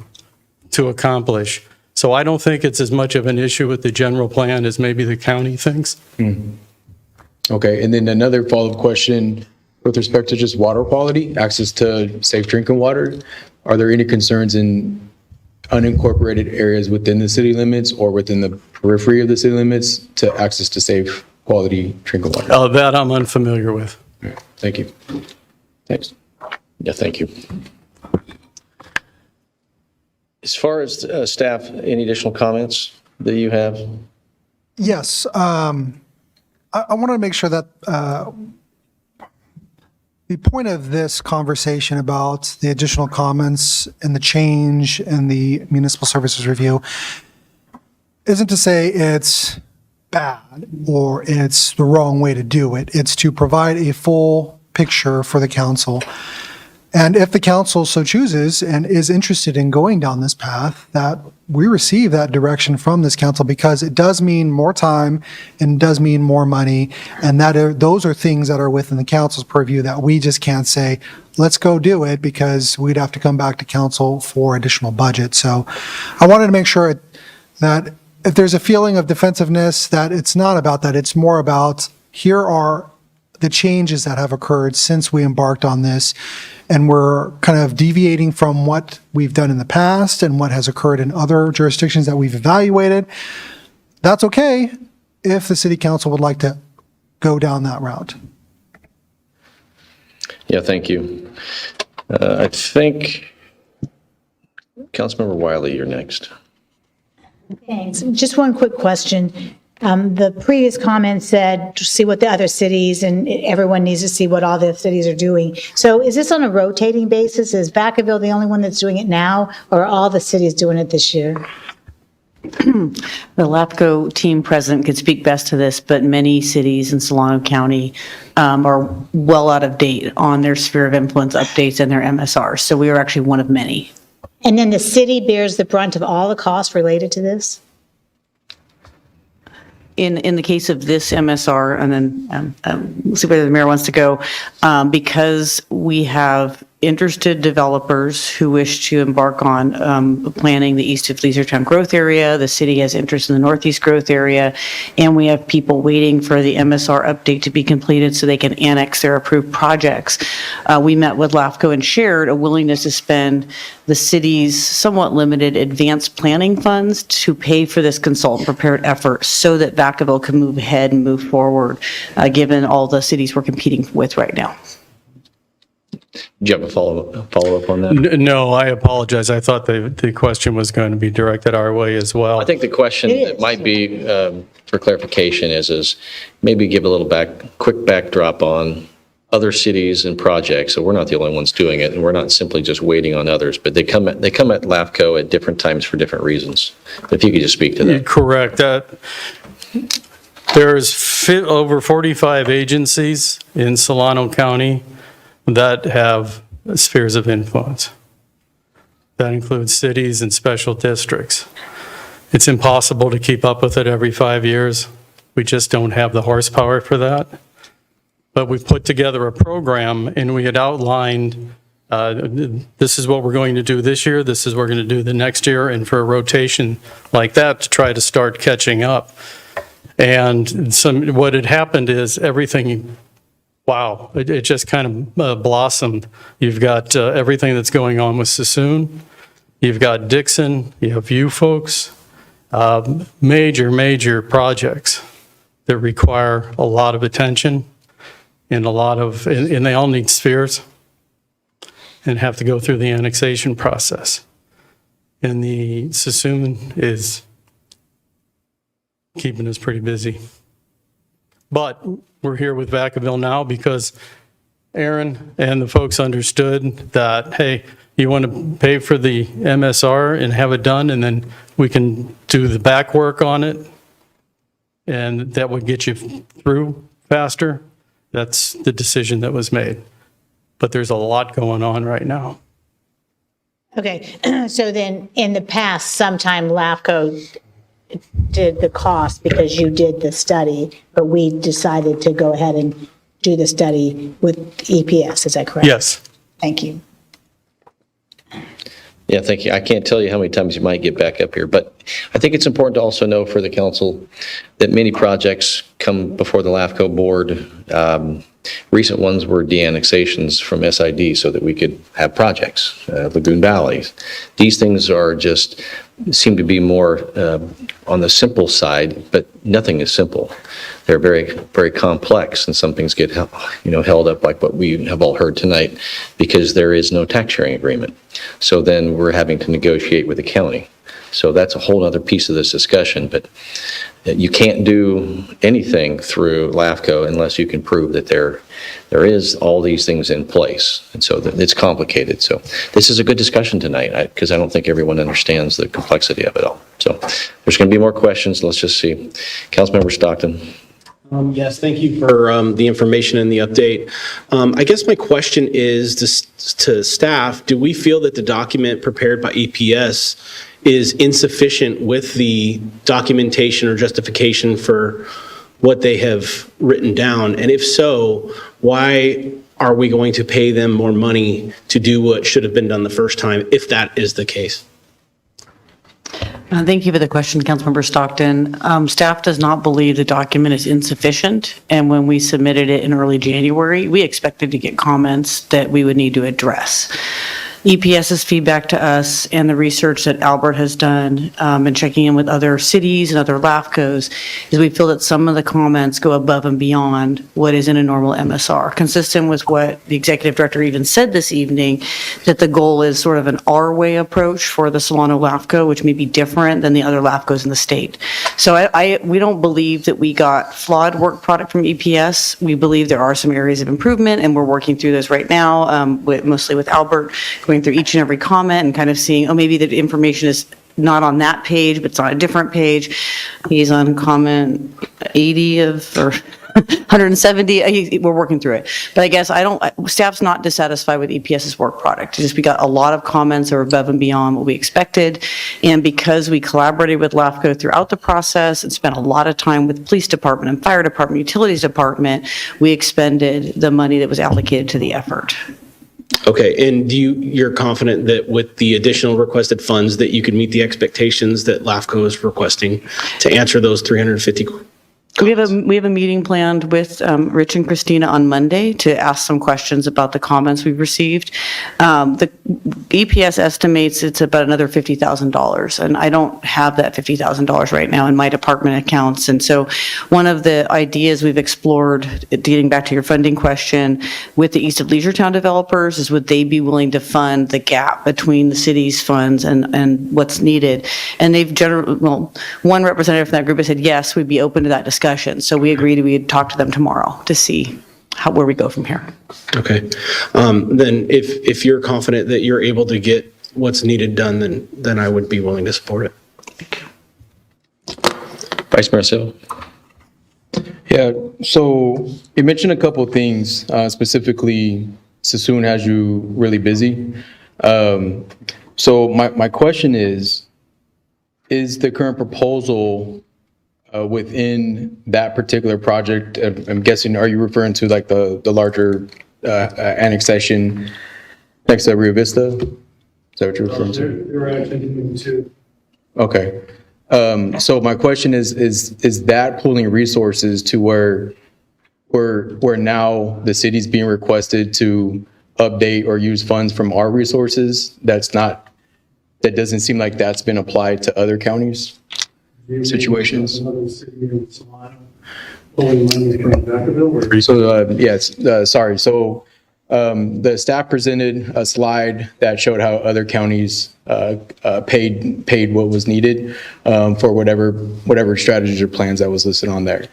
accomplish. So I don't think it's as much of an issue with the general plan as maybe the county thinks. Mm-hmm. Okay, and then another follow-up question with respect to just water quality, access to safe drinking water. Are there any concerns in unincorporated areas within the city limits or within the periphery of the city limits to access to safe, quality drinking water? That I'm unfamiliar with. Thank you. Thanks. Yeah, thank you. As far as staff, any additional comments that you have? Yes, I want to make sure that the point of this conversation about the additional comments and the change in the municipal services review isn't to say it's bad or it's the wrong way to do it. It's to provide a full picture for the council. And if the council so chooses and is interested in going down this path, that we receive that direction from this council, because it does mean more time and does mean more money. And those are things that are within the council's purview that we just can't say, let's go do it, because we'd have to come back to council for additional budget. So I wanted to make sure that if there's a feeling of defensiveness, that it's not about that. It's more about, here are the changes that have occurred since we embarked on this, and we're kind of deviating from what we've done in the past and what has occurred in other jurisdictions that we've evaluated. That's okay if the city council would like to go down that route. Yeah, thank you. I think Councilmember Wiley, you're next. Thanks. Just one quick question. The previous comment said, to see what the other cities, and everyone needs to see what all the cities are doing. So is this on a rotating basis? Is Vacaville the only one that's doing it now, or are all the cities doing it this year? The LAPCO team president could speak best to this, but many cities in Solano County are well out of date on their sphere of influence updates and their MSRs. So we are actually one of many. And then the city bears the brunt of all the costs related to this? In the case of this MSR, and then we'll see where the mayor wants to go, because we have interested developers who wish to embark on planning the east of Leisure growth area. The city has interest in the northeast growth area, and we have people waiting for the MSR update to be completed so they can annex their approved projects. We met with LAFCO and shared a willingness to spend the city's somewhat limited advanced planning funds to pay for this consultant prepared effort so that Vacaville can move ahead and move forward, given all the cities we're competing with right now. Do you have a follow-up on that? No, I apologize. I thought the question was going to be directed our way as well. I think the question that might be for clarification is maybe give a little quick backdrop on other cities and projects. So we're not the only ones doing it, and we're not simply just waiting on others, but they come at LAFCO at different times for different reasons. If you could just speak to that. Correct. There's over 45 agencies in Solano County that have spheres of influence. That includes cities and special districts. It's impossible to keep up with it every 5 years. We just don't have the horsepower for that. But we've put together a program, and we had outlined, this is what we're going to do this year, this is what we're going to do the next year, and for a rotation like that to try to start catching up. And what had happened is everything, wow, it just kind of blossomed. You've got everything that's going on with Sassoon. You've got Dixon. You have you folks. Major projects that require a lot of attention and and they all need spheres and have to go through the annexation process. And the Sassoon is keeping us pretty busy. But we're here with Vacaville now because Aaron and the folks understood that, hey, you want to pay for the MSR and have it done, and then we can do the back work on it, and that would get you through faster. That's the decision that was made. But there's a lot going on right now. Okay, so then in the past, sometime LAFCO did the cost because you did the study, but we decided to go ahead and do the study with EPS, is that correct? Yes. Thank you. Yeah, thank you. I can't tell you how many times you might get back up here, but I think it's important to also know for the council that many projects come before the LAFCO board. Recent ones were de-annexations from SID so that we could have projects, Lagoon Valley. These things are just, seem to be more on the simple side, but nothing is simple. They're very, very complex, and some things get, held up like what we have all heard tonight because there is no tax sharing agreement. So then we're having to negotiate with the county. So that's a whole other piece of this discussion, but you can't do anything through LAFCO unless you can prove that there is all these things in place. And so it's complicated. So this is a good discussion tonight because I don't think everyone understands the complexity of it all. So there's going to be more questions. Let's just see. Councilmember Stockton. Yes, thank you for the information and the update. I guess my question is to staff, do we feel that the document prepared by EPS is insufficient with the documentation or justification for what they have written down? And if so, why are we going to pay them more money to do what should have been done the first time, if that is the case? Thank you for the question, Councilmember Stockton. Staff does not believe the document is insufficient, and when we submitted it in early January, we expected to get comments that we would need to address. EPS's feedback to us and the research that Albert has done and checking in with other cities and other LAFCOs is we feel that some of the comments go above and beyond what is in a normal MSR, consistent with what the executive director even said this evening, that the goal is sort of an our-way approach for the Solano LAFCO, which may be different than the other LAFCOs in the state. So we don't believe that we got flawed work product from EPS. We believe there are some areas of improvement, and we're working through those right now, mostly with Albert, going through each and every comment and kind of seeing, maybe the information is not on that page, but it's on a different page. He's on comment 80 or 170. We're working through it. But I guess staff's not dissatisfied with EPS's work product. We got a lot of comments that are above and beyond what we expected. And because we collaborated with LAFCO throughout the process and spent a lot of time with the police department and fire department, utilities department, we expended the money that was allocated to the effort. Okay, and you're confident that with the additional requested funds that you could meet the expectations that LAFCO is requesting to answer those 350 questions? We have a meeting planned with Rich and Christina on Monday to ask some questions about the comments we've received. The EPS estimates it's about another $50,000, and I don't have that $50,000 right now in my department accounts. And so one of the ideas we've explored, getting back to your funding question, with the East of Leisuretown developers is would they be willing to fund the gap between the city's funds and what's needed? And they've one representative from that group has said, yes, we'd be open to that discussion. So we agreed we'd talk to them tomorrow to see where we go from here. Okay. Then if you're confident that you're able to get what's needed done, then I would be willing to support it. Thank you. Vice Mayor Silva. Yeah, so you mentioned a couple of things, specifically Sassoon has you really busy. So my question is the current proposal within that particular project, I'm guessing, are you referring to like the larger annexation next to Rio Vista? Is that what you're referring to? They're actually doing two. Okay. So my question is that pooling resources to where now the city's being requested to update or use funds from our resources? That doesn't seem like that's been applied to other counties? Situations. So, yes, sorry. So the staff presented a slide that showed how other counties paid what was needed for whatever strategies or plans that was listed on there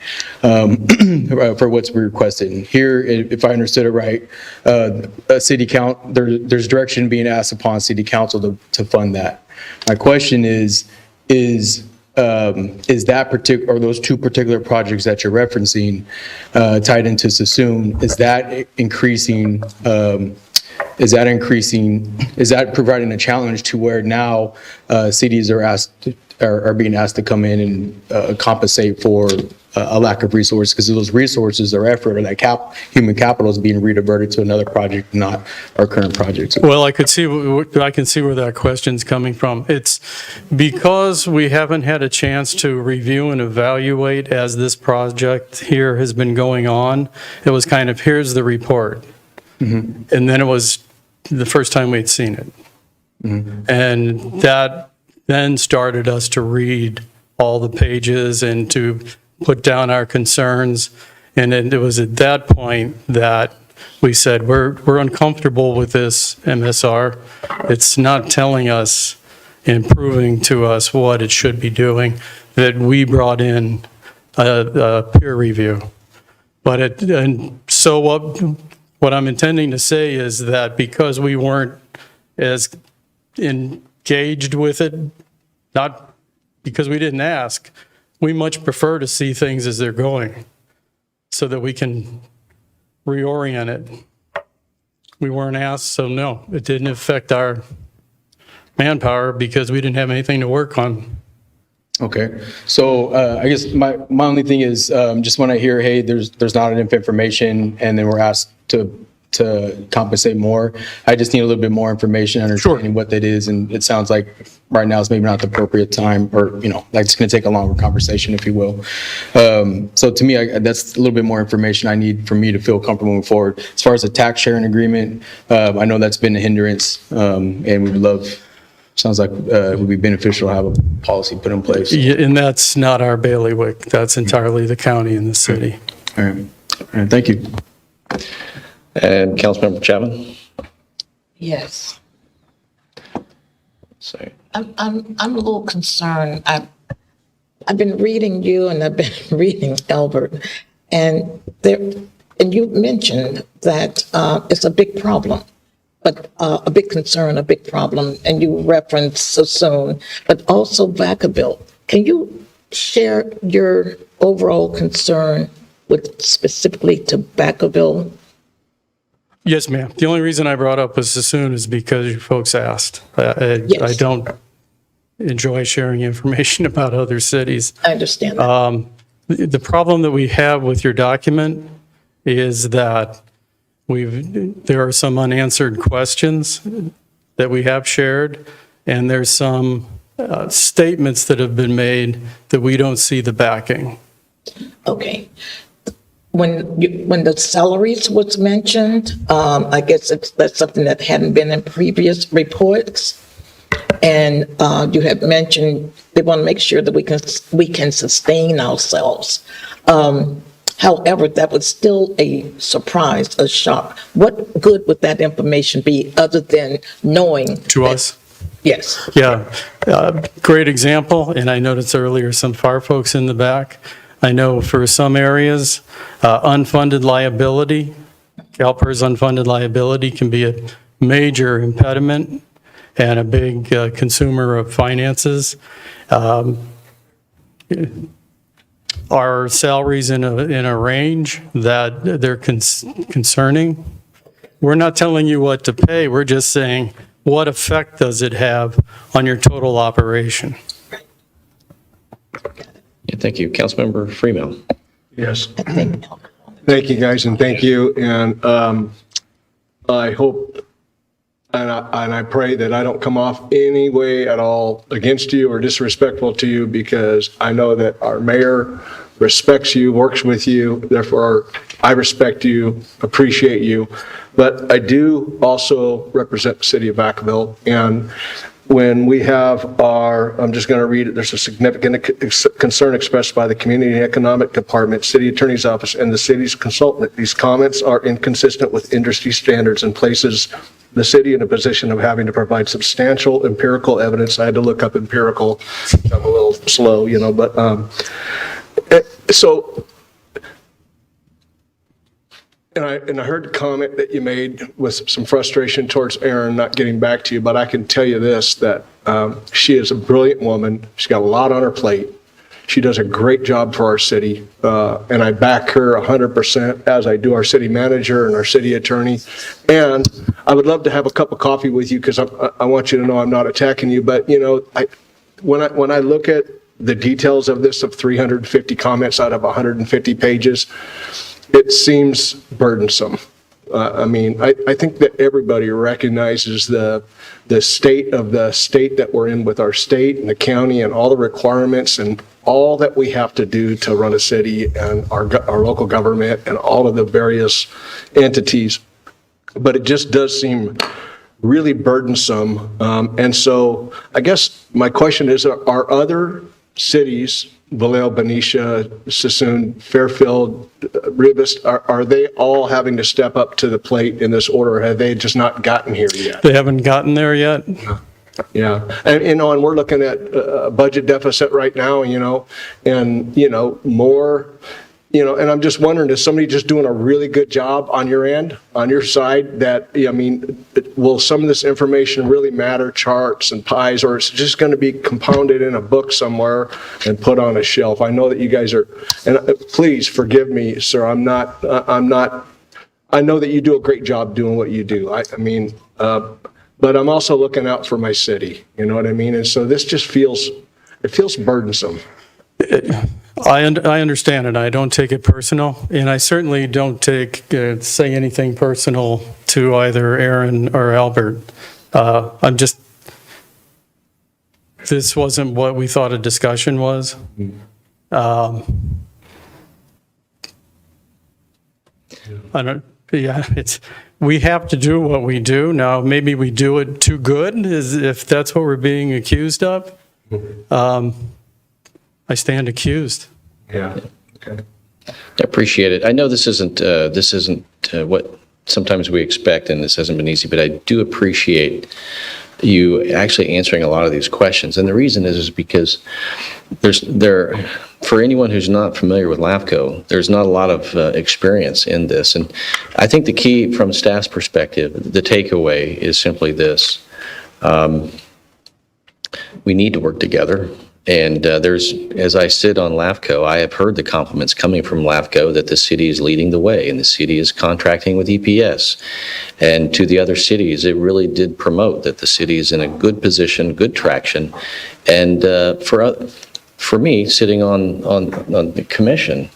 for what's requested. Here, if I understood it right, a city there's direction being asked upon city council to fund that. My question is that particular, or those two particular projects that you're referencing tied into Sassoon, is that providing a challenge to where now cities are asked are being asked to come in and compensate for a lack of resources, because those resources or effort or that human capital is being rediverted to another project, not our current project. Well, I can see where that question's coming from. It's because we haven't had a chance to review and evaluate as this project here has been going on. It was kind of, here's the report. And then it was the first time we'd seen it. And that then started us to read all the pages and to put down our concerns. And then it was at that point that we said, we're uncomfortable with this MSR. It's not telling us and proving to us what it should be doing, that we brought in a peer review. And so what I'm intending to say is that because we weren't as engaged with it, not because we didn't ask, we much prefer to see things as they're going so that we can reorient it. We weren't asked, so no, it didn't affect our manpower because we didn't have anything to work on. Okay, so I guess my only thing is just when I hear, hey, there's not enough information, and then we're asked to compensate more, I just need a little bit more information, understanding what that is, and it sounds like right now is maybe not the appropriate time, or like it's going to take a longer conversation, if you will. So to me, that's a little bit more information I need for me to feel comfortable moving forward. As far as the tax sharing agreement, I know that's been a hindrance, and we would love. Sounds like it would be beneficial to have a policy put in place. Yeah, and that's not our bailiwick. That's entirely the county and the city. All right. Thank you. And Councilmember Chapman? Yes. Sorry. I'm a little concerned. I've been reading you and I've been reading Albert, and you mentioned that it's a big problem, but a big concern, a big problem, and you referenced so soon, but also Vacaville. Can you share your overall concern with specifically to Vacaville? Yes, ma'am. The only reason I brought up was Sassoon is because you folks asked. I don't enjoy sharing information about other cities. I understand that. The problem that we have with your document is that there are some unanswered questions that we have shared, and there's some statements that have been made that we don't see the backing. Okay. When the salaries was mentioned, I guess that's something that hadn't been in previous reports. And you had mentioned they want to make sure that we can sustain ourselves. However, that was still a surprise, a shock. What good would that information be other than knowing? To us? Yes. Yeah. Great example, and I noticed earlier some FAR folks in the back. I know for some areas, unfunded liability, CalPERS unfunded liability can be a major impediment and a big consumer of finances. Are salaries in a range that they're concerning? We're not telling you what to pay, we're just saying, what effect does it have on your total operation? Yeah, thank you. Councilmember Freeman. Yes. Thank you, guys, and thank you. And I hope and I pray that I don't come off any way at all against you or disrespectful to you, because I know that our mayor respects you, works with you. Therefore, I respect you, appreciate you. But I do also represent the city of Vacaville. And when we have I'm just going to read it, there's a significant concern expressed by the Community and Economic Department, City Attorney's Office, and the city's consultant. These comments are inconsistent with industry standards and places the city in a position of having to provide substantial empirical evidence. I had to look up empirical. I'm a little slow, but so. And I heard the comment that you made with some frustration towards Erin not getting back to you, but I can tell you this, that she is a brilliant woman. She's got a lot on her plate. She does a great job for our city, and I back her 100%, as I do our city manager and our city attorney. And I would love to have a cup of coffee with you, because I want you to know I'm not attacking you, but when I look at the details of this, of 350 comments out of 150 pages, it seems burdensome. I mean, I think that everybody recognizes the state of the state that we're in with our state and the county and all the requirements and all that we have to do to run a city and our local government and all of the various entities. But it just does seem really burdensome. And so I guess my question is, are other cities, Vallejo, Benicia, Sassoon, Fairfield, Rivas, are they all having to step up to the plate in this order? Or have they just not gotten here yet? They haven't gotten there yet? Yeah. And, and we're looking at a budget deficit right now, and, more, and I'm just wondering, is somebody just doing a really good job on your end, on your side, that, will some of this information really matter, charts and pies, or is it just going to be compounded in a book somewhere and put on a shelf? I know that you guys are, and please forgive me, sir, I know that you do a great job doing what you do. But I'm also looking out for my city, you know what I mean? And so this just feels burdensome. I understand it. I don't take it personal, and I certainly don't say anything personal to either Aaron or Albert. This wasn't what we thought a discussion was. We have to do what we do. Now, maybe we do it too good, if that's what we're being accused of. I stand accused. Yeah. Okay. I appreciate it. I know this isn't what sometimes we expect, and this hasn't been easy, but I do appreciate you actually answering a lot of these questions. And the reason is because for anyone who's not familiar with LAFCO, there's not a lot of experience in this. And I think the key from staff's perspective, the takeaway is simply this. We need to work together. And as I sit on LAFCO, I have heard the compliments coming from LAFCO that the city is leading the way and the city is contracting with EPS. And to the other cities, it really did promote that the city is in a good position, good traction. And for me, sitting on the commission,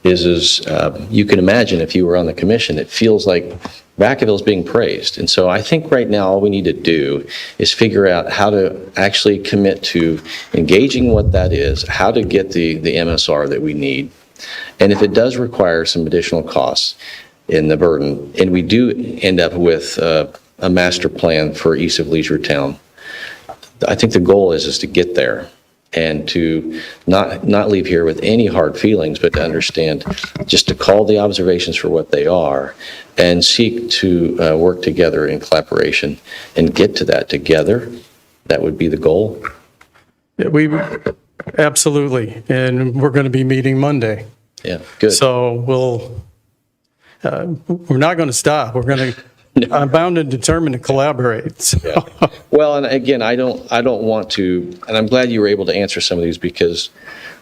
you can imagine if you were on the commission, it feels like Vacaville is being praised. And so I think right now all we need to do is figure out how to actually commit to engaging what that is, how to get the MSR that we need. And if it does require some additional costs in the burden, and we do end up with a master plan for east of Leisure Town, I think the goal is to get there and to not leave here with any hard feelings, but to understand, just to call the observations for what they are and seek to work together in collaboration and get to that together. That would be the goal. Yeah, absolutely. And we're going to be meeting Monday. Yeah, good. So we're not going to stop. I'm bound and determined to collaborate. So. Yeah. Well, and again, I don't want to, and I'm glad you were able to answer some of these, because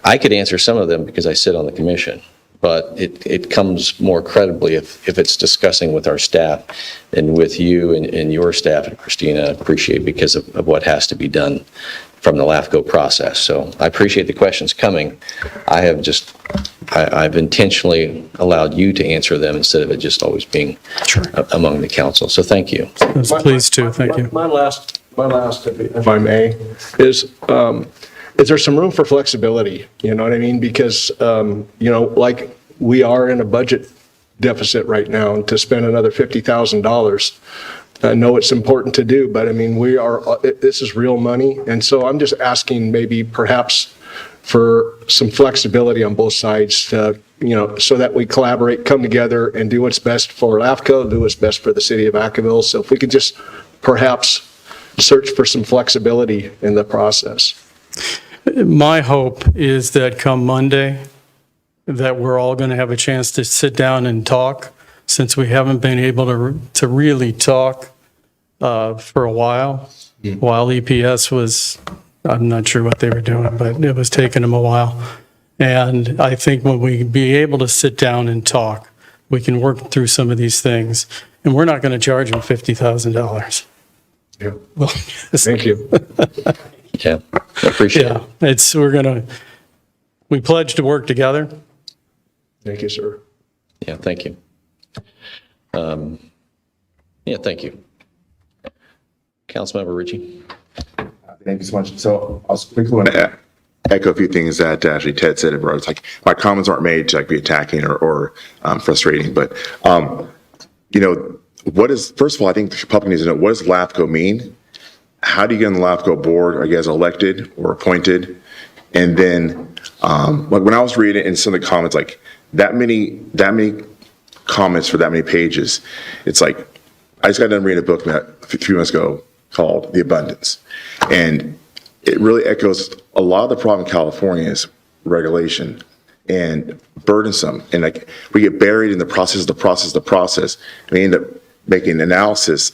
I could answer some of them because I sit on the commission, but it comes more credibly if it's discussing with our staff and with you and your staff, and Christina, appreciate, because of what has to be done from the LAFCO process. So I appreciate the questions coming. I've intentionally allowed you to answer them instead of it just always being among the council. So thank you. Please too. Thank you. My last, if I may, is there some room for flexibility? You know what I mean? Because, like we are in a budget deficit right now, and to spend another $50,000, I know it's important to do, but I mean, this is real money. And so I'm just asking maybe perhaps for some flexibility on both sides to, so that we collaborate, come together and do what's best for LAFCO, do what's best for the city of Vacaville. So if we could just perhaps search for some flexibility in the process. My hope is that come Monday, that we're all going to have a chance to sit down and talk, since we haven't been able to really talk for a while EPS was, I'm not sure what they were doing, but it was taking them a while. And I think when we be able to sit down and talk, we can work through some of these things. And we're not going to charge them $50,000. Yeah. Well, thank you. Yeah, I appreciate it. Yeah, we pledge to work together. Thank you, sir. Yeah, thank you. Yeah, thank you. Councilmember Ritchie. Thank you so much. So I was quickly want to echo a few things that actually Ted said. Where it's like my comments aren't made to like be attacking or frustrating, but you know, first of all, I think the public needs to know, what does LAFCO mean? How do you get on the LAFCO board? Are you guys elected or appointed? And then like when I was reading in some of the comments, like that many comments for that many pages, it's like I just got done reading a book a few months ago called The Abundance. And it really echoes a lot of the problem in California is regulation and burdensome. And like we get buried in the process. And we end up making analysis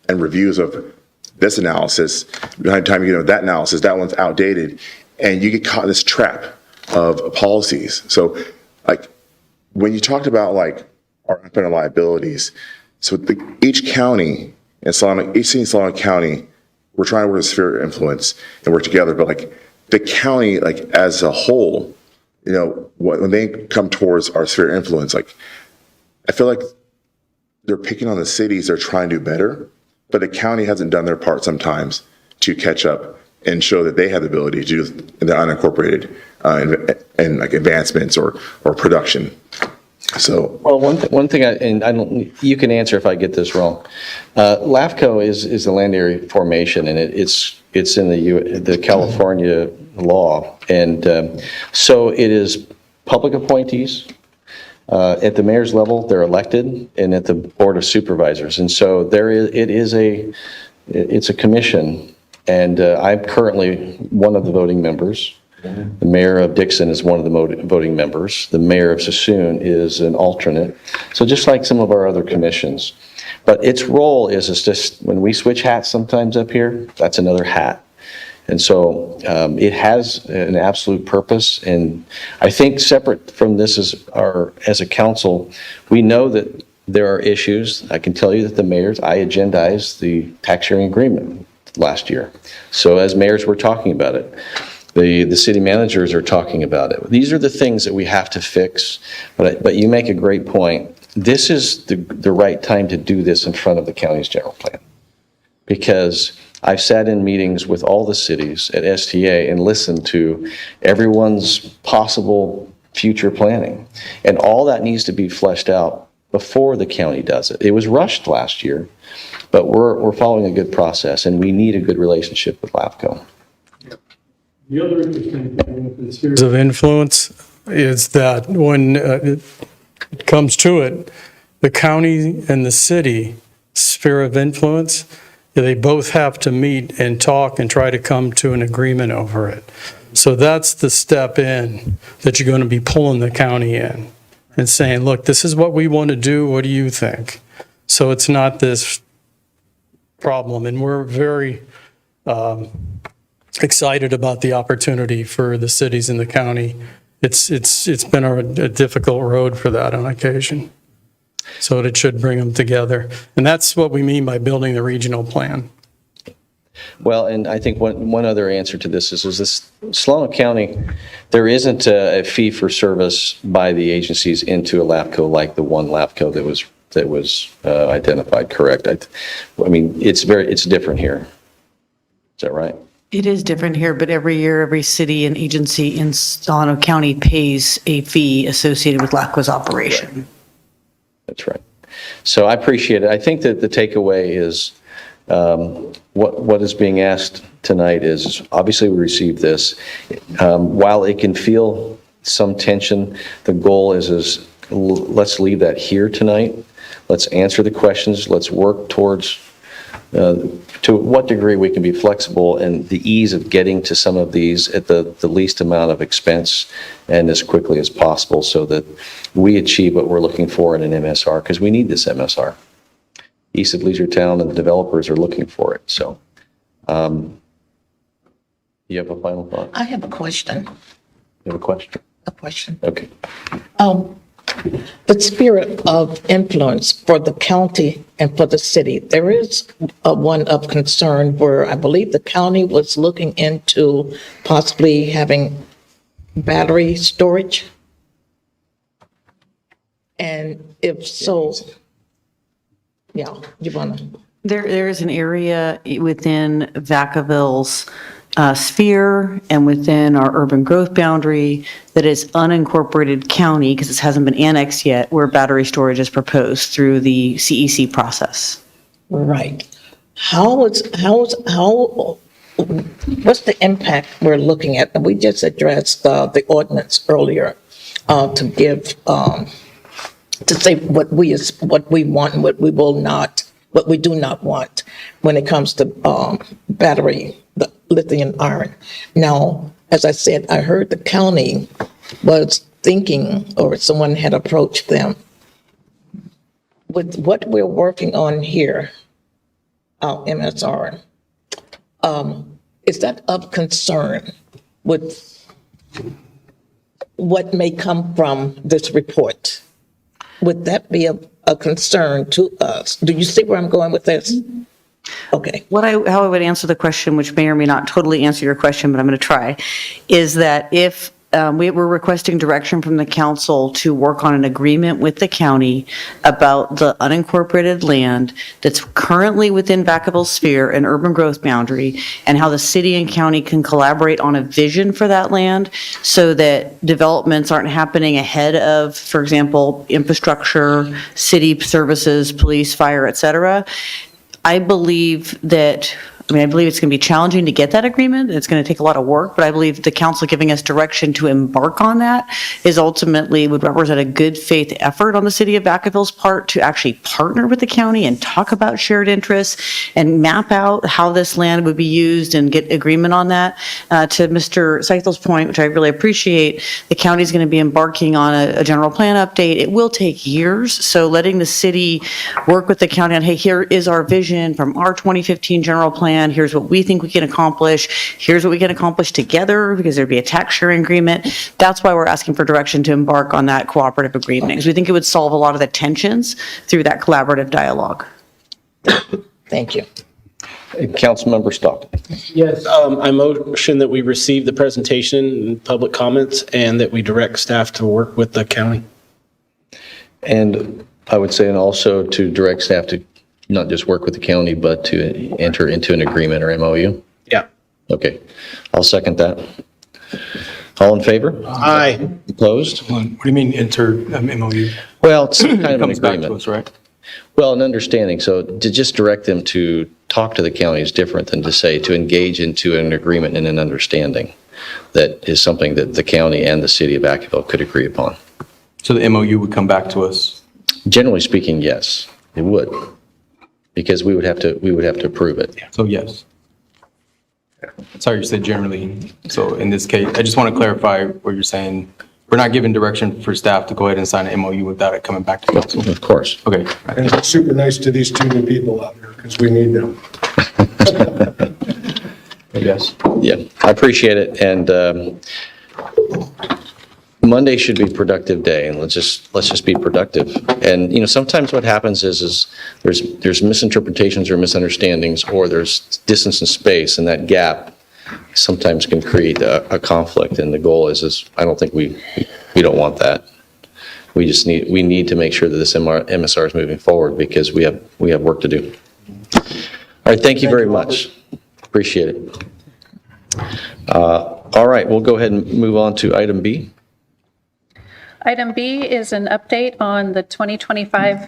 and reviews of this analysis. By the time you get into that analysis, that one's outdated. And you get caught in this trap of policies. So like when you talked about like our unfunded liabilities, so each county in Solano, each city in Solano County, we're trying to work a sphere of influence and work together. But like the county, like as a whole, you know, when they come towards our sphere of influence, like I feel like they're picking on the cities. They're trying to do better, but the county hasn't done their part sometimes to catch up and show that they have the ability to do the unincorporated and like advancements or production. So, well, one thing, and I don't, you can answer if I get this wrong. LAFCO is the land area formation, and it's in the California law, and so it is public appointees. At the mayor's level, they're elected, and at the board of supervisors, and so it's a commission, and I'm currently one of the voting members. The mayor of Dixon is one of the voting members. The mayor of Sassoon is an alternate. So just like some of our other commissions. But its role is just, when we switch hats sometimes up here, that's another hat. And so it has an absolute purpose. And I think separate from this as a council, we know that there are issues. I can tell you that I agendized the tax sharing agreement last year. So as mayors, we're talking about it. The city managers are talking about it. These are the things that we have to fix, but you make a great point. This is the right time to do this in front of the county's general plan. Because I've sat in meetings with all the cities at STA and listened to everyone's possible future planning. And all that needs to be fleshed out before the county does it. It was rushed last year, but we're following a good process, and we need a good relationship with LAFCO. The other interesting thing with the spheres of influence is that when it comes to it, the county and the city sphere of influence, they both have to meet and talk and try to come to an agreement over it. So that's the step in that you're going to be pulling the county in and saying, look, this is what we want to do. What do you think? So it's not this problem. And we're very excited about the opportunity for the cities in the county. It's been a difficult road for that on occasion. So it should bring them together. And that's what we mean by building the regional plan. Well, and I think one other answer to this is this Solano County, there isn't a fee for service by the agencies into a LAFCO like the one LAFCO that was identified, correct? I mean, it's different here. Is that right? It is different here, but every year, every city and agency in Solano County pays a fee associated with LAFCO's operation. Right. That's right. So I appreciate it. I think that the takeaway is what is being asked tonight is, obviously we received this. While it can feel some tension, the goal is let's leave that here tonight. Let's answer the questions. Let's work towards to what degree we can be flexible and the ease of getting to some of these at the least amount of expense and as quickly as possible so that we achieve what we're looking for in an MSR, because we need this MSR. East of Leisure Town and the developers are looking for it. So you have a final thought? I have a question. You have a question? A question. Okay. the spirit of influence for the county and for the city. There is one of concern where I believe the county was looking into possibly having battery storage. And if so, yeah, you want to? There is an area within Vacaville's sphere and within our urban growth boundary that is unincorporated county, because it hasn't been annexed yet, where battery storage is proposed through the CEC process. Right. What's the impact we're looking at? We just addressed the ordinance earlier to give, to say what we want and what we will not, what we do not want when it comes to battery, the lithium iron. Now, as I said, I heard the county was thinking, or someone had approached them with what we're working on here, our MSR. Is that of concern with what may come from this report? Would that be a concern to us? Do you see where I'm going with this? Okay. How I would answer the question, which may or may not totally answer your question, but I'm going to try, is that if we're requesting direction from the council to work on an agreement with the county about the unincorporated land that's currently within Vacaville sphere and urban growth boundary, and how the city and county can collaborate on a vision for that land so that developments aren't happening ahead of, for example, infrastructure, city services, police, fire, et cetera. I believe that, I believe it's going to be challenging to get that agreement. It's going to take a lot of work, but I believe the council giving us direction to embark on that is ultimately would represent a good faith effort on the city of Vacaville's part to actually partner with the county and talk about shared interests and map out how this land would be used and get agreement on that. To Mr. Seithel's point, which I really appreciate, the county is going to be embarking on a general plan update. It will take years, so letting the city work with the county on, hey, here is our vision from our 2015 general plan. Here's what we think we can accomplish. Here's what we can accomplish together, because there'd be a tax sharing agreement. That's why we're asking for direction to embark on that cooperative agreement, because we think it would solve a lot of the tensions through that collaborative dialogue. Thank you. Councilmember Stockton. Yes, I motion that we receive the presentation and public comments, and that we direct staff to work with the county. And I would say, and also to direct staff to not just work with the county, but to enter into an agreement or MOU? Yeah. Okay, I'll second that. All in favor? Aye. Opposed? What do you mean enter MOU? Well, it's kind of an Comes back to agreement. us, right? Well, an understanding. So to just direct them to talk to the county is different than to say to engage into an agreement and an understanding. That is something that the county and the city of Vacaville could agree upon. So the MOU would come back to us? Generally speaking, yes, it would. Because we would have to approve it. So yes. Sorry, you said generally. So in this case, I just want to clarify what you're saying. We're not giving direction for staff to go ahead and sign an MOU without it coming back to council. Of course. Okay. And it's super nice to these two new people out here, because we need them. Yes. Yeah, I appreciate it. And Monday should be a productive day, and let's just be productive. And sometimes what happens is there's misinterpretations or misunderstandings, or there's distance and space, and that gap sometimes can create a conflict. And the goal is I don't think we don't want that. We need to make sure that this MSR is moving forward, because we have work to do. All right, thank you very much. Appreciate it. All right, we'll go ahead and move on to item B. Item B is an update on the 2025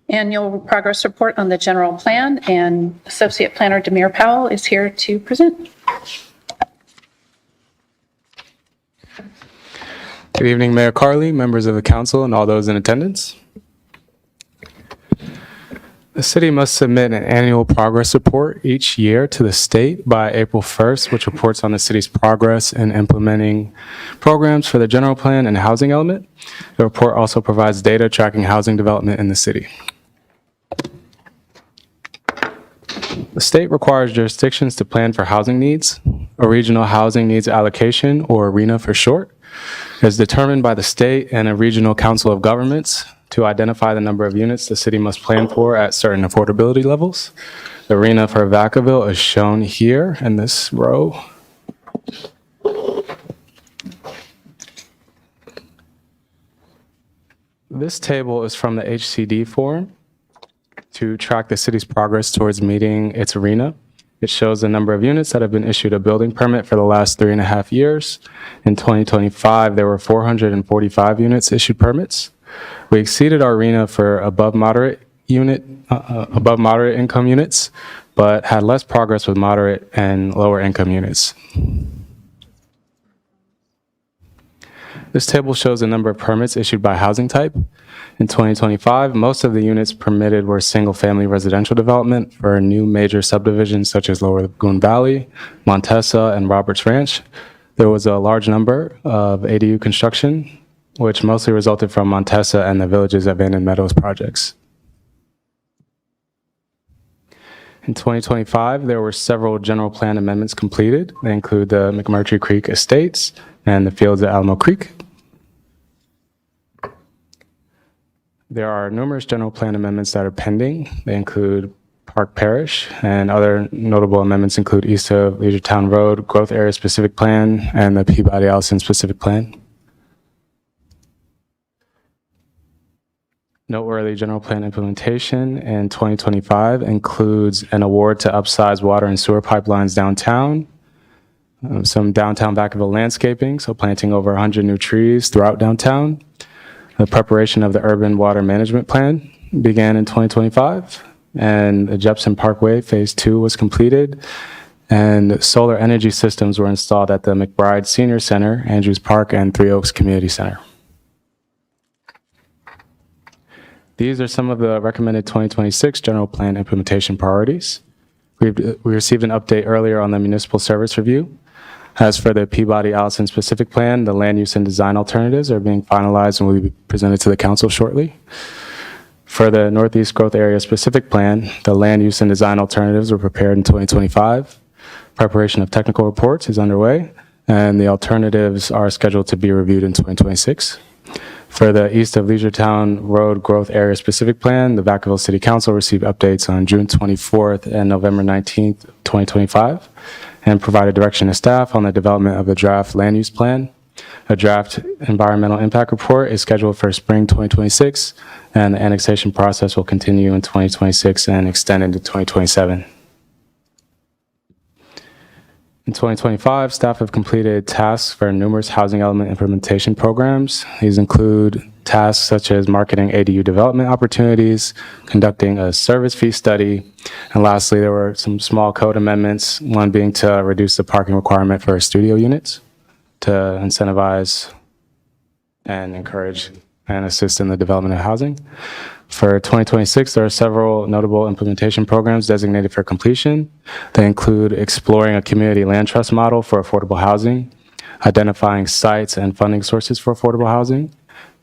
annual progress report on the general plan, and Associate Planner Demir Powell is here to present. Good evening, Mayor Carley, members of the council, and all those in attendance. The city must submit an annual progress report each year to the state by April 1st, which reports on the city's progress in implementing programs for the general plan and housing element. The report also provides data tracking housing development in the city. The state requires jurisdictions to plan for housing needs, a regional housing needs allocation, or ARENA for short, is determined by the state and a regional council of governments to identify the number of units the city must plan for at certain affordability levels. The arena for Vacaville is shown here in this row. This table is from the HCD forum to track the city's progress towards meeting its arena. It shows the number of units that have been issued a building permit for the last 3.5 years. In 2025, there were 445 units issued permits. We exceeded our arena for above moderate income units, but had less progress with moderate and lower income units. This table shows the number of permits issued by housing type. In 2025, most of the units permitted were single-family residential development for new major subdivisions such as Lower Lagoon Valley, Montesa, and Roberts Ranch. There was a large number of ADU construction, which mostly resulted from Montesa and the Village's Abandoned Meadows projects. In 2025, there were several general plan amendments completed. They include the McMurtry Creek Estates and the fields at Alamo Creek. There are numerous general plan amendments that are pending. They include Park Parish, and other notable amendments include East of Leisure Road, Growth Area Specific Plan, and the Peabody Allison Specific Plan. Noteworthy general plan implementation in 2025 includes an award to upsize water and sewer pipelines downtown, some downtown Vacaville landscaping, so planting over 100 new trees throughout downtown. The preparation of the urban water management plan began in 2025, and the Jepson Parkway Phase 2 was completed, and solar energy systems were installed at the McBride Senior Center, Andrews Park, and Three Oaks Community Center. These are some of the recommended 2026 general plan implementation priorities. We received an update earlier on the municipal service review. As for the Peabody Allison specific plan, the land use and design alternatives are being finalized and will be presented to the council shortly. For the Northeast Growth Area specific plan, the land use and design alternatives were prepared in 2025. Preparation of technical reports is underway, and the alternatives are scheduled to be reviewed in 2026. For the East of Leisure Road Growth Area Specific Plan, the Vacaville City Council received updates on June 24th and November 19th, 2025, and provided direction to staff on the development of the draft land use plan. A draft environmental impact report is scheduled for spring 2026, and the annexation process will continue in 2026 and extend into 2027. In 2025, staff have completed tasks for numerous housing element implementation programs. These include tasks such as marketing ADU development opportunities, conducting a service fee study, and lastly, there were some small code amendments, one being to reduce the parking requirement for studio units to incentivize and encourage and assist in the development of housing. For 2026, there are several notable implementation programs designated for completion. They include exploring a community land trust model for affordable housing, identifying sites and funding sources for affordable housing,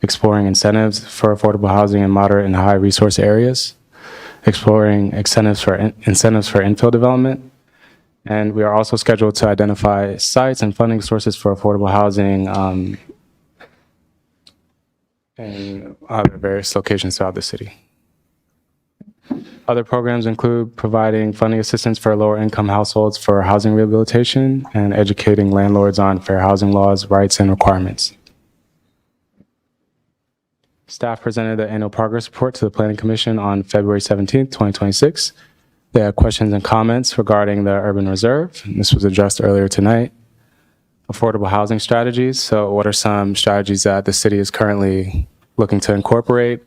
exploring incentives for affordable housing in moderate and high resource areas, exploring incentives for infill development, and we are also scheduled to identify sites and funding sources for affordable housing in other various locations throughout the city. Other programs include providing funding assistance for lower income households for housing rehabilitation and educating landlords on fair housing laws, rights, and requirements. Staff presented the annual progress report to the Planning Commission on February 17th, 2026. They had questions and comments regarding the urban reserve. This was addressed earlier tonight. Affordable housing strategies. So what are some strategies that the city is currently looking to incorporate?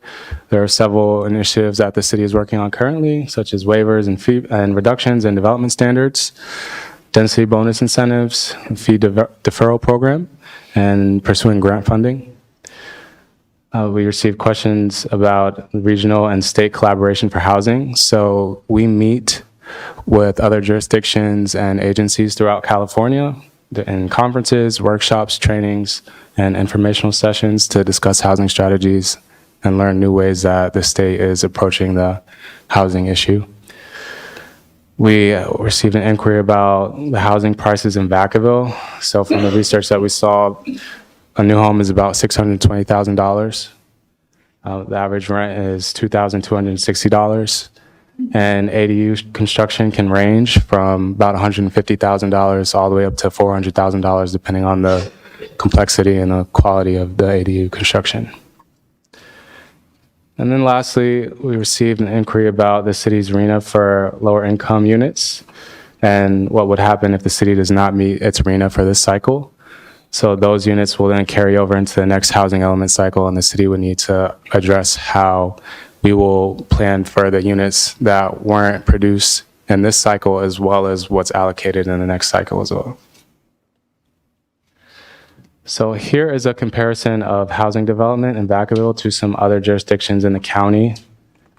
There are several initiatives that the city is working on currently, such as waivers and fee and reductions in development standards, density bonus incentives, fee deferral program, and pursuing grant funding. We received questions about regional and state collaboration for housing. So we meet with other jurisdictions and agencies throughout California in conferences, workshops, trainings, and informational sessions to discuss housing strategies and learn new ways that the state is approaching the housing issue. We received an inquiry about the housing prices in Vacaville. So from the research that we saw, a new home is about $620,000. The average rent is $2,260. And ADU construction can range from about $150,000 all the way up to $400,000, depending on the complexity and the quality of the ADU construction. And then lastly, we received an inquiry about the city's RENA for lower income units and what would happen if the city does not meet its RENA for this cycle. So those units will then carry over into the next housing element cycle, and the city would need to address how we will plan for the units that weren't produced in this cycle, as well as what's allocated in the next cycle as well. So here is a comparison of housing development in Vacaville to some other jurisdictions in the county.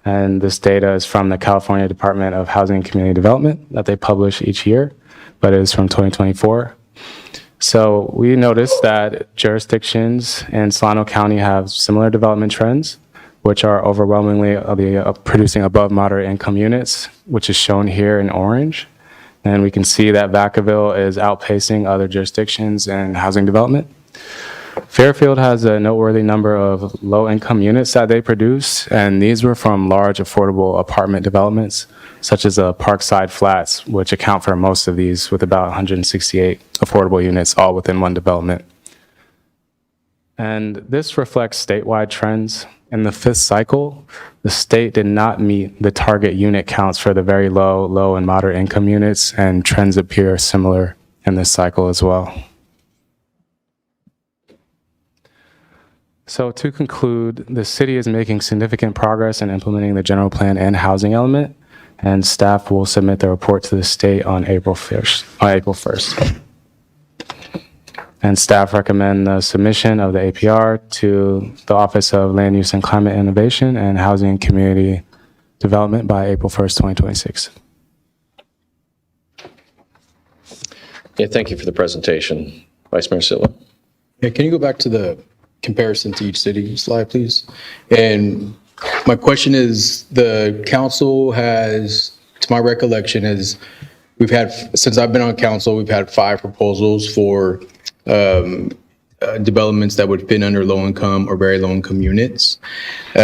And this data is from the California Department of Housing and Community Development that they publish each year, but it is from 2024. So we noticed that jurisdictions in Solano County have similar development trends, which are overwhelmingly producing above moderate income units, which is shown here in orange. And we can see that Vacaville is outpacing other jurisdictions in housing development. Fairfield has a noteworthy number of low-income units that they produce, and these were from large affordable apartment developments, such as the Parkside Flats, which account for most of these with about 168 affordable units, all within one development. And this reflects statewide trends. In the fifth cycle, the state did not meet the target unit counts for the very low, and moderate income units, and trends appear similar in this cycle as well. So to conclude, the city is making significant progress in implementing the general plan and housing element, and staff will submit the report to the state on April 1st. And staff recommend the submission of the APR to the Office of Land Use and Climate Innovation and Housing and Community Development by April 1st, 2026. Yeah, thank you for the presentation. Vice Mayor Silva. Yeah, can you go back to the comparison to each city slide, please? And my question is, the council has, to my recollection, we've had, since I've been on council, we've had 5 proposals for developments that would fit under low-income or very low-income units. 4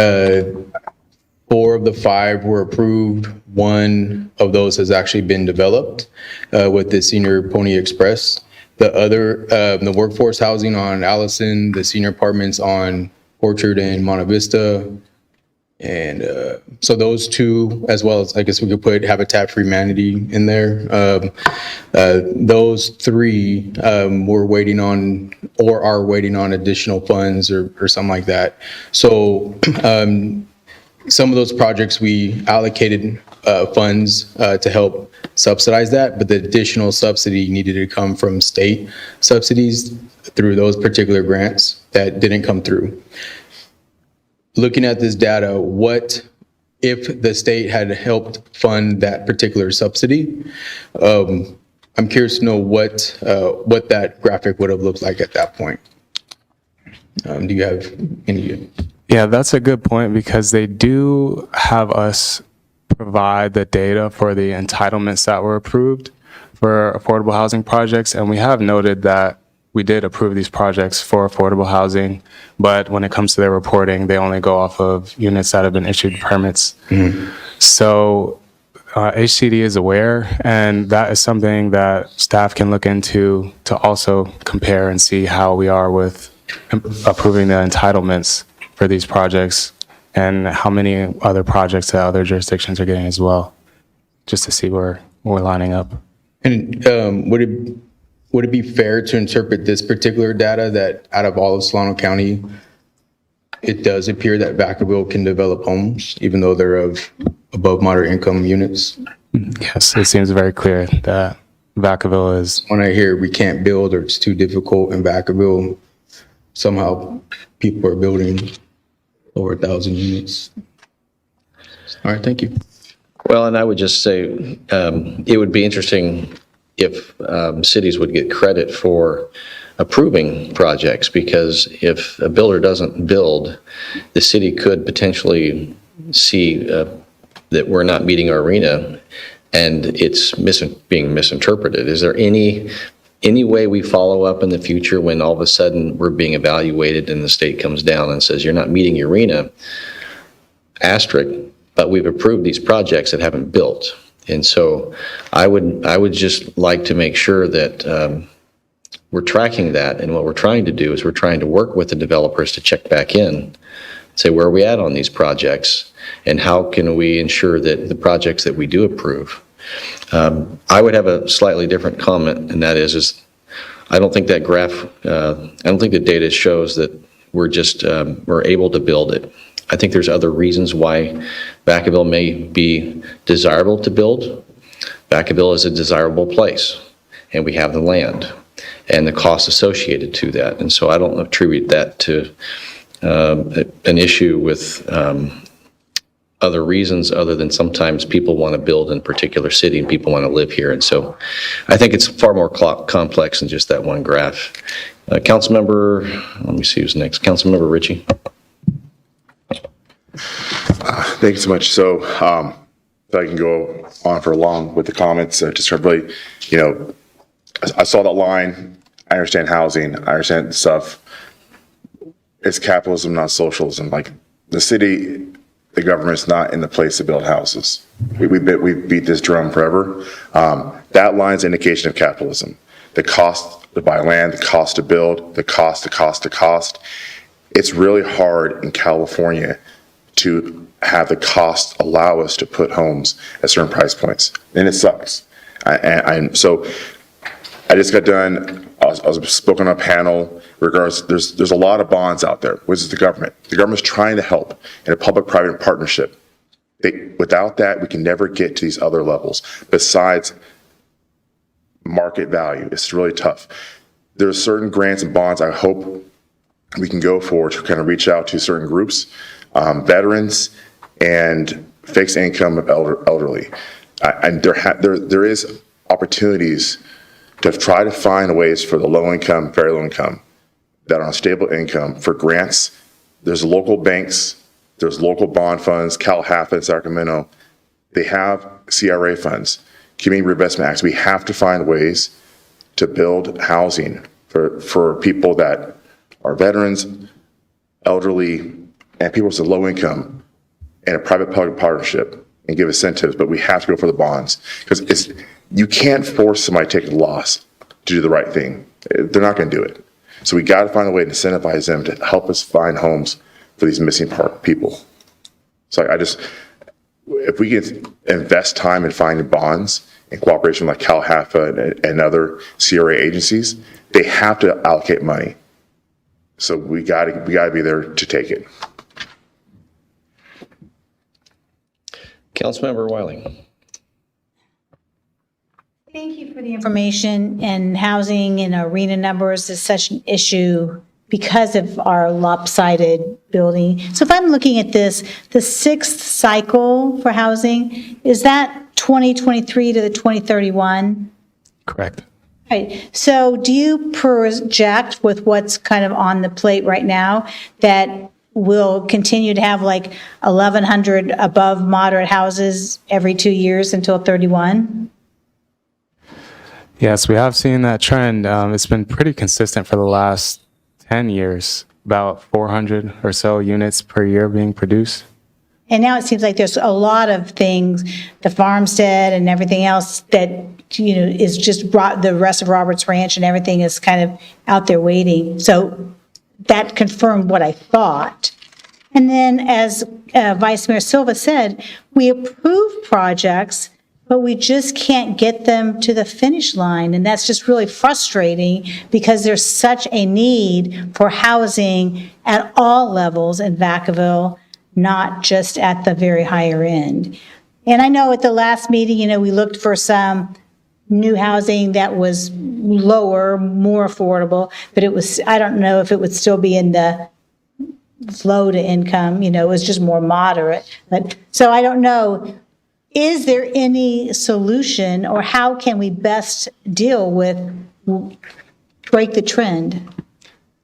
of the 5 were approved. 1 of those has actually been developed with the Senior Pony Express. The other, the workforce housing on Allison, the senior apartments on Orchard and Monte Vista. And so those 2, as well as, I guess we could put Habitat for Humanity in there. Those 3 we're waiting on or are waiting on additional funds or something like that. So some of those projects we allocated funds to help subsidize that, but the additional subsidy needed to come from state subsidies through those particular grants that didn't come through. Looking at this data, what if the state had helped fund that particular subsidy? I'm curious to know what that graphic would have looked like at that point. Do you have any? Yeah, that's a good point, because they do have us provide the data for the entitlements that were approved for affordable housing projects. And we have noted that we did approve these projects for affordable housing, but when it comes to their reporting, they only go off of units that have been issued permits. Mm-hmm. So HCD is aware, and that is something that staff can look into to also compare and see how we are with approving the entitlements for these projects and how many other projects that other jurisdictions are getting as well, just to see where we're lining up. And would it be fair to interpret this particular data that out of all of Solano County, it does appear that Vacaville can develop homes, even though they're of above moderate income units? Yes, it seems very clear that Vacaville is. When I hear we can't build or it's too difficult in Vacaville, somehow people are building over 1,000 units. All right, thank you. Well, and I would just say it would be interesting if cities would get credit for approving projects, because if a builder doesn't build, the city could potentially see that we're not meeting our RENA and it's being misinterpreted. Is there any any way we follow up in the future when all of a sudden we're being evaluated and the state comes down and says, you're not meeting your RENA, asterisk, but we've approved these projects that haven't built. And so I would just like to make sure that we're tracking that. And what we're trying to do is we're trying to work with the developers to check back in, say, where are we at on these projects? And how can we ensure that the projects that we do approve? I would have a slightly different comment, and that is I don't think that graph, I don't think the data shows that we're able to build it. I think there's other reasons why Vacaville may be desirable to build. Vacaville is a desirable place, and we have the land and the costs associated to that. And so I don't attribute that to an issue with other reasons other than sometimes people want to build in a particular city and people want to live here. And so I think it's far more complex than just that one graph. Councilmember, let me see who's next. Councilmember Ritchie. Thank you so much. So if I can go on for long with the comments, just really, I saw that line. I understand housing. I understand stuff. It's capitalism, not socialism. Like the city, the government's not in the place to build houses. We beat this drum forever. That line's an indication of capitalism. The cost to buy land, the cost to build, the cost. It's really hard in California to have the cost allow us to put homes at certain price points, and it sucks. So I just got done. I was spoken on a panel. There's a lot of bonds out there. Which is the government? The government's trying to help in a public-private partnership. Without that, we can never get to these other levels. Besides market value, it's really tough. There's certain grants and bonds I hope we can go for to kind of reach out to certain groups. Veterans and fixed income of elderly. And there is opportunities to try to find ways for the low income, very low income, that are on stable income for grants. There's local banks, there's local bond funds, Cal HAFA in Sacramento. They have CRA funds, Community Reinvestment Acts. We have to find ways to build housing for people that are veterans, elderly, and people with low income, and a private-public partnership, and give incentives, but we have to go for the bonds. Because you can't force somebody to take a loss to do the right thing. They're not going to do it. So we got to find a way to incentivize them to help us find homes for these missing people. So if we can invest time in finding bonds in cooperation with like Cal HAFA and other CRA agencies, they have to allocate money. So we got to be there to take it. Councilmember Wiley. Thank you for the information, and housing and arena numbers is such an issue because of our lopsided building. So if I'm looking at this, the sixth cycle for housing, is that 2023 to the 2031? Correct. Right. So do you project with what's kind of on the plate right now that we'll continue to have like 1,100 above moderate houses every 2 years until 31? Yes, we have seen that trend. It's been pretty consistent for the last 10 years, about 400 or so units per year being produced. And now it seems like there's a lot of things, the farmstead and everything else that, is just the rest of Roberts Ranch and everything is kind of out there waiting. So that confirmed what I thought. And then as Vice Mayor Silva said, we approve projects, but we just can't get them to the finish line. And that's just really frustrating because there's such a need for housing at all levels in Vacaville, not just at the very higher end. And I know at the last meeting, we looked for some new housing that was lower, more affordable, but I don't know if it would still be in the low to income, it was just more moderate. But so I don't know, is there any solution or how can we best deal with, break the trend?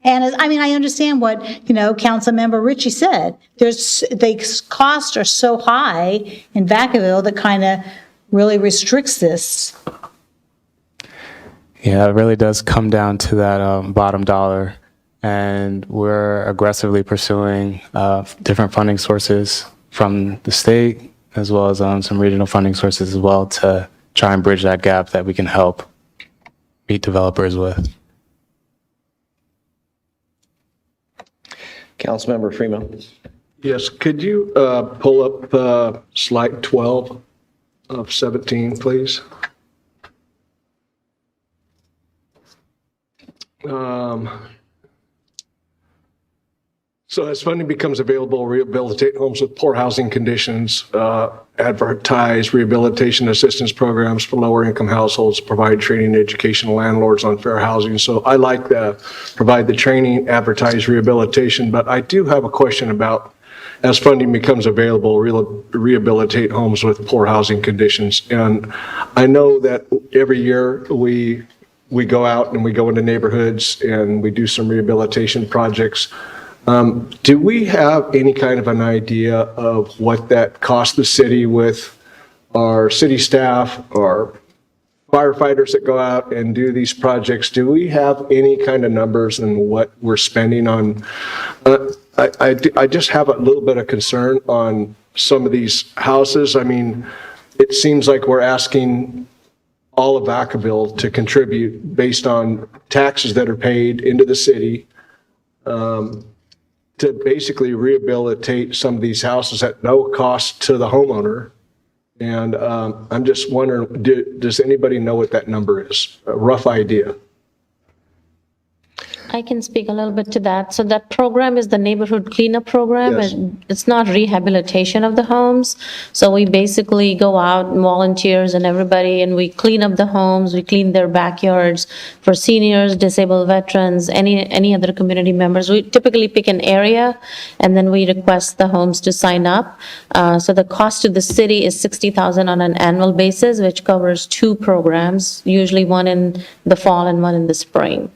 And I understand what, Councilmember Ritchie said. The costs are so high in Vacaville that kind of really restricts this. Yeah, it really does come down to that bottom dollar. And we're aggressively pursuing different funding sources from the state, as well as some regional funding sources as well, to try and bridge that gap that we can help meet developers with. Councilmember Freeman. Yes, could you pull up slide 12 of 17, please? So as funding becomes available, rehabilitate homes with poor housing conditions, advertise rehabilitation assistance programs for lower income households, provide training and education to landlords on fair housing. So I like the provide the training, advertise rehabilitation, but I do have a question about as funding becomes available, rehabilitate homes with poor housing conditions. And I know that every year we go out and we go into neighborhoods and we do some rehabilitation projects. Do we have any kind of an idea of what that costs the city with our city staff or firefighters that go out and do these projects? Do we have any kind of numbers on what we're spending on? I just have a little bit of concern on some of these houses. I mean, it seems like we're asking all of Vacaville to contribute based on taxes that are paid into the city, to basically rehabilitate some of these houses at no cost to the homeowner. And I'm just wondering, does anybody know what that number is? A rough idea? I can speak a little bit to that. So that program is the neighborhood cleanup program. Yes. And it's not rehabilitation of the homes. So we basically go out and volunteers and everybody, and we clean up the homes, we clean their backyards for seniors, disabled veterans, any other community members. We typically pick an area and then we request the homes to sign up. So the cost to the city is $60,000 on an annual basis, which covers 2 programs, usually one in the fall and one in the spring.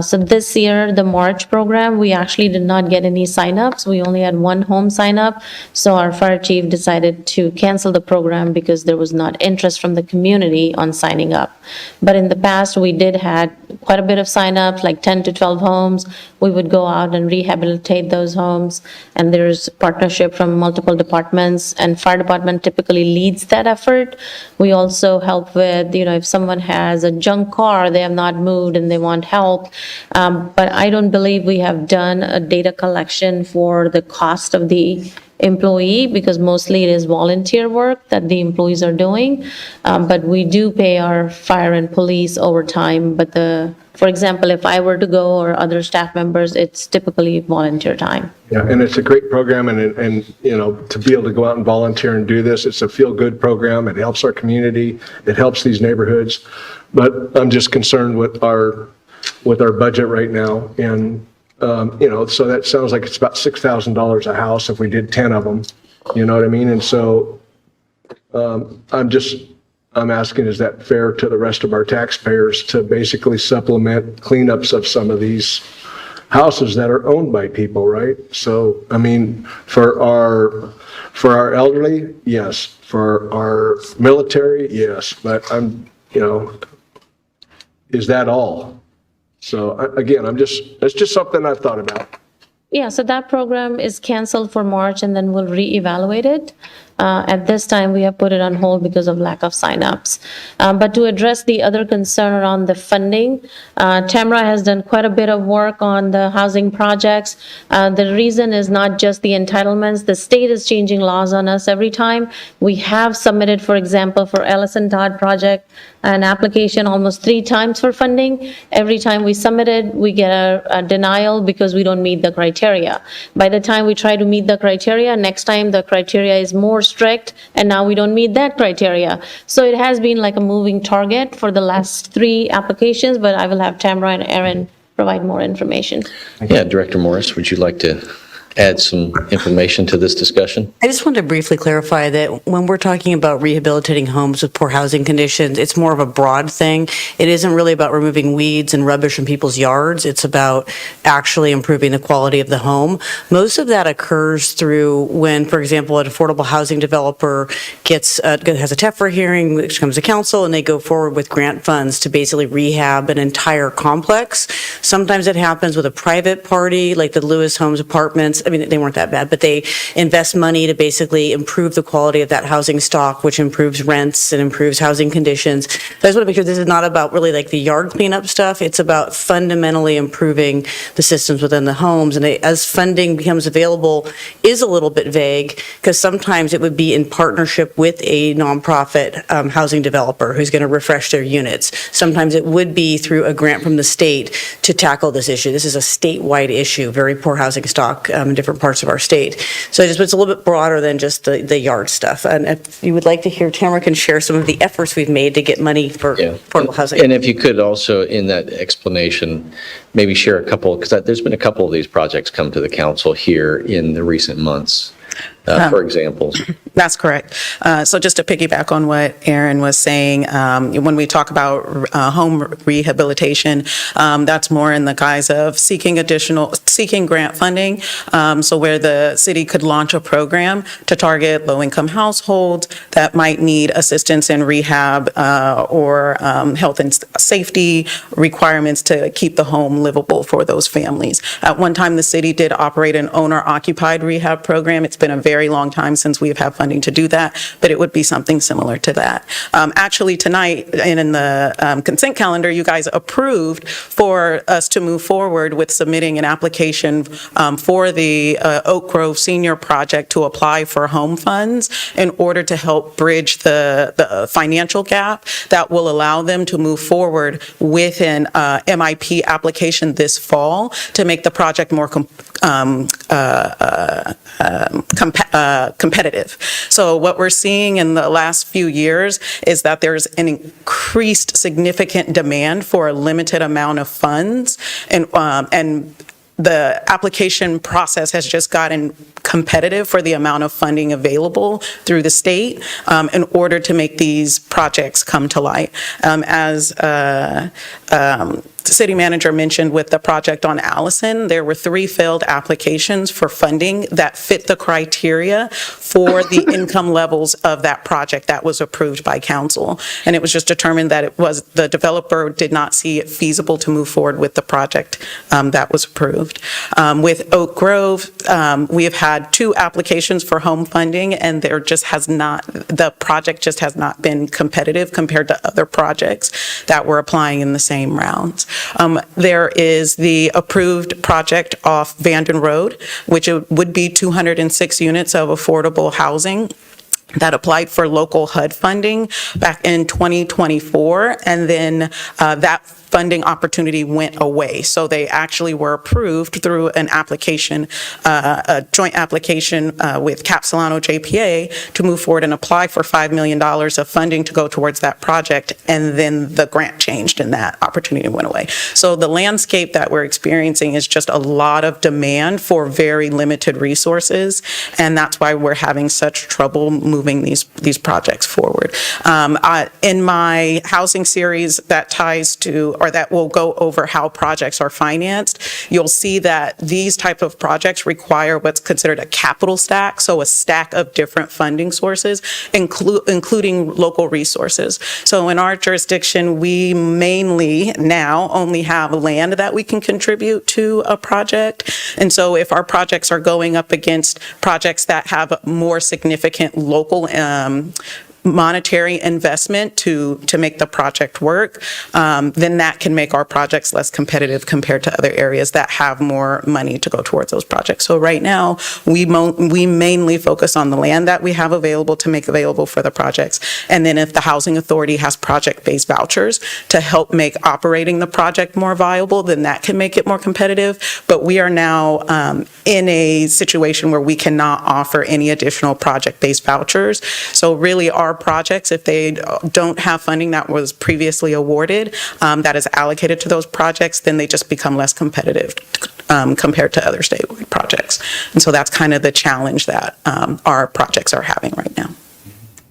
So this year, the March program, we actually did not get any signups. We only had 1 home sign up. So our fire chief decided to cancel the program because there was not interest from the community on signing up. But in the past, we did had quite a bit of signups, like 10 to 12 homes. We would go out and rehabilitate those homes. And there's partnership from multiple departments, and fire department typically leads that effort. We also help with, if someone has a junk car, they have not moved and they want help. But I don't believe we have done a data collection for the cost of the employee, because mostly it is volunteer work that the employees are doing. But we do pay our fire and police overtime. But for example, if I were to go or other staff members, it's typically volunteer time. Yeah, and it's a great program, and to be able to go out and volunteer and do this, it's a feel-good program. It helps our community. It helps these neighborhoods. But I'm just concerned with our budget right now. And, so that sounds like it's about $6,000 a house if we did 10 of them, you know what I mean? And so I'm asking, is that fair to the rest of our taxpayers to basically supplement cleanups of some of these houses that are owned by people, right? So, I mean, for our elderly, yes. For our military, yes. But is that all? So again, it's just something I've thought about. Yeah, so that program is canceled for March, and then we'll reevaluate it. At this time, we have put it on hold because of lack of signups. But to address the other concern around the funding, Tamara has done quite a bit of work on the housing projects. The reason is not just the entitlements. The state is changing laws on us every time. We have submitted, for example, for Ellison Todd project, an application almost 3 times for funding. Every time we submit it, we get a denial because we don't meet the criteria. By the time we try to meet the criteria, next time the criteria is more strict, and now we don't meet that criteria. So it has been like a moving target for the last 3 applications, but I will have Tamara and Aaron provide more information. Yeah, Director Morris, would you like to add some information to this discussion? I just wanted to briefly clarify that when we're talking about rehabilitating homes with poor housing conditions, it's more of a broad thing. It isn't really about removing weeds and rubbish from people's yards. It's about actually improving the quality of the home. Most of that occurs through when, for example, an affordable housing developer has a TEFRA hearing, which comes to council, and they go forward with grant funds to basically rehab an entire complex. Sometimes it happens with a private party, like the Lewis Homes Apartments. I mean, they weren't that bad, but they invest money to basically improve the quality of that housing stock, which improves rents and improves housing conditions. So I just want to make sure this is not about really like the yard cleanup stuff. It's about fundamentally improving the systems within the homes. And as funding becomes available is a little bit vague, because sometimes it would be in partnership with a nonprofit housing developer who's going to refresh their units. Sometimes it would be through a grant from the state to tackle this issue. This is a statewide issue, very poor housing stock in different parts of our state. So it's a little bit broader than just the yard stuff. And if you would like to hear, Tamara can share some of the efforts we've made to get money for affordable housing. And if you could also, in that explanation, maybe share a couple, because there's been a couple of these projects come to the council here in the recent months, for example. That's correct. So just to piggyback on what Aaron was saying, when we talk about home rehabilitation, that's more in the guise of seeking grant funding. So where the city could launch a program to target low-income households that might need assistance in rehab or health and safety requirements to keep the home livable for those families. At one time, the city did operate an owner-occupied rehab program. It's been a very long time since we've had funding to do that, but it would be something similar to that. Actually, tonight, in the consent calendar, you guys approved for us to move forward with submitting an application for the Oak Grove Senior Project to apply for home funds in order to help bridge the financial gap that will allow them to move forward with an MIP application this fall to make the project more competitive. So what we're seeing in the last few years is that there's an increased significant demand for a limited amount of funds, and the application process has just gotten competitive for the amount of funding available through the state in order to make these projects come to light. As the city manager mentioned with the project on Allison, there were 3 failed applications for funding that fit the criteria for the income levels of that project that was approved by council. And it was just determined that the developer did not see it feasible to move forward with the project that was approved. With Oak Grove, we have had 2 applications for home funding, and the project just has not been competitive compared to other projects that were applying in the same rounds. There is the approved project off Vanden Road, which would be 206 units of affordable housing that applied for local HUD funding back in 2024, and then that funding opportunity went away. So they actually were approved through an application, a joint application with Capsolano JPA to move forward and apply for $5 million of funding to go towards that project, and then the grant changed and that opportunity went away. So the landscape that we're experiencing is just a lot of demand for very limited resources, and that's why we're having such trouble moving these projects forward. In my housing series that ties to, or that will go over how projects are financed, you'll see that these type of projects require what's considered a capital stack, so a stack of different funding sources, including local resources. So in our jurisdiction, we mainly now only have land that we can contribute to a project. And so if our projects are going up against projects that have more significant local monetary investment to make the project work, then that can make our projects less competitive compared to other areas that have more money to go towards those projects. So right now, we mainly focus on the land that we have available to make available for the projects. And then if the Housing Authority has project-based vouchers to help make operating the project more viable, then that can make it more competitive. But we are now in a situation where we cannot offer any additional project-based vouchers. So really our projects, if they don't have funding that was previously awarded that is allocated to those projects, then they just become less competitive compared to other statewide projects. And so that's kind of the challenge that our projects are having right now.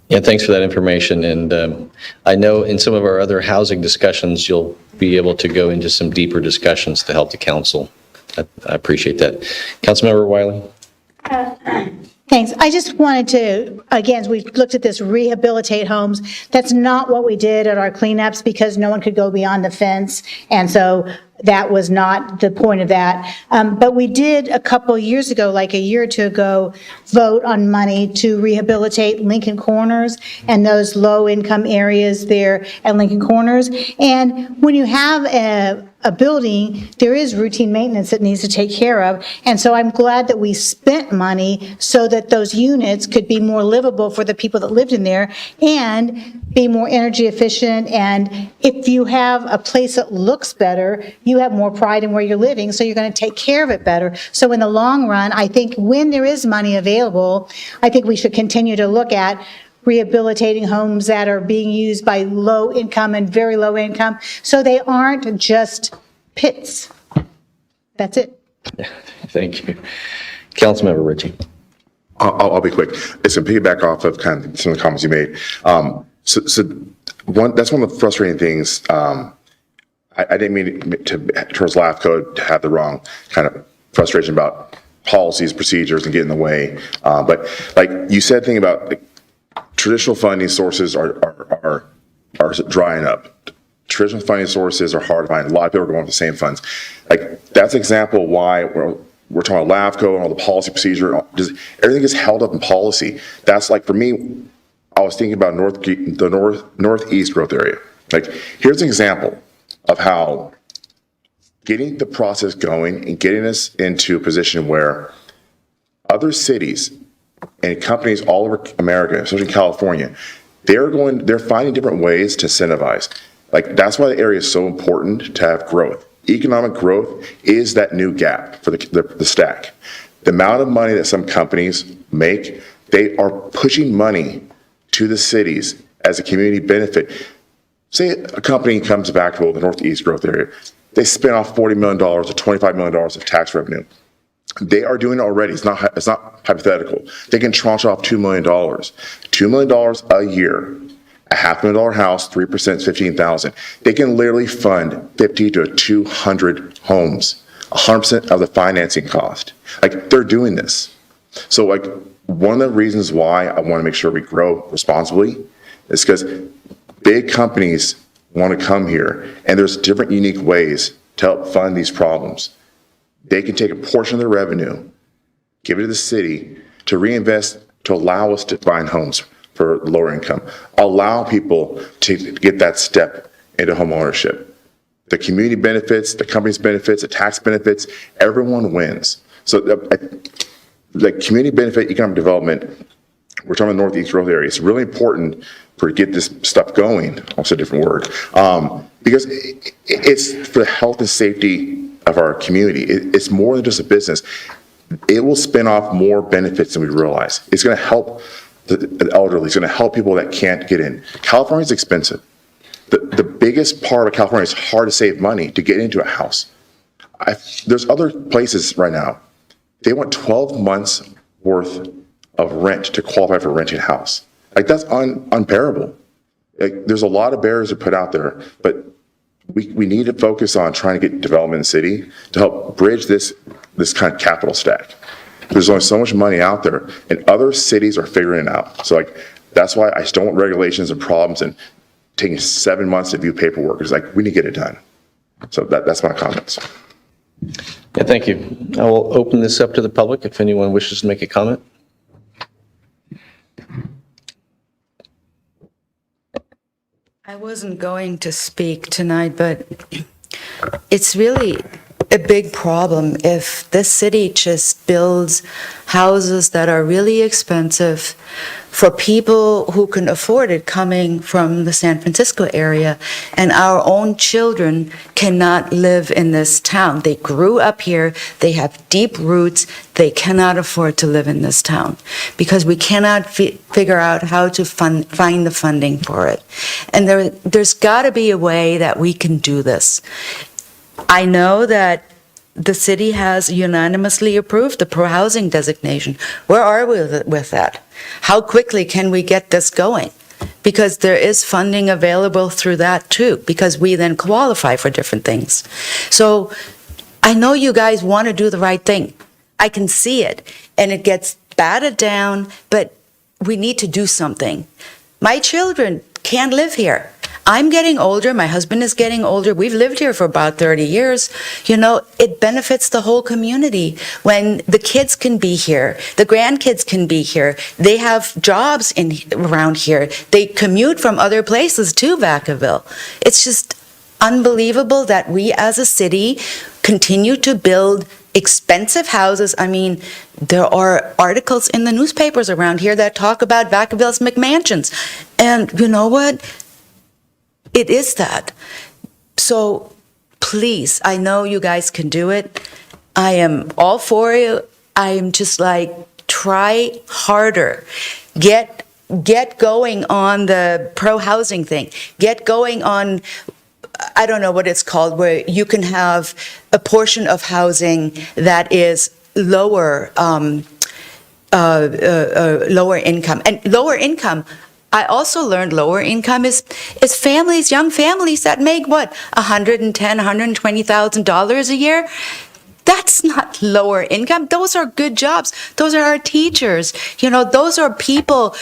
Yeah, thanks for that information. And I know in some of our other housing discussions, you'll be able to go into some deeper discussions to help the council. I appreciate that. Councilmember Wiley? Thanks. I just wanted to, again, we looked at this rehabilitate homes. That's not what we did at our cleanups because no one could go beyond the fence. And so that was not the point of that. But we did a couple years ago, like a year or two ago, vote on money to rehabilitate Lincoln Corners and those low-income areas there at Lincoln Corners. And when you have a building, there is routine maintenance that needs to take care of. And so I'm glad that we spent money so that those units could be more livable for the people that lived in there and be more energy efficient. And if you have a place that looks better, you have more pride in where you're living, so you're going to take care of it better. So in the long run, I think when there is money available, I think we should continue to look at rehabilitating homes that are being used by low income and very low income, so they aren't just pits. That's it. Thank you. Councilmember Ritchie. I'll be quick. It's a piggyback off of kind of some of the comments you made. That's one of the frustrating things. I didn't mean to towards LAFCO to have the wrong kind of frustration about policies, procedures, and get in the way. But like you said, thing about like, traditional funding sources are drying up. Traditional funding sources are hard to find. A lot of people are going with the same funds. Like that's an example of why we're talking about LAFCO and all the policy procedure. Everything is held up in policy. That's like, for me, I was thinking about the northeast growth area. Like, here's an example of how getting the process going and getting us into a position where other cities and companies all over America, especially California, they're finding different ways to incentivize. Like, that's why the area is so important to have growth. Economic growth is that new gap for the stack. The amount of money that some companies make, they are pushing money to the cities as a community benefit. Say a company comes to Vacaville, the northeast growth area, they spend off $40 million or $25 million of tax revenue. They are doing it already. It's not hypothetical. They can tranche off $2 million. $2 million a year. A $500,000 house, 3% is $15,000. They can literally fund 50 to 200 homes, 100% of the financing cost. Like, they're doing this. So, like, one of the reasons why I want to make sure we grow responsibly is because big companies want to come here, and there's different unique ways to help fund these problems. They can take a portion of their revenue, give it to the city to reinvest, to allow us to find homes for lower income, allow people to get that step into home ownership. The community benefits, the company's benefits, the tax benefits, everyone wins. So the community benefit economic development, we're talking about Northeast growth area, it's really important for get this stuff going, also a different word, because it's for the health and safety of our community. It's more than just a business. It will spin off more benefits than we realize. It's going to help the elderly. It's going to help people that can't get in. California is expensive. The biggest part of California is hard to save money to get into a house. There's other places right now, they want 12 months worth of rent to qualify for renting a house. Like, that's unbearable. Like, there's a lot of barriers to put out there, but we need to focus on trying to get development in the city to help bridge this kind of capital stack. There's only so much money out there, and other cities are figuring it out. So, like, that's why I just don't want regulations and problems and taking 7 months to view paperwork. It's like, we need to get it done. So that's my comments. Yeah, thank you. I will open this up to the public if anyone wishes to make a comment. I wasn't going to speak tonight, but it's really a big problem if this city just builds houses that are really expensive for people who can afford it coming from the San Francisco area, and our own children cannot live in this town. They grew up here, they have deep roots, they cannot afford to live in this town because we cannot figure out how to find the funding for it. And there's got to be a way that we can do this. I know that the city has unanimously approved the pro-housing designation. Where are we with that? How quickly can we get this going? Because there is funding available through that too, because we then qualify for different things. So I know you guys want to do the right thing. I can see it, and it gets batted down, but we need to do something. My children can't live here. I'm getting older, my husband is getting older, we've lived here for about 30 years. You know, it benefits the whole community when the kids can be here, the grandkids can be here, they have jobs around here, they commute from other places to Vacaville. It's just unbelievable that we as a city continue to build expensive houses. I mean, there are articles in the newspapers around here that talk about Vacaville's McMansions. And you know what? It is that. So please, I know you guys can do it. I am all for you. I am just like, try harder. Get going on the pro-housing thing. Get going on, I don't know what it's called, where you can have a portion of housing that is lower income. And lower income, I also learned lower income is families, young families that make what, $110,000, $120,000 a year? That's not lower income. Those are good jobs. Those are our teachers. You know, those are people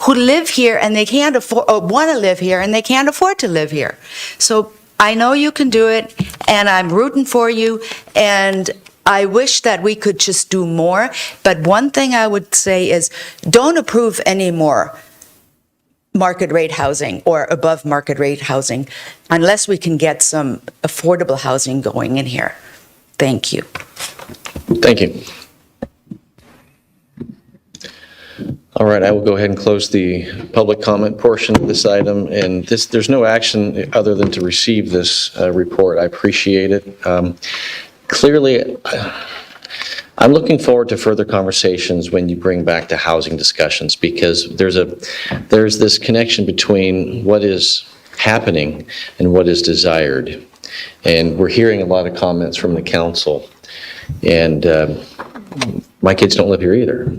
who live here and they can't afford, or want to live here and they can't afford to live here. So I know you can do it, and I'm rooting for you, and I wish that we could just do more. But one thing I would say is, don't approve any more market rate housing or above market rate housing unless we can get some affordable housing going in here. Thank you. Thank you. All right, I will go ahead and close the public comment portion of this item. And there's no action other than to receive this report. I appreciate it. Clearly, I'm looking forward to further conversations when you bring back the housing discussions, because there's this connection between what is happening and what is desired. And we're hearing a lot of comments from the council. And my kids don't live here either.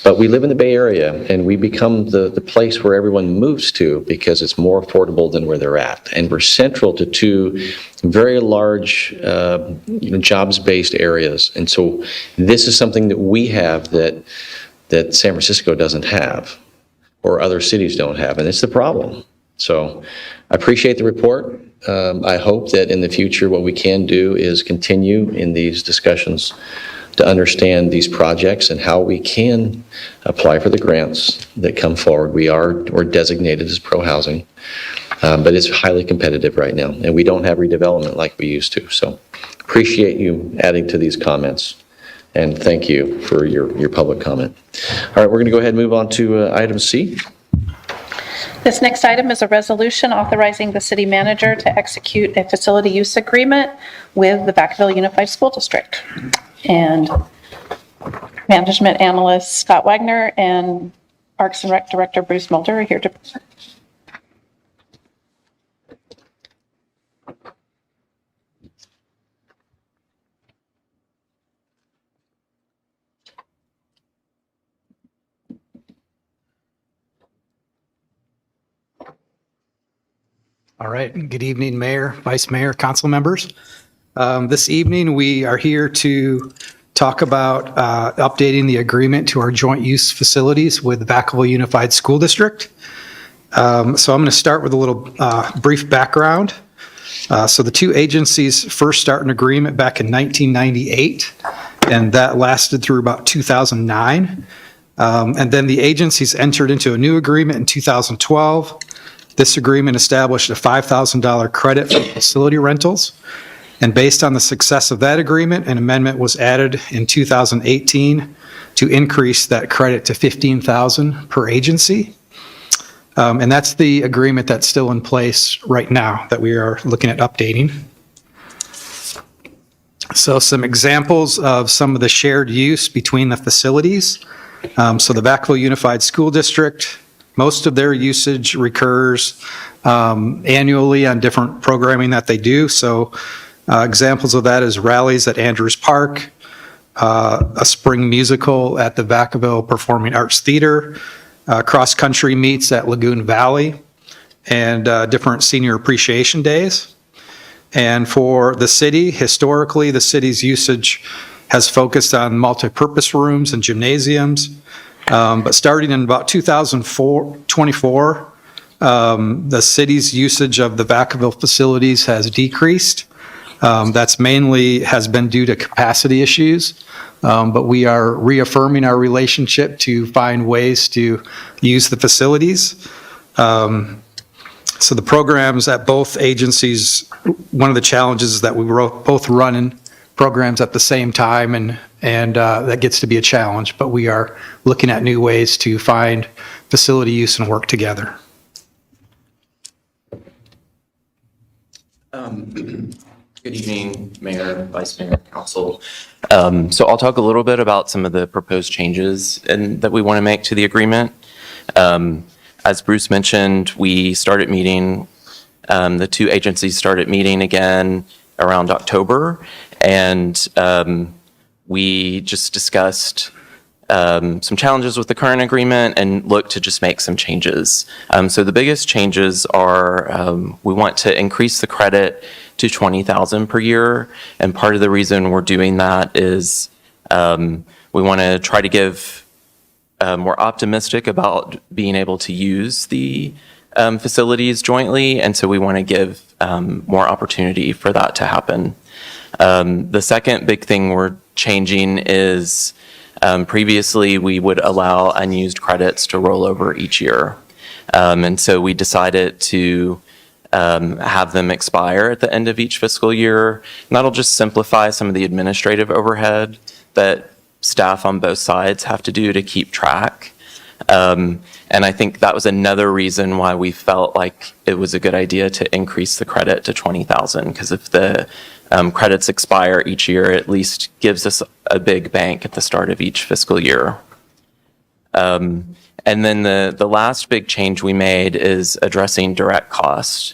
But we live in the Bay Area, and we become the place where everyone moves to because it's more affordable than where they're at. And we're central to two very large jobs-based areas. And so this is something that we have that San Francisco doesn't have, or other cities don't have, and it's the problem. So I appreciate the report. I hope that in the future what we can do is continue in these discussions to understand these projects and how we can apply for the grants that come forward. We're designated as pro-housing, but it's highly competitive right now, and we don't have redevelopment like we used to. So appreciate you adding to these comments, and thank you for your public comment. All right, we're going to go ahead and move on to item C. This next item is a resolution authorizing the city manager to execute a facility use agreement with the Vacaville Unified School District. And Management Analyst Scott Wagner and Parks and Rec Director Bruce Mulder are here to present. All right. Good evening, Mayor, Vice Mayor, council members. This evening, we are here to talk about updating the agreement to our joint use facilities with Vacaville Unified School District. So I'm going to start with a little brief background. So the two agencies first started an agreement back in 1998, and that lasted through about 2009. And then the agencies entered into a new agreement in 2012. This agreement established a $5,000 credit for facility rentals. And based on the success of that agreement, an amendment was added in 2018 to increase that credit to $15,000 per agency. And that's the agreement that's still in place right now that we are looking at updating. So some examples of some of the shared use between the facilities. So the Vacaville Unified School District, most of their usage recurs annually on different programming that they do. So examples of that is rallies at Andrews Park, a spring musical at the Vacaville Performing Arts Theater, cross-country meets at Lagoon Valley, and different senior appreciation days. And for the city, historically, the city's usage has focused on multipurpose rooms and gymnasiums. But starting in about 2024, the city's usage of the Vacaville facilities has decreased. That's mainly has been due to capacity issues, but we are reaffirming our relationship to find ways to use the facilities. So the programs at both agencies, one of the challenges is that we both running programs at the same time, and that gets to be a challenge, but we are looking at new ways to find facility use and work together. Good evening, Mayor, Vice Mayor, Council. So I'll talk a little bit about some of the proposed changes that we want to make to the agreement. As Bruce mentioned, we started meeting, the two agencies started meeting again around October, and we just discussed some challenges with the current agreement and looked to just make some changes. So the biggest changes are we want to increase the credit to $20,000 per year, and part of the reason we're doing that is we want to try to give more optimistic about being able to use the facilities jointly, and so we want to give more opportunity for that to happen. The second big thing we're changing is previously we would allow unused credits to roll over each year, and so we decided to have them expire at the end of each fiscal year. And that'll just simplify some of the administrative overhead that staff on both sides have to do to keep track. And I think that was another reason why we felt like it was a good idea to increase the credit to $20,000, because if the credits expire each year, it at least gives us a big bank at the start of each fiscal year. And then the last big change we made is addressing direct costs.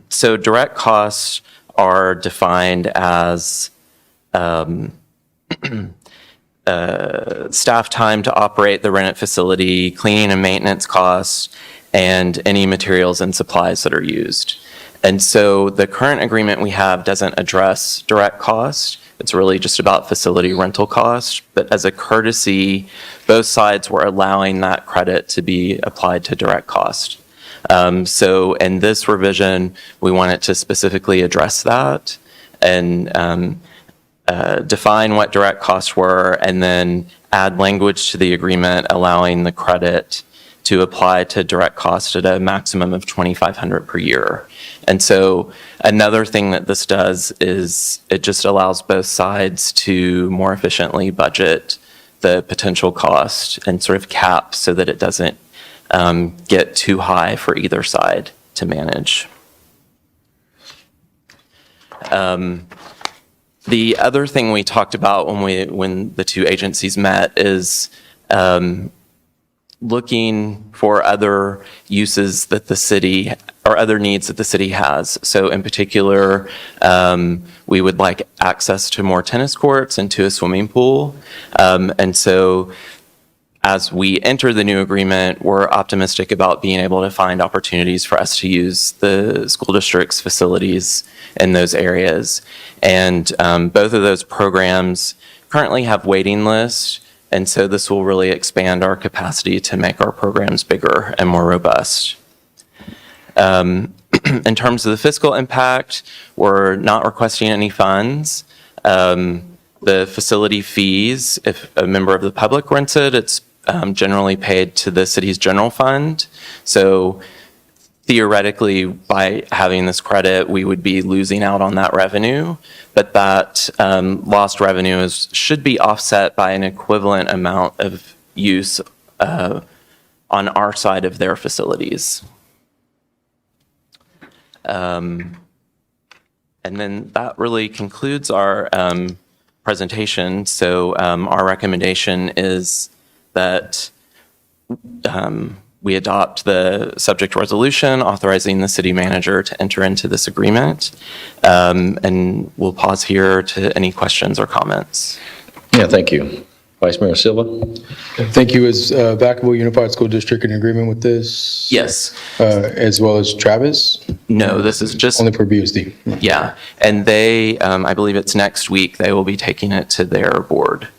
So direct costs are defined as staff time to operate the rented facility, cleaning and maintenance costs, and any materials and supplies that are used. And so the current agreement we have doesn't address direct cost. It's really just about facility rental cost. But as a courtesy, both sides were allowing that credit to be applied to direct cost. So in this revision, we wanted to specifically address that and define what direct costs were, and then add language to the agreement allowing the credit to apply to direct cost at a maximum of $2,500 per year. And so another thing that this does is it just allows both sides to more efficiently budget the potential cost and sort of cap so that it doesn't get too high for either side to manage. The other thing we talked about when the two agencies met is looking for other uses that the city or other needs that the city has. So in particular, we would like access to more tennis courts and to a swimming pool. And so as we enter the new agreement, we're optimistic about being able to find opportunities for us to use the school district's facilities in those areas. And both of those programs currently have waiting lists, and so this will really expand our capacity to make our programs bigger and more robust. In terms of the fiscal impact, we're not requesting any funds. The facility fees, if a member of the public rents it, it's generally paid to the city's general fund. So theoretically, by having this credit, we would be losing out on that revenue, but that lost revenue should be offset by an equivalent amount of use on our side of their facilities. And then that really concludes our presentation. So our recommendation is that we adopt the subject resolution authorizing the city manager to enter into this agreement. And we'll pause here to any questions or comments. Yeah, thank you. Vice Mayor Silva? Thank you. Is Vacaville Unified School District in agreement with this? Yes. As well as Travis? No, this is just, Only for BSD. yeah. And they, I believe it's next week, they will be taking it to their board.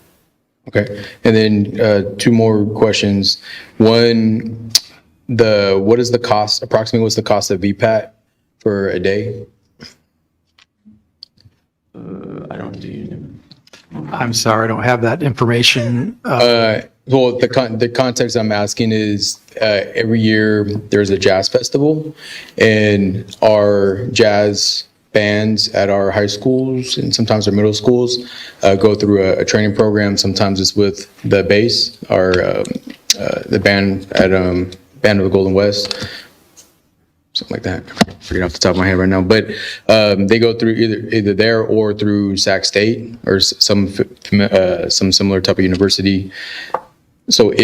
Okay. And then two more questions. One, what is the cost, approximately what's the cost of VPAT for a day? I don't do. I'm sorry, I don't have that information. Well, the context I'm asking is every year there's a jazz festival, and our jazz bands at our high schools and sometimes our middle schools go through a training program. Sometimes it's with the bass, or the band at Band of the Golden West, something like that. I forget off the top of my head right now, but they go through either there or through Sac State or some similar type of university. So so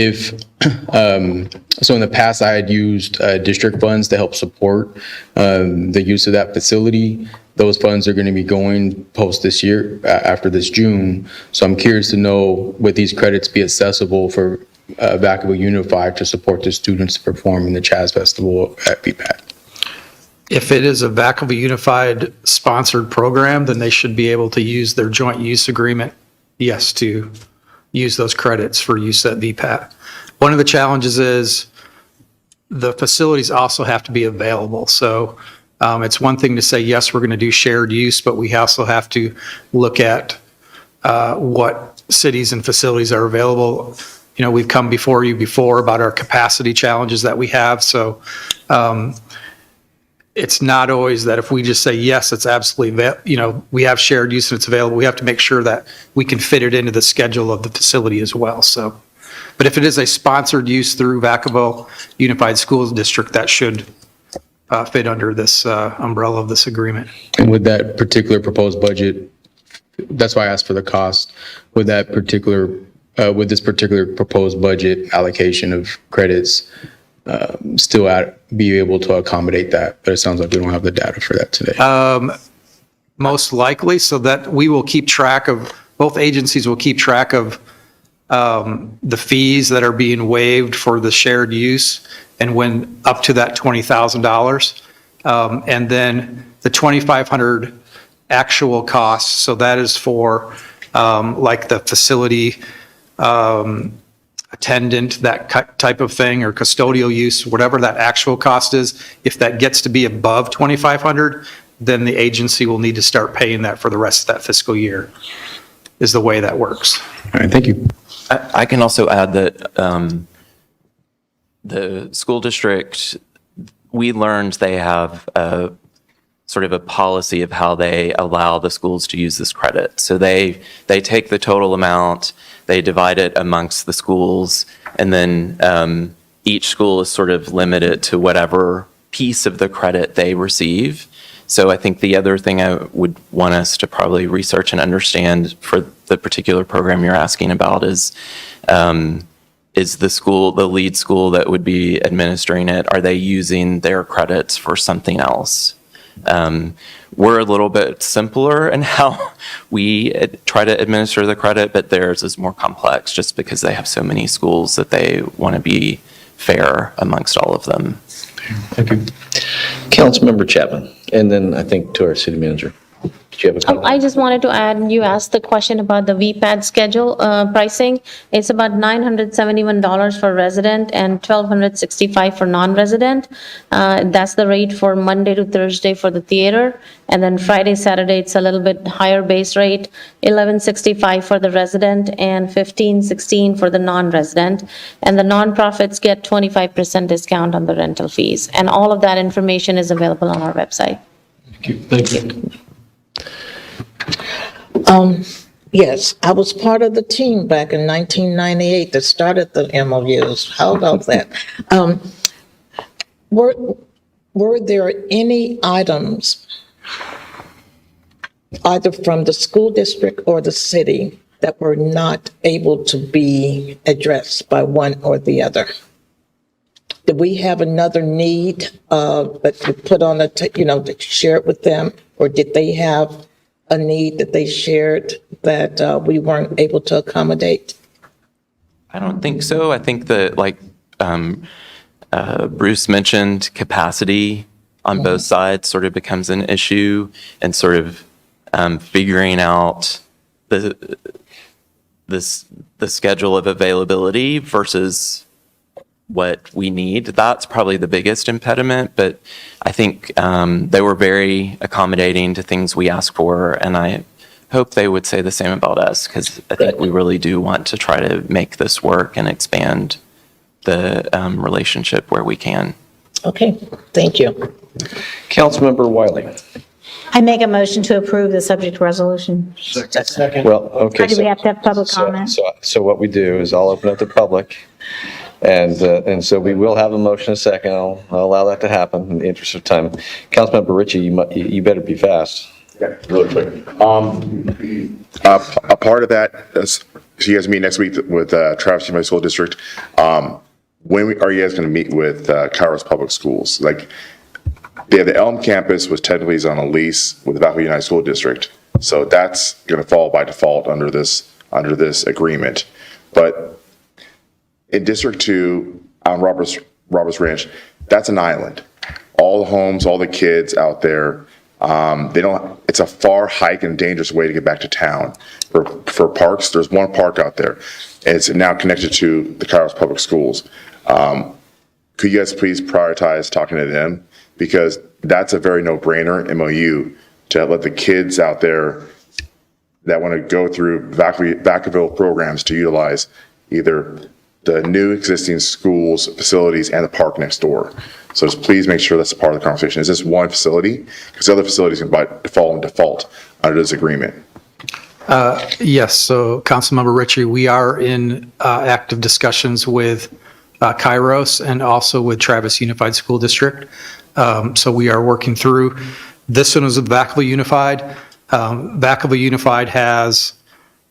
in the past, I had used district funds to help support the use of that facility. Those funds are going to be going post this year, after this June. So I'm curious to know, would these credits be accessible for Vacaville Unified to support the students to perform in the Jazz Festival at VPAT? If it is a Vacaville Unified sponsored program, then they should be able to use their joint use agreement, yes, to use those credits for use at VPAT. One of the challenges is the facilities also have to be available. So it's one thing to say, yes, we're going to do shared use, but we also have to look at what cities and facilities are available. You know, we've come before you before about our capacity challenges that we have. So it's not always that if we just say, yes, it's absolutely, we have shared use and it's available. We have to make sure that we can fit it into the schedule of the facility as well. So, but if it is a sponsored use through Vacaville Unified Schools District, that should fit under this umbrella of this agreement. And with that particular proposed budget, that's why I asked for the cost, with this particular proposed budget allocation of credits, still be able to accommodate that, but it sounds like we don't have the data for that today. Most likely, so that we will keep track of, both agencies will keep track of the fees that are being waived for the shared use, and when up to that $20,000. And then the $2,500 actual costs, so that is for like the facility attendant, that type of thing, or custodial use, whatever that actual cost is. If that gets to be above $2,500, then the agency will need to start paying that for the rest of that fiscal year, is the way that works. All right, thank you. I can also add that the school district, we learned they have a sort of a policy of how they allow the schools to use this credit. So they take the total amount, they divide it amongst the schools, and then each school is sort of limited to whatever piece of the credit they receive. So I think the other thing I would want us to probably research and understand for the particular program you're asking about is the school, the lead school that would be administering it, are they using their credits for something else? We're a little bit simpler in how we try to administer the credit, but theirs is more complex just because they have so many schools that they want to be fair amongst all of them. Thank you. Councilmember Chapman, and then I think to our city manager. Did you have a comment? I just wanted to add, you asked the question about the VPAD schedule pricing. It's about $971 for resident and $1,265 for non-resident. That's the rate for Monday to Thursday for the theater. And then Friday, Saturday, it's a little bit higher base rate, $1,165 for the resident and $1,516 for the non-resident. And the nonprofits get 25% discount on the rental fees. And all of that information is available on our website. Thank you. Yes, I was part of the team back in 1998 that started the MOUs. How about that? Were there any items, either from the school district or the city, that were not able to be addressed by one or the other? Did we have another need that you put on that you share it with them, or did they have a need that they shared that we weren't able to accommodate? I don't think so. I think that, like Bruce mentioned, capacity on both sides sort of becomes an issue, and sort of figuring out the schedule of availability versus what we need. That's probably the biggest impediment, but I think they were very accommodating to things we asked for, and I hope they would say the same about us, because I think we really do want to try to make this work and expand the relationship where we can. Okay, thank you. Councilmember Wiley. I make a motion to approve the subject resolution. Well, okay. Or do we have to have public comment? So what we do is I'll open up the public, and so we will have a motion in a second. I'll allow that to happen in the interest of time. Councilmember Ritchie, you better be fast. Yeah, really quick. A part of that is, so you guys meet next week with Travis Unified School District. When are you guys going to meet with Kairos Public Schools? Like, the Elm campus was technically on a lease with the Vacaville Unified School District, so that's going to fall by default under this agreement. But in District 2 on Roberts Ranch, that's an island. All the homes, all the kids out there, it's a far hike and dangerous way to get back to town. For parks, there's one park out there, and it's now connected to the Kairos Public Schools. Could you guys please prioritize talking to them? Because that's a very no-brainer MOU to let the kids out there that want to go through Vacaville programs to utilize either the new existing schools, facilities, and the park next door. So just please make sure that's a part of the conversation. Is this one facility? Because the other facilities can by default under this agreement. Yes, so Councilmember Ritchie, we are in active discussions with Kairos and also with Travis Unified School District. So we are working through. This one is with Vacaville Unified. Vacaville Unified has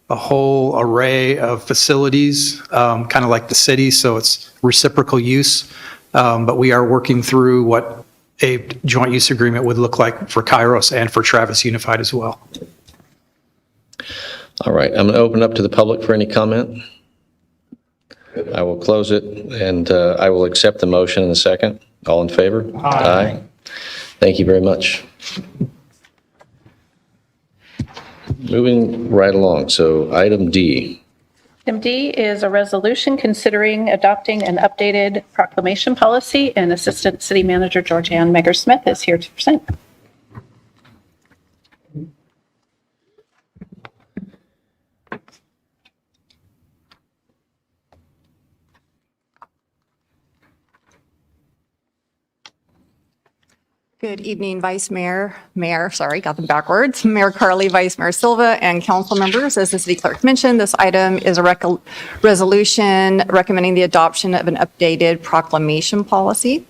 a whole array of facilities, kind of like the city, so it's reciprocal use. But we are working through what a joint use agreement would look like for Kairos and for Travis Unified as well. All right, I'm going to open up to the public for any comment. I will close it, and I will accept the motion in a second. All in favor? Aye. Thank you very much. Moving right along, so item D. Item D is a resolution considering adopting an updated proclamation policy, and Assistant City Manager Georgianne Megger-Smith is here to present. Good evening, Vice Mayor, got them backwards, Mayor Carly, Vice Mayor Silva, and council members. As the city clerk mentioned, this item is a resolution recommending the adoption of an updated proclamation policy.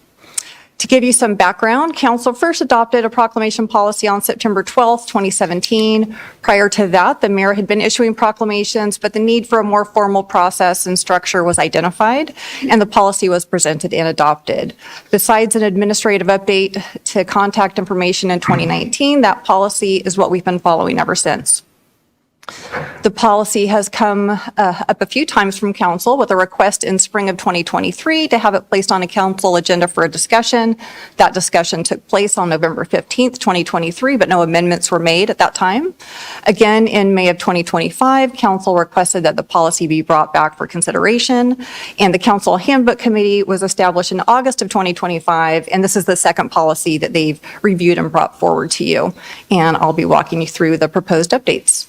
To give you some background, council first adopted a proclamation policy on September 12th, 2017. Prior to that, the mayor had been issuing proclamations, but the need for a more formal process and structure was identified, and the policy was presented and adopted. Besides an administrative update to contact information in 2019, that policy is what we've been following ever since. The policy has come up a few times from council with a request in spring of 2023 to have it placed on a council agenda for a discussion. That discussion took place on November 15th, 2023, but no amendments were made at that time. Again, in May of 2025, council requested that the policy be brought back for consideration, and the council handbook committee was established in August of 2025, and this is the second policy that they've reviewed and brought forward to you, and I'll be walking you through the proposed updates.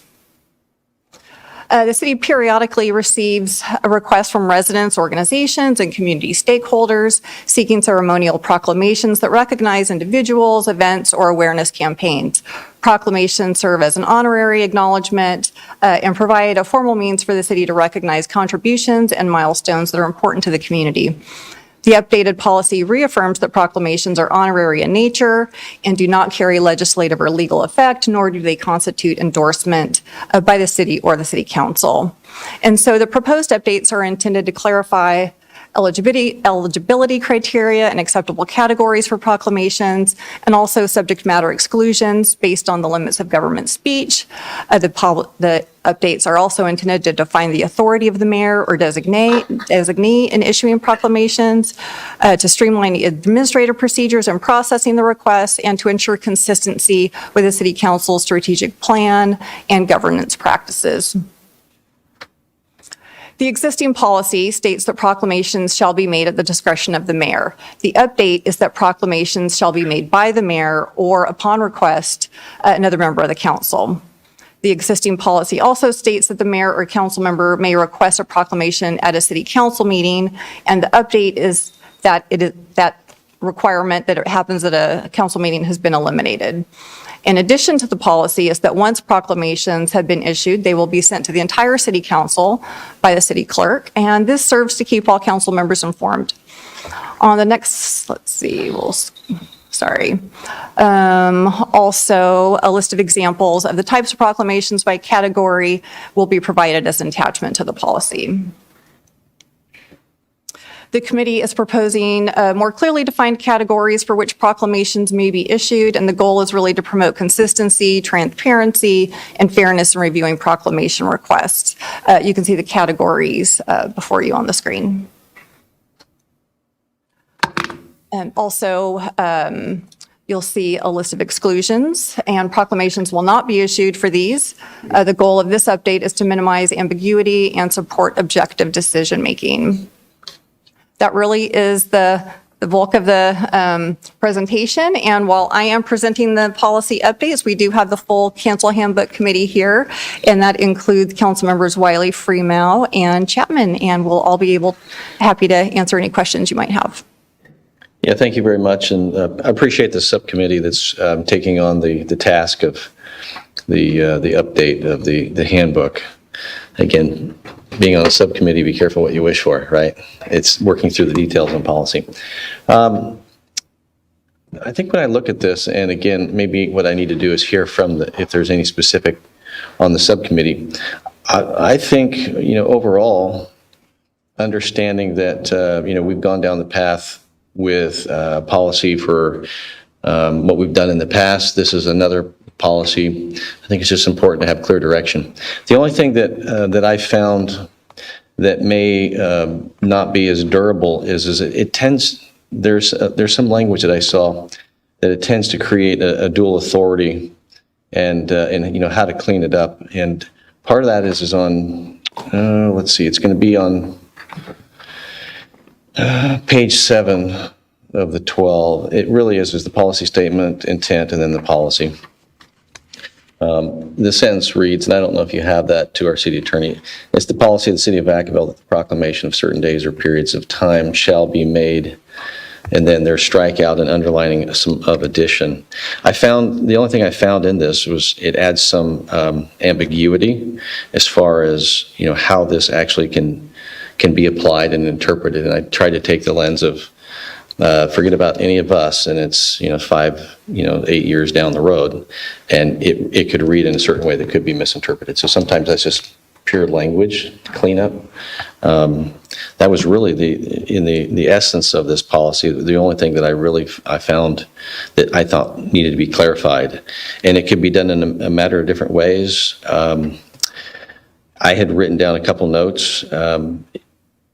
The city periodically receives a request from residents, organizations, and community stakeholders seeking ceremonial proclamations that recognize individuals, events, or awareness campaigns. Proclamations serve as an honorary acknowledgement and provide a formal means for the city to recognize contributions and milestones that are important to the community. The updated policy reaffirms that proclamations are honorary in nature and do not carry legislative or legal effect, nor do they constitute endorsement by the city or the city council. And so the proposed updates are intended to clarify eligibility criteria and acceptable categories for proclamations, and also subject matter exclusions based on the limits of government speech. The updates are also intended to define the authority of the mayor or designee in issuing proclamations, to streamline the administrative procedures and processing the requests, and to ensure consistency with the city council's strategic plan and governance practices. The existing policy states that proclamations shall be made at the discretion of the mayor. The update is that proclamations shall be made by the mayor or, upon request, another member of the council. The existing policy also states that the mayor or council member may request a proclamation at a city council meeting, and the update is that that requirement that it happens at a council meeting has been eliminated. In addition to the policy is that once proclamations have been issued, they will be sent to the entire city council by the city clerk, and this serves to keep all council members informed. On the next, let's see, also, a list of examples of the types of proclamations by category will be provided as an attachment to the policy. The committee is proposing more clearly defined categories for which proclamations may be issued, and the goal is really to promote consistency, transparency, and fairness in reviewing proclamation requests. You can see the categories before you on the screen. And also, you'll see a list of exclusions, and proclamations will not be issued for these. The goal of this update is to minimize ambiguity and support objective decision-making. That really is the bulk of the presentation, and while I am presenting the policy updates, we do have the full council handbook committee here, and that includes council members Wiley, Freeman, and Chapman, and we'll all be happy to answer any questions you might have. Yeah, thank you very much, and I appreciate the subcommittee that's taking on the task of the update of the handbook. Again, being on a subcommittee, be careful what you wish for, right? It's working through the details on policy. I think when I look at this, and again, maybe what I need to do is hear from if there's any specific on the subcommittee. I think, overall, understanding that, we've gone down the path with policy for what we've done in the past. This is another policy. I think it's just important to have clear direction. The only thing that I found that may not be as durable is it tends, there's some language that I saw that it tends to create a dual authority and how to clean it up. And part of that is on, let's see, it's going to be on page 7 of the 12. It really is the policy statement, intent, and then the policy. The sentence reads, and I don't know if you have that to our city attorney, it's the policy of the city of Vacaville that the proclamation of certain days or periods of time shall be made, and then there's strikeout and underlining some of addition. The only thing I found in this was it adds some ambiguity as far as, how this actually can be applied and interpreted, and I tried to take the lens of forget about any of us, and it's 8 years down the road, and it could read in a certain way that could be misinterpreted. So sometimes that's just pure language cleanup. That was really the essence of this policy. The only thing that I found that I thought needed to be clarified, and it could be done in a matter of different ways. I had written down a couple notes.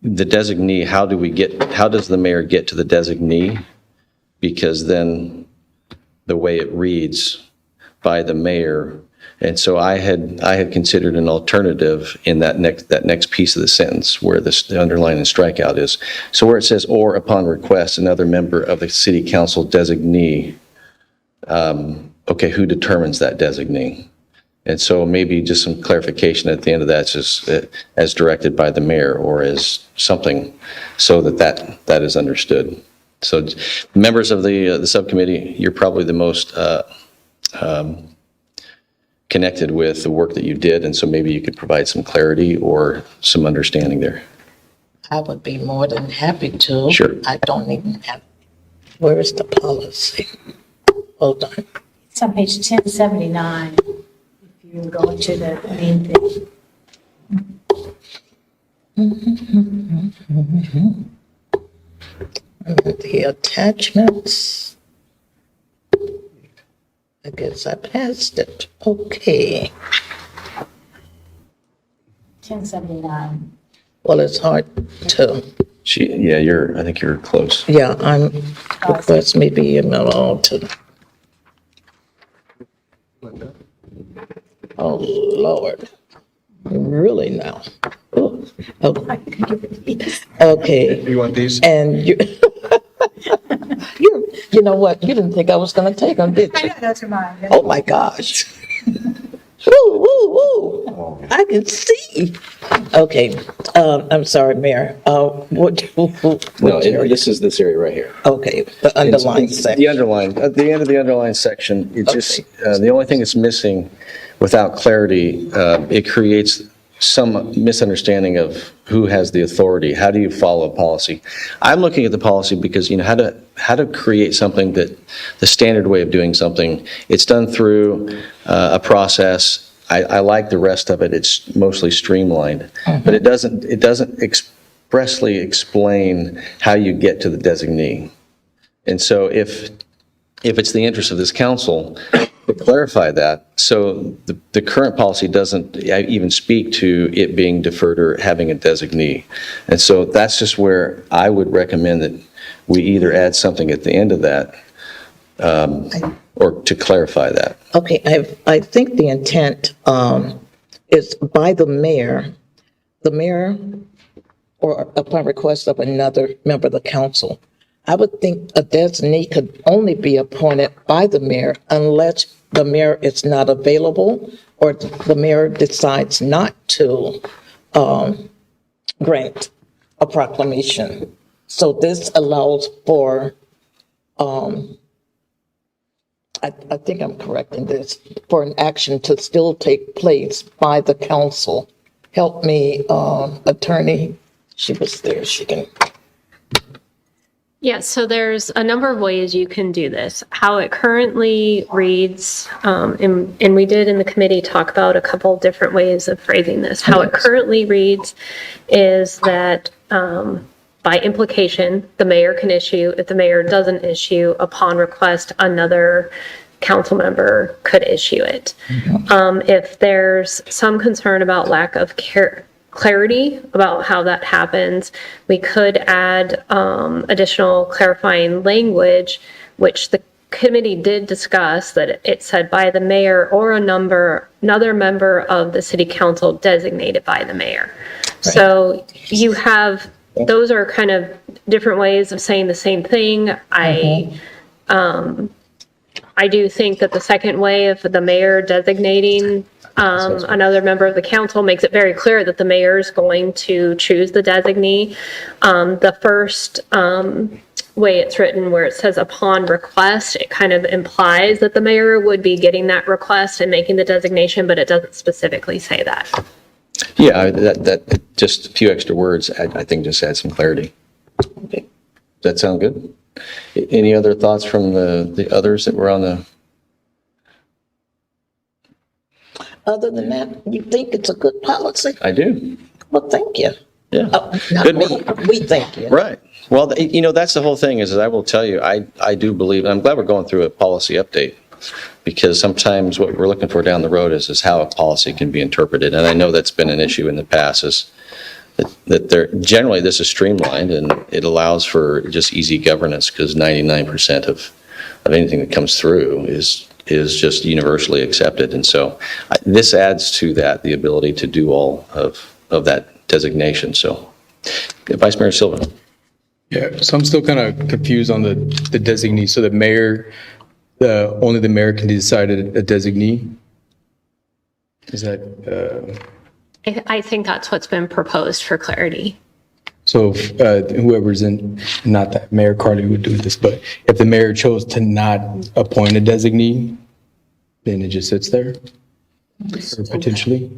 The designee, how does the mayor get to the designee? Because then the way it reads by the mayor. And so I had considered an alternative in that next piece of the sentence where the underline and strikeout is. So where it says, or upon request, another member of the city council designee, okay, who determines that designee? And so maybe just some clarification at the end of that, just as directed by the mayor or as something so that is understood. So members of the subcommittee, you're probably the most connected with the work that you did, and so maybe you could provide some clarity or some understanding there. I would be more than happy to. Sure. I don't even have, where is the policy? Hold on. It's on page 1079. You go to the main thing. The attachments. I guess I passed it. Okay. 1079. Well, it's hard to, Yeah, I think you're close. yeah, request me be emailed to. Oh, Lord. Really now? Oh, okay. You want these? And you, you know what? You didn't think I was going to take them, did you? Those are mine. Oh, my gosh. Woo, woo, woo. I can see. Okay, I'm sorry, Mayor. What No, area? this is this area right here. Okay, the underlying section. The underline, at the end of the underlying section, it just, the only thing that's missing without clarity, it creates some misunderstanding of who has the authority. How do you follow policy? I'm looking at the policy because, how to create something that, the standard way of doing something, it's done through a process. I like the rest of it. It's mostly streamlined, but it doesn't expressly explain how you get to the designee. And so if it's the interest of this council to clarify that, so the current policy doesn't even speak to it being deferred or having a designee. And so that's just where I would recommend that we either add something at the end of that or to clarify that. Okay, I think the intent is by the mayor, or upon request of another member of the council. I would think a designee could only be appointed by the mayor unless the mayor is not available or the mayor decides not to grant a proclamation. So this allows for, I think I'm correct in this, for an action to still take place by the council. Help me, attorney. She was there. She can. Yes, so there's a number of ways you can do this. How it currently reads, and we did in the committee talk about a couple different ways of phrasing this. How it currently reads is that by implication, the mayor can issue. If the mayor doesn't issue, upon request, another council member could issue it. If there's some concern about lack of clarity about how that happens, we could add additional clarifying language, which the committee did discuss, that it said by the mayor or another member of the city council designated by the mayor. Right. So you have, those are kind of different ways of saying the same thing. I do think that the second way of the mayor designating another member of the council makes it very clear that the mayor is going to choose the designee. The first way it's written, where it says upon request, it kind of implies that the mayor would be getting that request and making the designation, but it doesn't specifically say that. Yeah, that just a few extra words, I think, just add some clarity. Okay. Does that sound good? Any other thoughts from the others that were on the? Other than that, you think it's a good policy? I do. Well, thank you. Yeah. Not me, we thank you. Right. Well, that's the whole thing is I will tell you, I do believe, and I'm glad we're going through a policy update, because sometimes what we're looking for down the road is how a policy can be interpreted. And I know that's been an issue in the past, is that generally this is streamlined and it allows for just easy governance, because 99% of anything that comes through is just universally accepted. And so this adds to that, the ability to do all of that designation. So Vice Mayor Silva. Yeah, so I'm still kind of confused on the designee. So the mayor, only the mayor can decide a designee? Is that? I think that's what's been proposed for clarity. So whoever's in, not that Mayor Carly would do this, but if the mayor chose to not appoint a designee, then it just sits there, or potentially?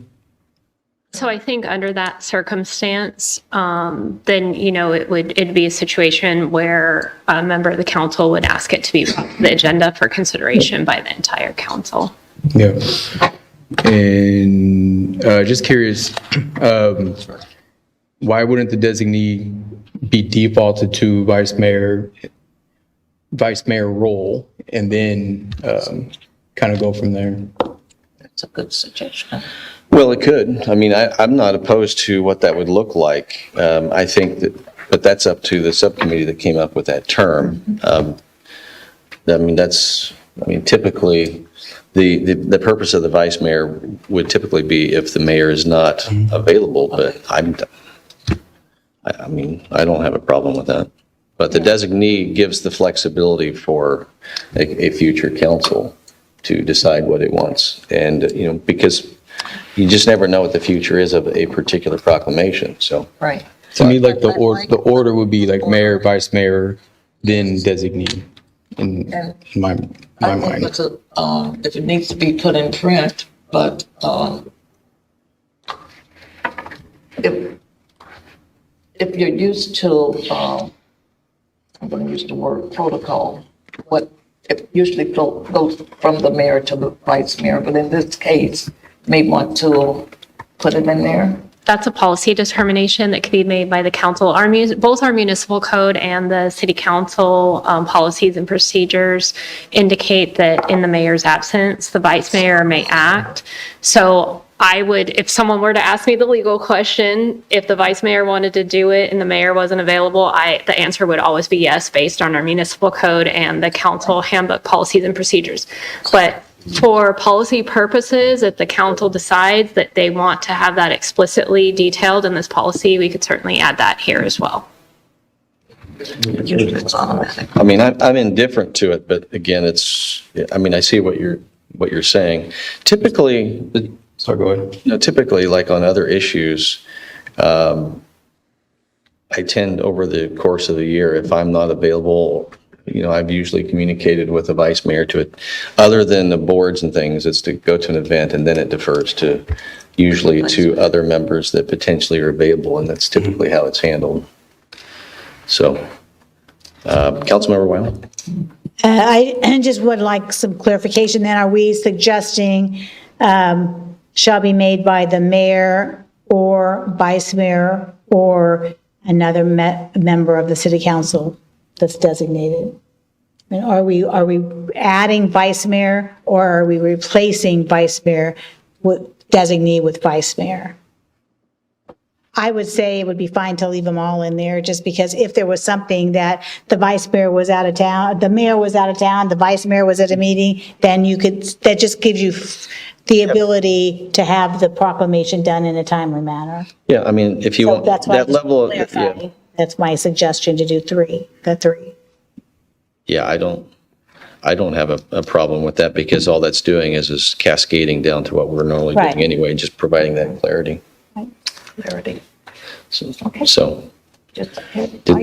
So I think under that circumstance, then, it'd be a situation where a member of the council would ask it to be brought to the agenda for consideration by the entire council. Yeah. And just curious, why wouldn't the designee be defaulted to vice mayor role, and then kind of go from there. That's a good suggestion. Well, it could. I mean, I'm not opposed to what that would look like. I think that, but that's up to the subcommittee that came up with that term. Typically, the purpose of the vice mayor would typically be if the mayor is not available, but I don't have a problem with that. But the designee gives the flexibility for a future council to decide what it wants. And, because you just never know what the future is of a particular proclamation, so. Right. To me, like the order would be like mayor, vice mayor, then designee in my I think mind. it's if it needs to be put in print, but if you're used to, I'm going to use the word protocol, what it usually goes from the mayor to the vice mayor, but in this case, may want to put it in there. That's a policy determination that can be made by the council. Both our municipal code and the city council policies and procedures indicate that in the mayor's absence, the vice mayor may act. So I would, if someone were to ask me the legal question, if the vice mayor wanted to do it and the mayor wasn't available, the answer would always be yes, based on our municipal code and the council handbook policies and procedures. But for policy purposes, if the council decides that they want to have that explicitly detailed in this policy, we could certainly add that here as well. I mean, I'm indifferent to it, but again, I see what you're saying. Typically, sorry, go ahead. Typically, like on other issues, I tend over the course of the year, if I'm not available, I've usually communicated with the vice mayor to it. Other than the boards and things, it's to go to an event and then it defers to usually to other members that potentially are available, and that's typically how it's handled. So, Councilmember Wyland? I just would like some clarification then. Are we suggesting shall be made by the mayor or vice mayor or another member of the city council that's designated? I mean, are we adding vice mayor, or are we replacing vice mayor with designee with vice mayor? I would say it would be fine to leave them all in there, just because if there was something that the vice mayor was out of town, the mayor was out of town, the vice mayor was at a meeting, then that just gives you the ability to have the proclamation done in a timely manner. Yeah, I mean, if you So want that's why I that just level of, clarify. That's my suggestion, to do three. Yeah, I don't have a problem with that, because all that's doing is cascading down to what we're normally Right. doing anyway, just providing that clarity. Clarity. So, Just do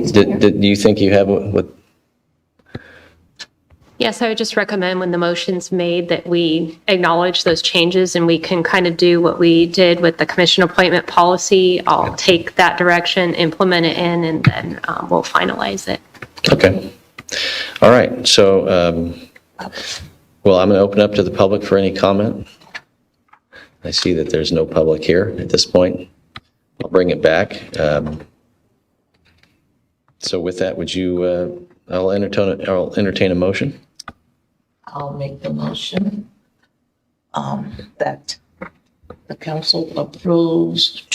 you think you have what? Yes, I would just recommend when the motion's made that we acknowledge those changes and we can kind of do what we did with the commission appointment policy. I'll take that direction, implement it in, and then we'll finalize it. Okay. All right. So, well, I'm going to open up to the public for any comment. I see that there's no public here at this point. I'll bring it back. So with that, would you, I'll entertain a motion. I'll make the motion that the council approves.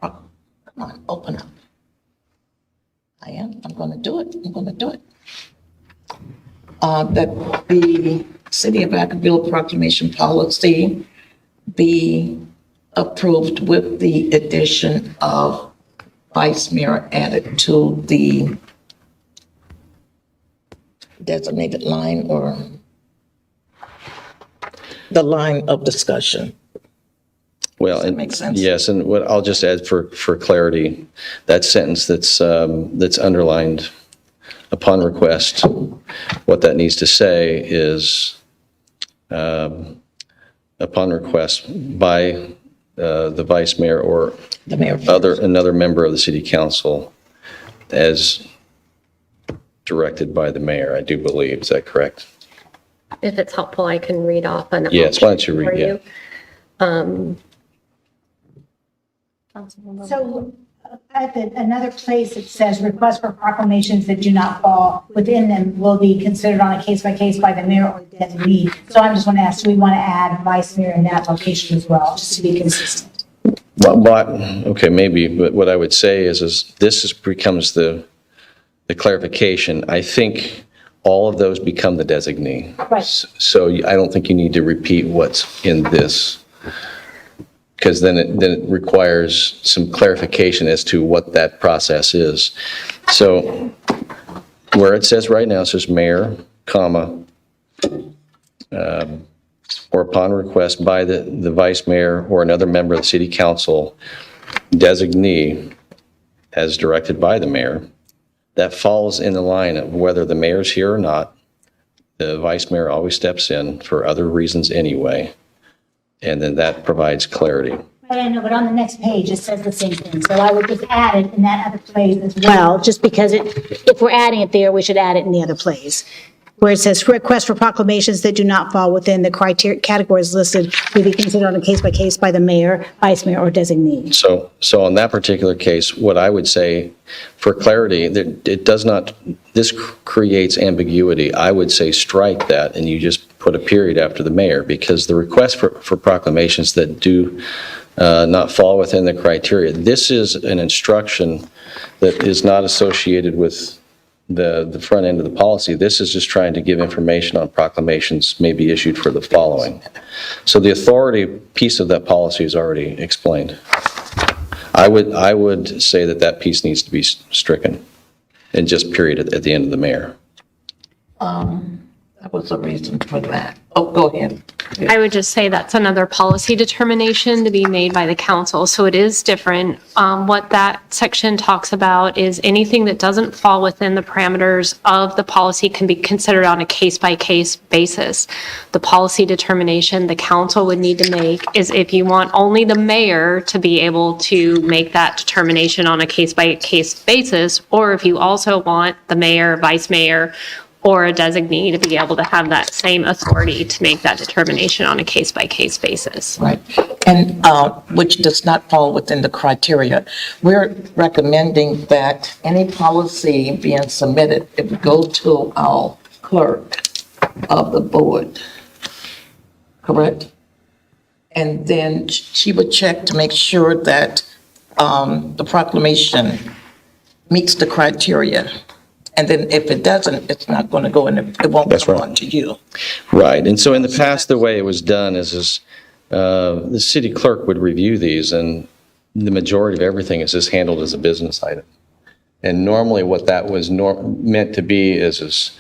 Come on, open up. I'm going to do it. That the City of Vacaville proclamation policy be approved with the addition of vice mayor added to the designated line, or the line of discussion. Well, Does that make sense? Yes, and what I'll just add for clarity, that sentence that's underlined, upon request, what that needs to say is, upon request by the vice mayor or The mayor. another member of the city council, as directed by the mayor, I do believe. Is that correct? If it's helpful, I can read off an Yes, why don't you read, for yeah. you. So At another place, it says requests for proclamations that do not fall within them will be considered on a case-by-case by the mayor or designee. So I'm just want to ask, do we want to add vice mayor in that location as well, just to be consistent? Okay, maybe, but what I would say is this becomes the clarification. I think all of those become the designee. Right. So I don't think you need to repeat what's in this, because then it requires some clarification as to what that process is. So where it says right now, it says mayor, comma, or upon request by the vice mayor or another member of the city council designee as directed by the mayor, that falls in the line of whether the mayor's here or not. The vice mayor always steps in for other reasons anyway, and then that provides clarity. But I know, but on the next page, it says the same thing. So I would just add it in that other place as well, just because if we're adding it there, we should add it in the other place. Where it says request for proclamations that do not fall within the criteria categories listed will be considered on a case-by-case by the mayor, vice mayor, or designee. So on that particular case, what I would say, for clarity, that it does not, this creates ambiguity. I would say strike that and you just put a period after the mayor, because the request for proclamations that do not fall within the criteria, this is an instruction that is not associated with the front end of the policy. This is just trying to give information on proclamations may be issued for the following. So the authority piece of that policy is already explained. I would say that piece needs to be stricken and just period at the end of the mayor. That was a reason for that. Oh, go ahead. I would just say that's another policy determination to be made by the council, so it is different. What that section talks about is anything that doesn't fall within the parameters of the policy can be considered on a case-by-case basis. The policy determination the council would need to make is if you want only the mayor to be able to make that determination on a case-by-case basis, or if you also want the mayor, vice mayor, or a designee to be able to have that same authority to make that determination on a case-by-case basis. Right, and which does not fall within the criteria. We're recommending that any policy being submitted, it would go to our clerk of the board, correct? And then she would check to make sure that the proclamation meets the criteria. And then if it doesn't, it's not going to go in, it won't come on to you. Right, and so in the past, the way it was done is the city clerk would review these, and the majority of everything is just handled as a business item. And normally what that was meant to be is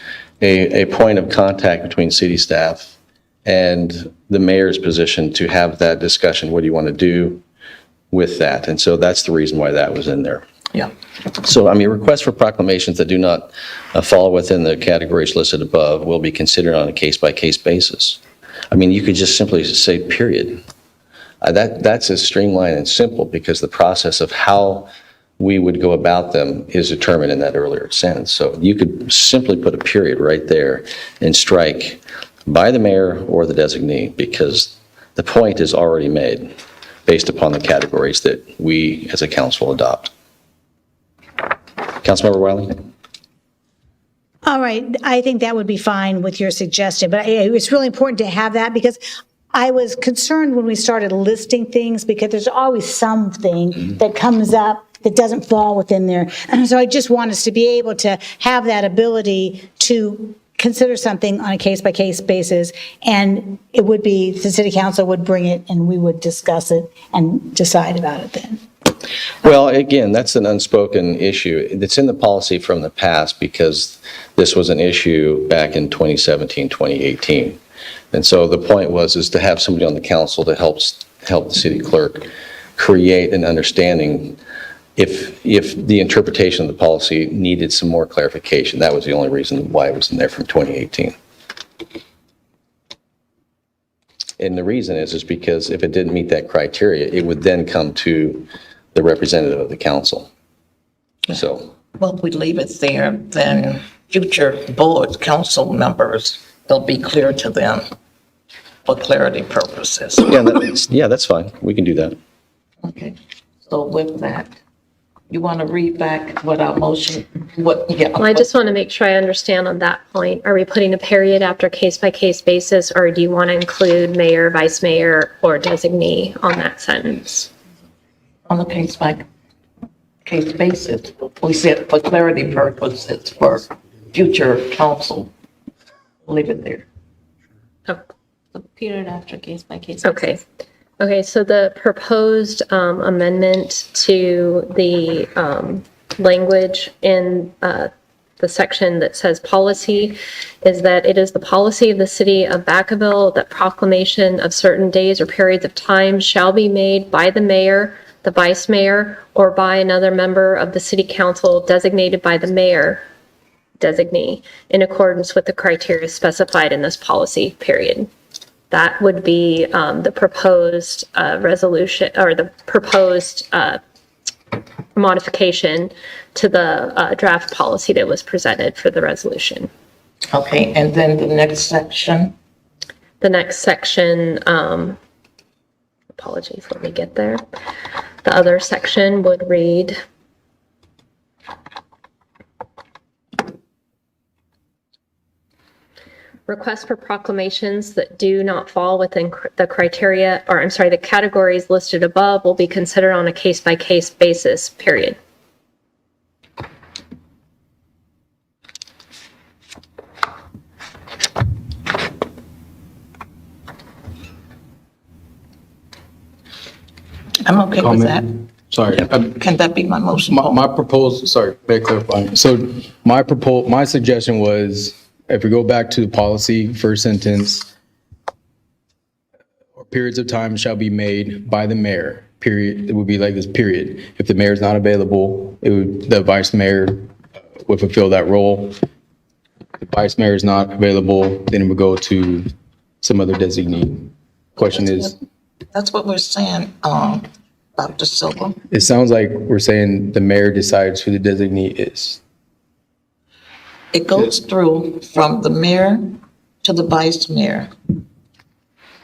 a point of contact between city staff and the mayor's position to have that discussion. What do you want to do with that? And so that's the reason why that was in there. Yeah. So, I mean, requests for proclamations that do not fall within the categories listed above will be considered on a case-by-case basis. I mean, you could just simply say period. That's as streamlined and simple because the process of how we would go about them is determined in that earlier sentence. So you could simply put a period right there and strike by the mayor or the designee because the point is already made based upon the categories that we as a council adopt. Councilmember Wiley? All right, I think that would be fine with your suggestion, but it's really important to have that because I was concerned when we started listing things because there's always something that comes up that doesn't fall within there. And so I just want us to be able to have that ability to consider something on a case-by-case basis, and it would be, the city council would bring it and we would discuss it and decide about it then. Well, again, that's an unspoken issue. It's in the policy from the past because this was an issue back in 2017, 2018. And so the point is to have somebody on the council to help the city clerk create an understanding if the interpretation of the policy needed some more clarification. That was the only reason why it was in there from 2018. And the reason is because if it didn't meet that criteria, it would then come to the representative of the council. So. Well, if we leave it there, then future board council members, it'll be clear to them for clarity purposes. Yeah, that's fine. We can do that. Okay, so with that, You want to read back what our motion, what, yeah. Well, I just want to make sure I understand on that point. Are we putting a period after case-by-case basis, or do you want to include mayor, vice mayor, or designee on that sentence? On a case-by-case basis. We said for clarity purposes for future council. Leave it there. Period after case by case. Okay. Okay, so the proposed amendment to the language in the section that says policy is that it is the policy of the city of Vacaville that proclamation of certain days or periods of time shall be made by the mayor, the vice mayor, or by another member of the city council designated by the mayor, designee, in accordance with the criteria specified in this policy, period. That would be the proposed resolution, or the proposed modification to the draft policy that was presented for the resolution. Okay, and then the next section. The next section, apologies, let me get there. The other section would read, requests for proclamations that do not fall within the criteria, or I'm sorry, the categories listed above will be considered on a case-by-case basis, period. I'm okay with that. Sorry. Can that be my motion? My proposal, sorry, may I clarify? So my suggestion was, if we go back to the policy, first sentence, or periods of time shall be made by the mayor, period. It would be like this, period. If the mayor is not available, the vice mayor would fulfill that role. If the vice mayor is not available, then it would go to some other designee. Question is. That's what we're saying, Dr. Silva. It sounds like we're saying the mayor decides who the designee is. It goes through from the mayor to the vice mayor.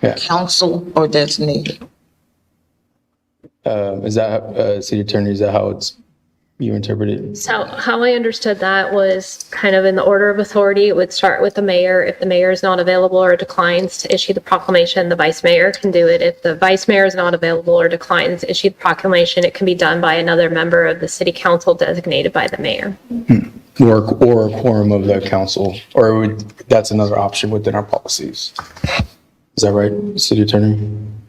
Yeah. Council or designee. Is that, city attorney, is that how you interpret it? So how I understood that was kind of in the order of authority, it would start with the mayor. If the mayor is not available or declines to issue the proclamation, the vice mayor can do it. If the vice mayor is not available or declines to issue the proclamation, it can be done by another member of the city council designated by the mayor. Or a quorum of the council, or that's another option within our policies. Is that right, city attorney?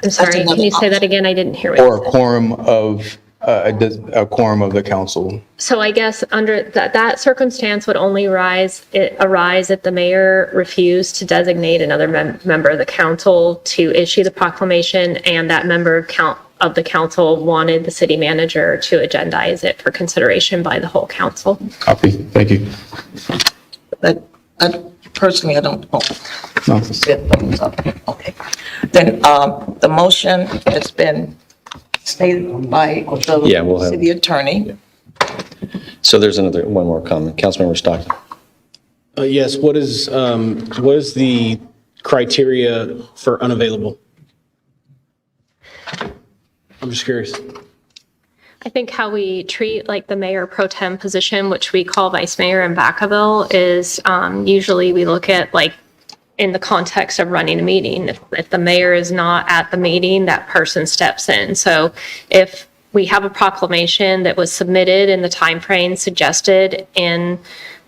I'm sorry, can you say that again? I didn't hear what you Or said. a quorum of, a quorum of the council. So I guess under that circumstance would only arise if the mayor refused to designate another member of the council to issue the proclamation, and that member of the council wanted the city manager to agendize it for consideration by the whole council. Copy, thank you. But personally, I don't. No. Okay. Then the motion has been stated by the city attorney. So there's one more comment. Councilmember Stockton. Yes, what is the criteria for unavailable? I'm just curious. I think how we treat like the mayor pro tem position, which we call vice mayor in Vacaville, is usually we look at like in the context of running a meeting. If the mayor is not at the meeting, that person steps in. So if we have a proclamation that was submitted in the timeframe suggested in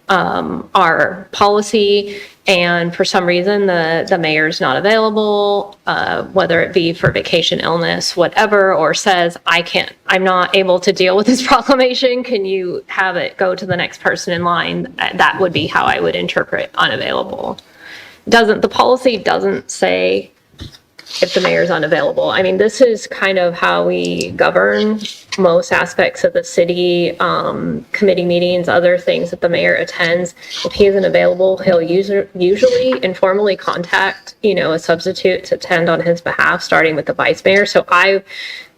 our policy, and for some reason the mayor's not available, whether it be for vacation, illness, whatever, or says, I'm not able to deal with this proclamation, can you have it go to the next person in line? That would be how I would interpret unavailable. The policy doesn't say if the mayor's unavailable. I mean, this is kind of how we govern most aspects of the city, committee meetings, other things that the mayor attends. If he isn't available, he'll usually informally contact, a substitute to attend on his behalf, starting with the vice mayor. So I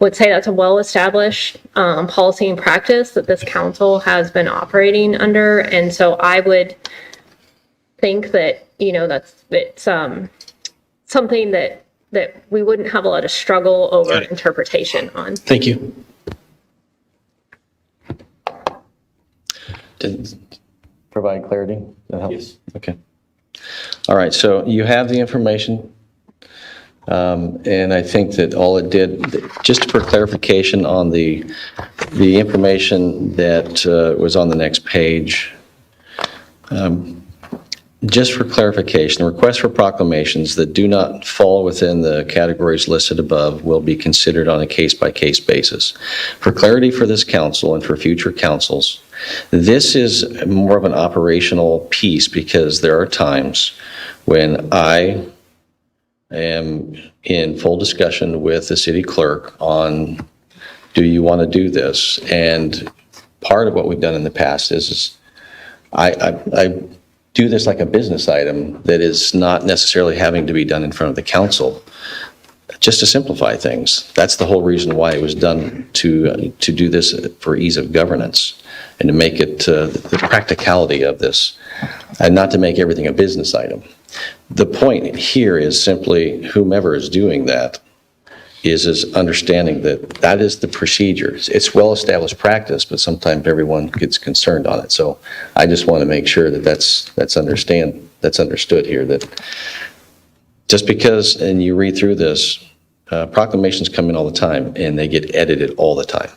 would say that's a well-established policy and practice that this council has been operating under. And so I would think that, it's something that we wouldn't have a lot of struggle over interpretation on. Thank you. Did provide clarity? That helps? Yes. Okay. All right, so you have the information. And I think that all it did, just for clarification on the information that was on the next page, just for clarification, requests for proclamations that do not fall within the categories listed above will be considered on a case-by-case basis. For clarity for this council and for future councils, this is more of an operational piece because there are times when I am in full discussion with the city clerk on, do you want to do this? And part of what we've done in the past is I do this like a business item that is not necessarily having to be done in front of the council, just to simplify things. That's the whole reason why it was done, to do this for ease of governance and to make it the practicality of this, and not to make everything a business item. The point here is simply whomever is doing that is understanding that that is the procedure. It's well-established practice, but sometimes everyone gets concerned on it. So I just want to make sure that that's understood here, that just because, and you read through this, proclamations come in all the time and they get edited all the time.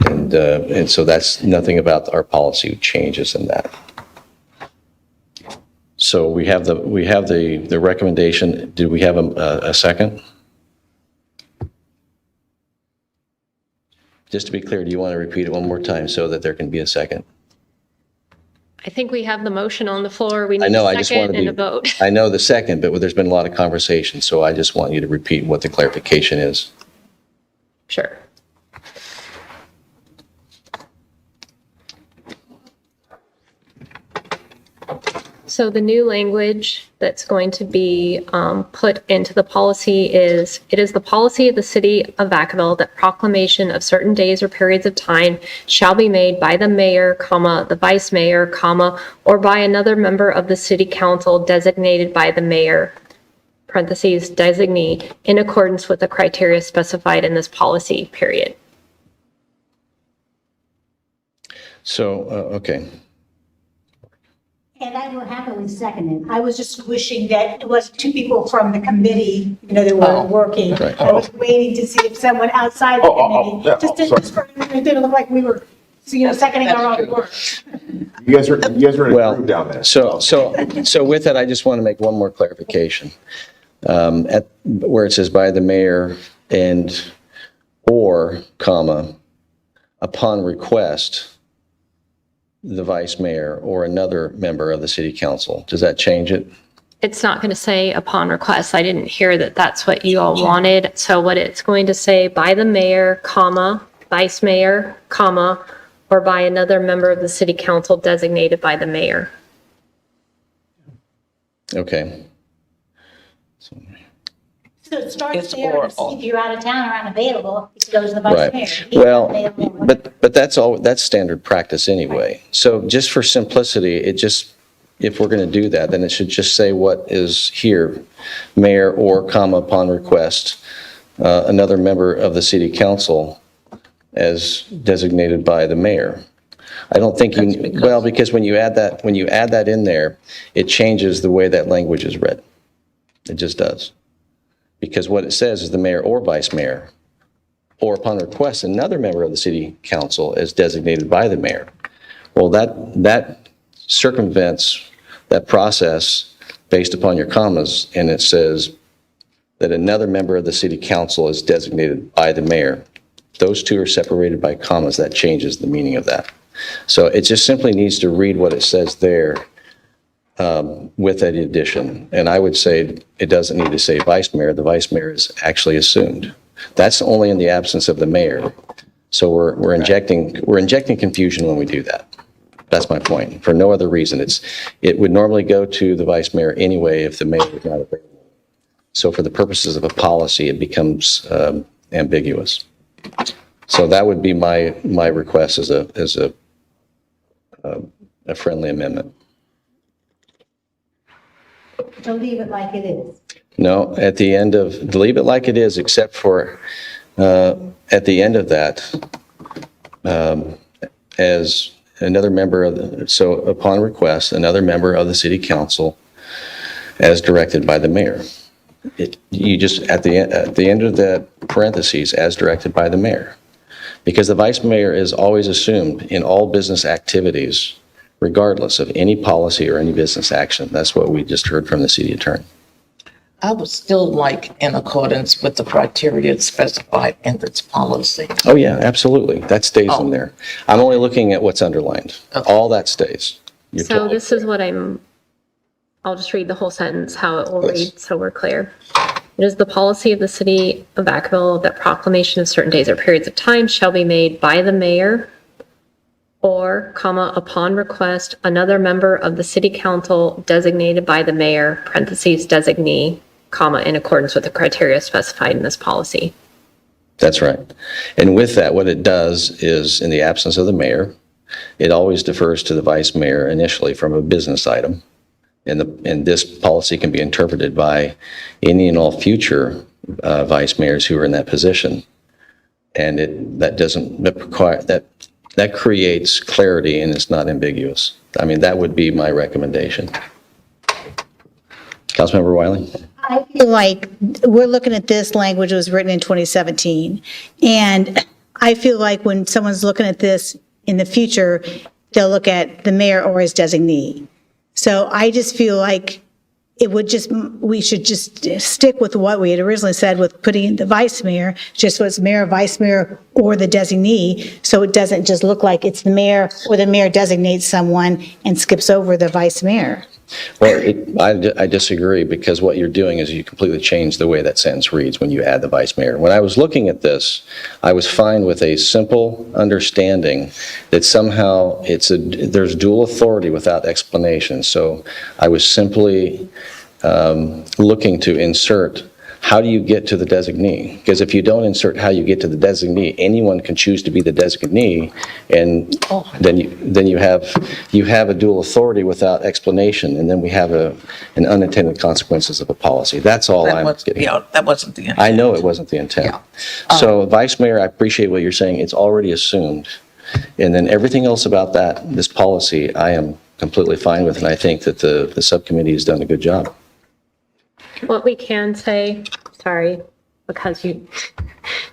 And so that's nothing about our policy changes in that. So we have the recommendation. Did we have a second? Just to be clear, do you want to repeat it one more time so that there can be a second? I think we have the motion on the floor. We I need know, I a just want second to and be, a vote. I know the second, but there's been a lot of conversation, so I just want you to repeat what the clarification is. Sure. So the new language that's going to be put into the policy is, it is the policy of the City of Vacaville that proclamation of certain days or periods of time shall be made by the mayor, comma, the vice mayor, comma, or by another member of the city council designated by the mayor, parentheses, designee, in accordance with the criteria specified in this policy, period. So, okay. And I will happily second it. I was just wishing that it was two people from the committee, that were working. Right. I was waiting to see if someone outside the committee, yeah, just for, it didn't look like we were, seconding our own work. You guys are in a Well, group down there. so with that, I just want to make one more clarification. At where it says by the mayor and or, comma, upon request, the vice mayor or another member of the city council. Does that change it? It's not going to say upon request. I didn't hear that that's what you all wanted. So what it's going to say, by the mayor, comma, vice mayor, comma, or by another member of the city council designated by the mayor. Okay. So it starts It's there, or- if you're out of town or unavailable, it goes to the vice Right. mayor. Well, but that's standard practice anyway. So just for simplicity, if we're going to do that, then it should just say what is here, mayor or, comma, upon request, another member of the city council as designated by the mayor. I don't think because when you add that in there, it changes the way that language is read. It just does. Because what it says is the mayor or vice mayor, or upon request, another member of the city council as designated by the mayor. Well, that circumvents that process based upon your commas, and it says that another member of the city council is designated by the mayor. Those two are separated by commas. That changes the meaning of that. So it just simply needs to read what it says there with that addition. And I would say it doesn't need to say vice mayor. The vice mayor is actually assumed. That's only in the absence of the mayor. So we're injecting confusion when we do that. That's my point. For no other reason. It would normally go to the vice mayor anyway if the mayor is not available. So for the purposes of a policy, it becomes ambiguous. So that would be my request as a friendly amendment. To leave it like it is. No, at the end of, leave it like it is, except for at the end of that, as another member of so upon request, another member of the city council as directed by the mayor. You just, at the end of that parentheses, as directed by the mayor. Because the vice mayor is always assumed in all business activities, regardless of any policy or any business action. That's what we just heard from the city attorney. I would still like in accordance with the criteria specified in this policy. Oh, yeah, absolutely. That stays in there. I'm only looking at what's underlined. All that stays. You're So totally- this is what I'll just read the whole sentence, how it will read, so we're clear. It is the policy of the city of Vacaville that proclamation of certain days or periods of time shall be made by the mayor or, upon request, another member of the city council designated by the mayor, parentheses, designee, in accordance with the criteria specified in this policy. That's right. And with that, what it does is, in the absence of the mayor, it always defers to the vice mayor initially from a business item. And this policy can be interpreted by any and all future vice mayors who are in that position. And that creates clarity and it's not ambiguous. I mean, that would be my recommendation. Councilmember Wiley? I feel like we're looking at this language, it was written in 2017. And I feel like when someone's looking at this in the future, they'll look at the mayor or his designee. So I just feel like we should just stick with what we had originally said with putting the vice mayor, just was mayor, vice mayor, or the designee. So it doesn't just look like it's the mayor or the mayor designates someone and skips over the vice mayor. Well, I disagree, because what you're doing is you completely change the way that sentence reads when you add the vice mayor. When I was looking at this, I was fine with a simple understanding that somehow there's dual authority without explanation. So I was simply looking to insert, how do you get to the designee? Because if you don't insert how you get to the designee, anyone can choose to be the designee, and then you have a dual authority without explanation, and then we have an unintended consequences of a policy. That's all I'm getting. Yeah, that wasn't the intent. I know it wasn't the intent. So Vice Mayor, I appreciate what you're saying. It's already assumed. And then everything else about this policy, I am completely fine with, and I think that the subcommittee has done a good job. What we can say, sorry, because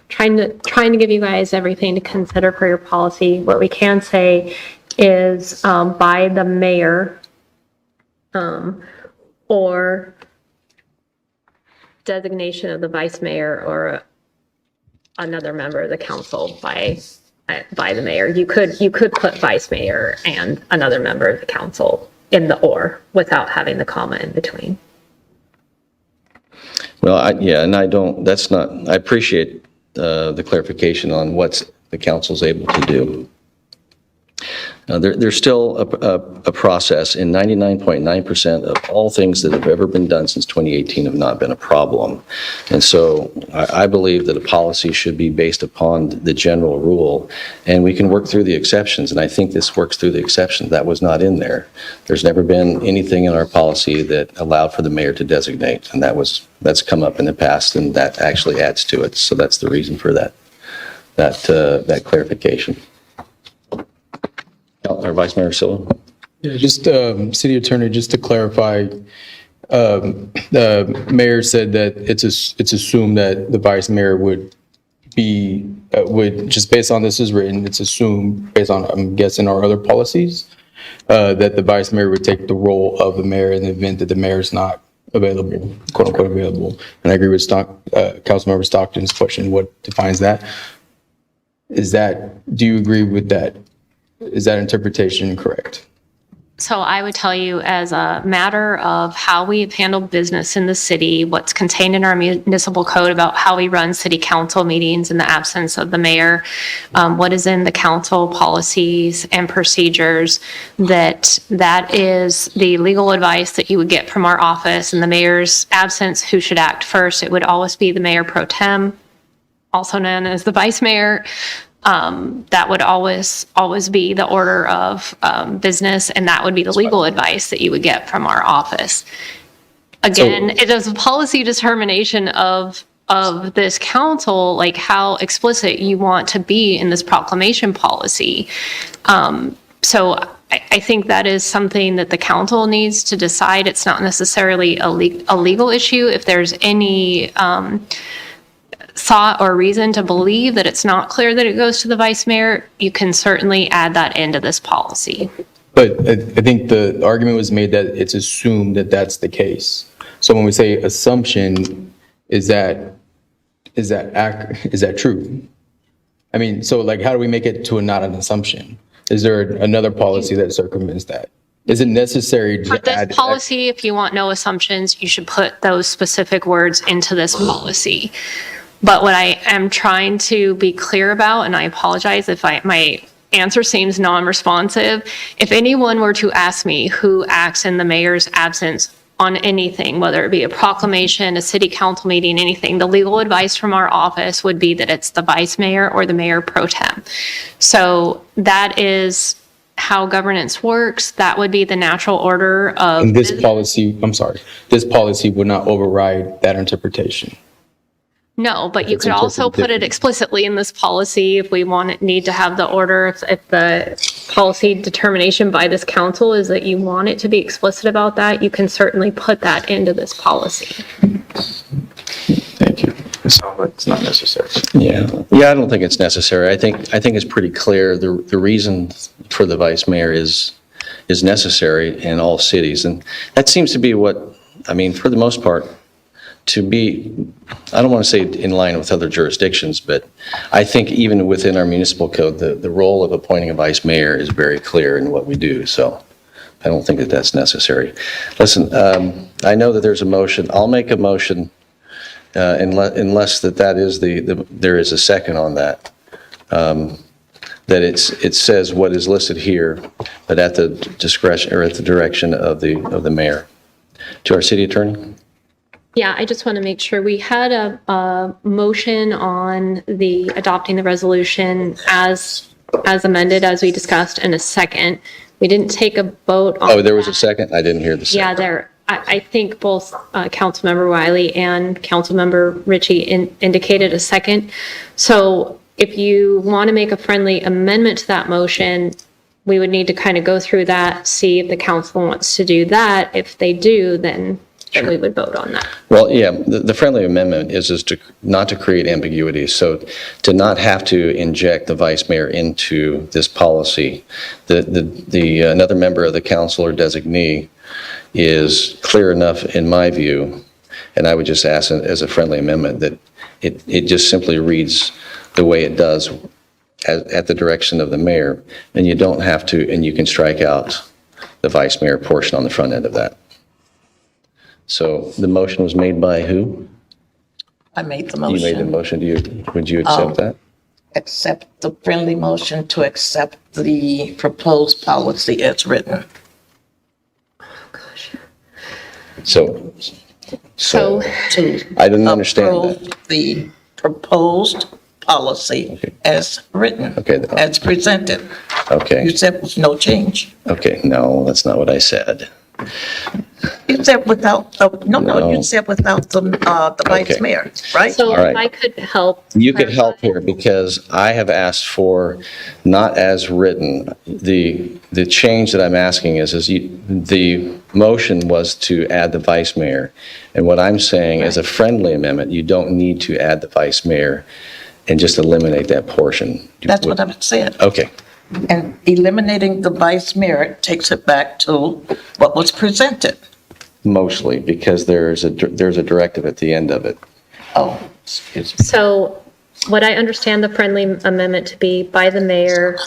trying to give you guys everything to consider for your policy, what we can say is by the mayor or designation of the vice mayor or another member of the council by the mayor. You could put vice mayor and another member of the council in the or without having the comma in between. Well, I appreciate the clarification on what the council's able to do. There's still a process, and 99.9% of all things that have ever been done since 2018 have not been a problem. And so I believe that a policy should be based upon the general rule, and we can work through the exceptions, and I think this works through the exceptions. That was not in there. There's never been anything in our policy that allowed for the mayor to designate, and that's come up in the past, and that actually adds to it. So that's the reason for that clarification. Or Vice Mayor Silva? Yeah, just City Attorney, just to clarify, the mayor said that it's assumed that the vice mayor would just based on this is written, it's assumed based on, I'm guessing, our other policies, that the vice mayor would take the role of the mayor in the event that the mayor is not available, quote unquote available. And I agree with Councilmember Stockton's question, what defines that? Do you agree with that? Is that interpretation correct? So I would tell you, as a matter of how we've handled business in the city, what's contained in our municipal code about how we run city council meetings in the absence of the mayor, what is in the council policies and procedures, that is the legal advice that you would get from our office. In the mayor's absence, who should act first? It would always be the mayor pro tem, also known as the vice mayor. That would always be the order of business, and that would be the legal advice that you would get from our office. Again, it is a policy determination of this council, like how explicit you want to be in this proclamation policy. So I think that is something that the council needs to decide. It's not necessarily a legal issue. If there's any thought or reason to believe that it's not clear that it goes to the vice mayor, you can certainly add that into this policy. But I think the argument was made that it's assumed that that's the case. So when we say assumption, is that true? I mean, so like, how do we make it to not an assumption? Is there another policy that circumvents that? Is it necessary to For add? this policy, if you want no assumptions, you should put those specific words into this policy. But what I am trying to be clear about, and I apologize if my answer seems non-responsive, if anyone were to ask me who acts in the mayor's absence on anything, whether it be a proclamation, a city council meeting, anything, the legal advice from our office would be that it's the vice mayor or the mayor pro tem. So that is how governance works. That would be the natural order of. And this policy, I'm sorry, this policy would not override that interpretation. No, but you It's could also interpreted put it explicitly in this policy if we need to have the order, if the policy determination by this council is that you want it to be explicit about that, you can certainly put that into this policy. Thank you. It's not necessary. Yeah, I don't think it's necessary. I think it's pretty clear the reason for the vice mayor is necessary in all cities. And that seems to be what, I mean, for the most part, to be, I don't want to say in line with other jurisdictions, but I think even within our municipal code, the role of appointing a vice mayor is very clear in what we do. So I don't think that that's necessary. Listen, I know that there's a motion. I'll make a motion unless that is there is a second on that. That it says what is listed here, but at the discretion or at the direction of the mayor. To our city attorney. Yeah, I just want to make sure we had a motion on the adopting the resolution as amended, as we discussed, and a second. We didn't take a vote on. Oh, there was a second? I didn't hear the second. Yeah, I think both Councilmember Wiley and Councilmember Ritchie indicated a second. So if you want to make a friendly amendment to that motion, we would need to kind of go through that, see if the council wants to do that. If they do, then we would vote on that. Well, yeah, the friendly amendment is to not to create ambiguity. So to not have to inject the vice mayor into this policy, another member of the council or designee is clear enough in my view, and I would just ask as a friendly amendment that it just simply reads the way it does at the direction of the mayor, and you don't have to, and you can strike out the vice mayor portion on the front end of that. So the motion was made by who? I made the motion. You made the motion. Would you accept that? Accept the friendly motion to accept the proposed policy as written. So To I didn't understand that. approve the proposed policy as written, as presented. Okay. You said with no change. Okay, no, that's not what I said. You said without, no, you said without the vice Okay. mayor, right? So All right. if I could help. You could help here because I have asked for not as written. The change that I'm asking is the motion was to add the vice mayor. And what I'm saying is a friendly amendment, you don't need to add the vice mayor and just eliminate that portion. That's what I've said. Okay. And eliminating the vice mayor takes it back to what was presented. Mostly because there's a directive at the end of it. Oh, excuse me. So what I understand the friendly amendment to be by the mayor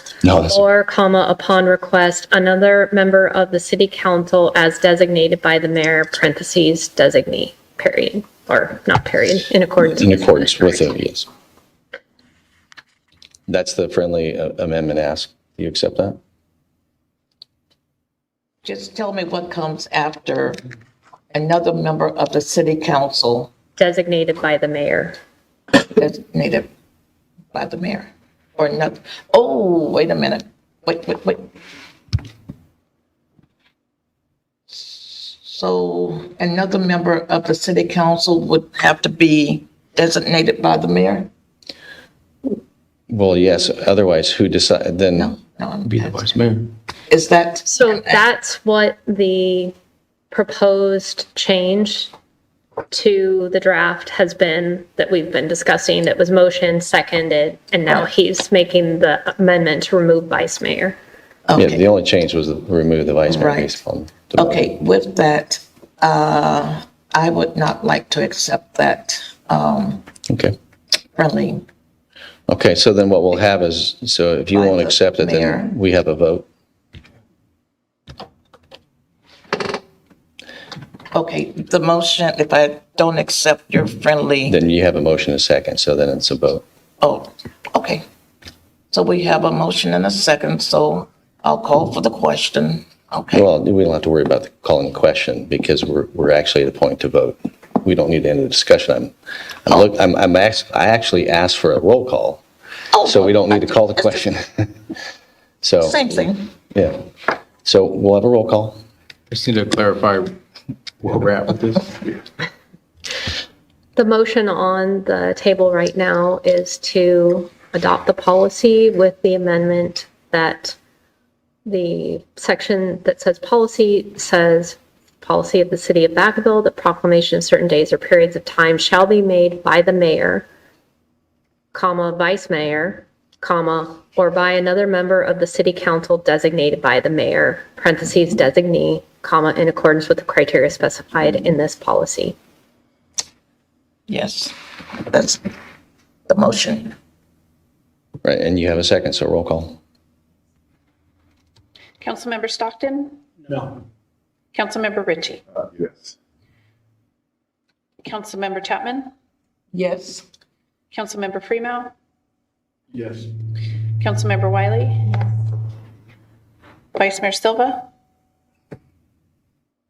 or comma upon request, another member of the city council as designated by the mayor, parentheses, designee, period, or not period, in accordance. In accordance with it, yes. That's the friendly amendment ask. Do you accept that? Just tell me what comes after another member of the city council. Designated by the mayor. Designated by the mayor. Or another, oh, wait a minute. Wait. So another member of the city council would have to be designated by the mayor? Well, yes, otherwise who decide, then. Be the vice mayor. Is that? So that's what the proposed change to the draft has been that we've been discussing. It was motion, seconded, and now he's making the amendment to remove vice mayor. Yeah, the only change was to remove the vice mayor Right. based upon. the vote. Okay, with that, I would not like to accept that Okay. friendly. Okay, so then what we'll have is, so if you By won't the accept it, mayor. then we have a vote. Okay, the motion, if I don't accept your friendly, Then you have a motion and a second, so then it's a vote. oh, okay. So we have a motion and a second, so I'll call for the question. Okay, Well, we don't have to worry about calling the question because we're actually at a point to vote. We don't need to end the discussion. I actually asked for a roll call, so we don't need to call the question. So, same thing. yeah. So we'll have a roll call. Just need to clarify where we're at with this. The motion on the table right now is to adopt the policy with the amendment that the section that says policy of the City of Vacaville, that proclamation of certain days or periods of time shall be made by the mayor, comma, vice mayor, comma, or by another member of the city council designated by the mayor, parentheses, designee, comma, in accordance with the criteria specified in this policy. Yes, that's the motion. Right, and you have a second, so roll call. Councilmember Stockton? No. Councilmember Ritchie? Yes. Councilmember Chapman? Yes. Councilmember Freeman? Yes. Councilmember Wiley? Vice Mayor Silva?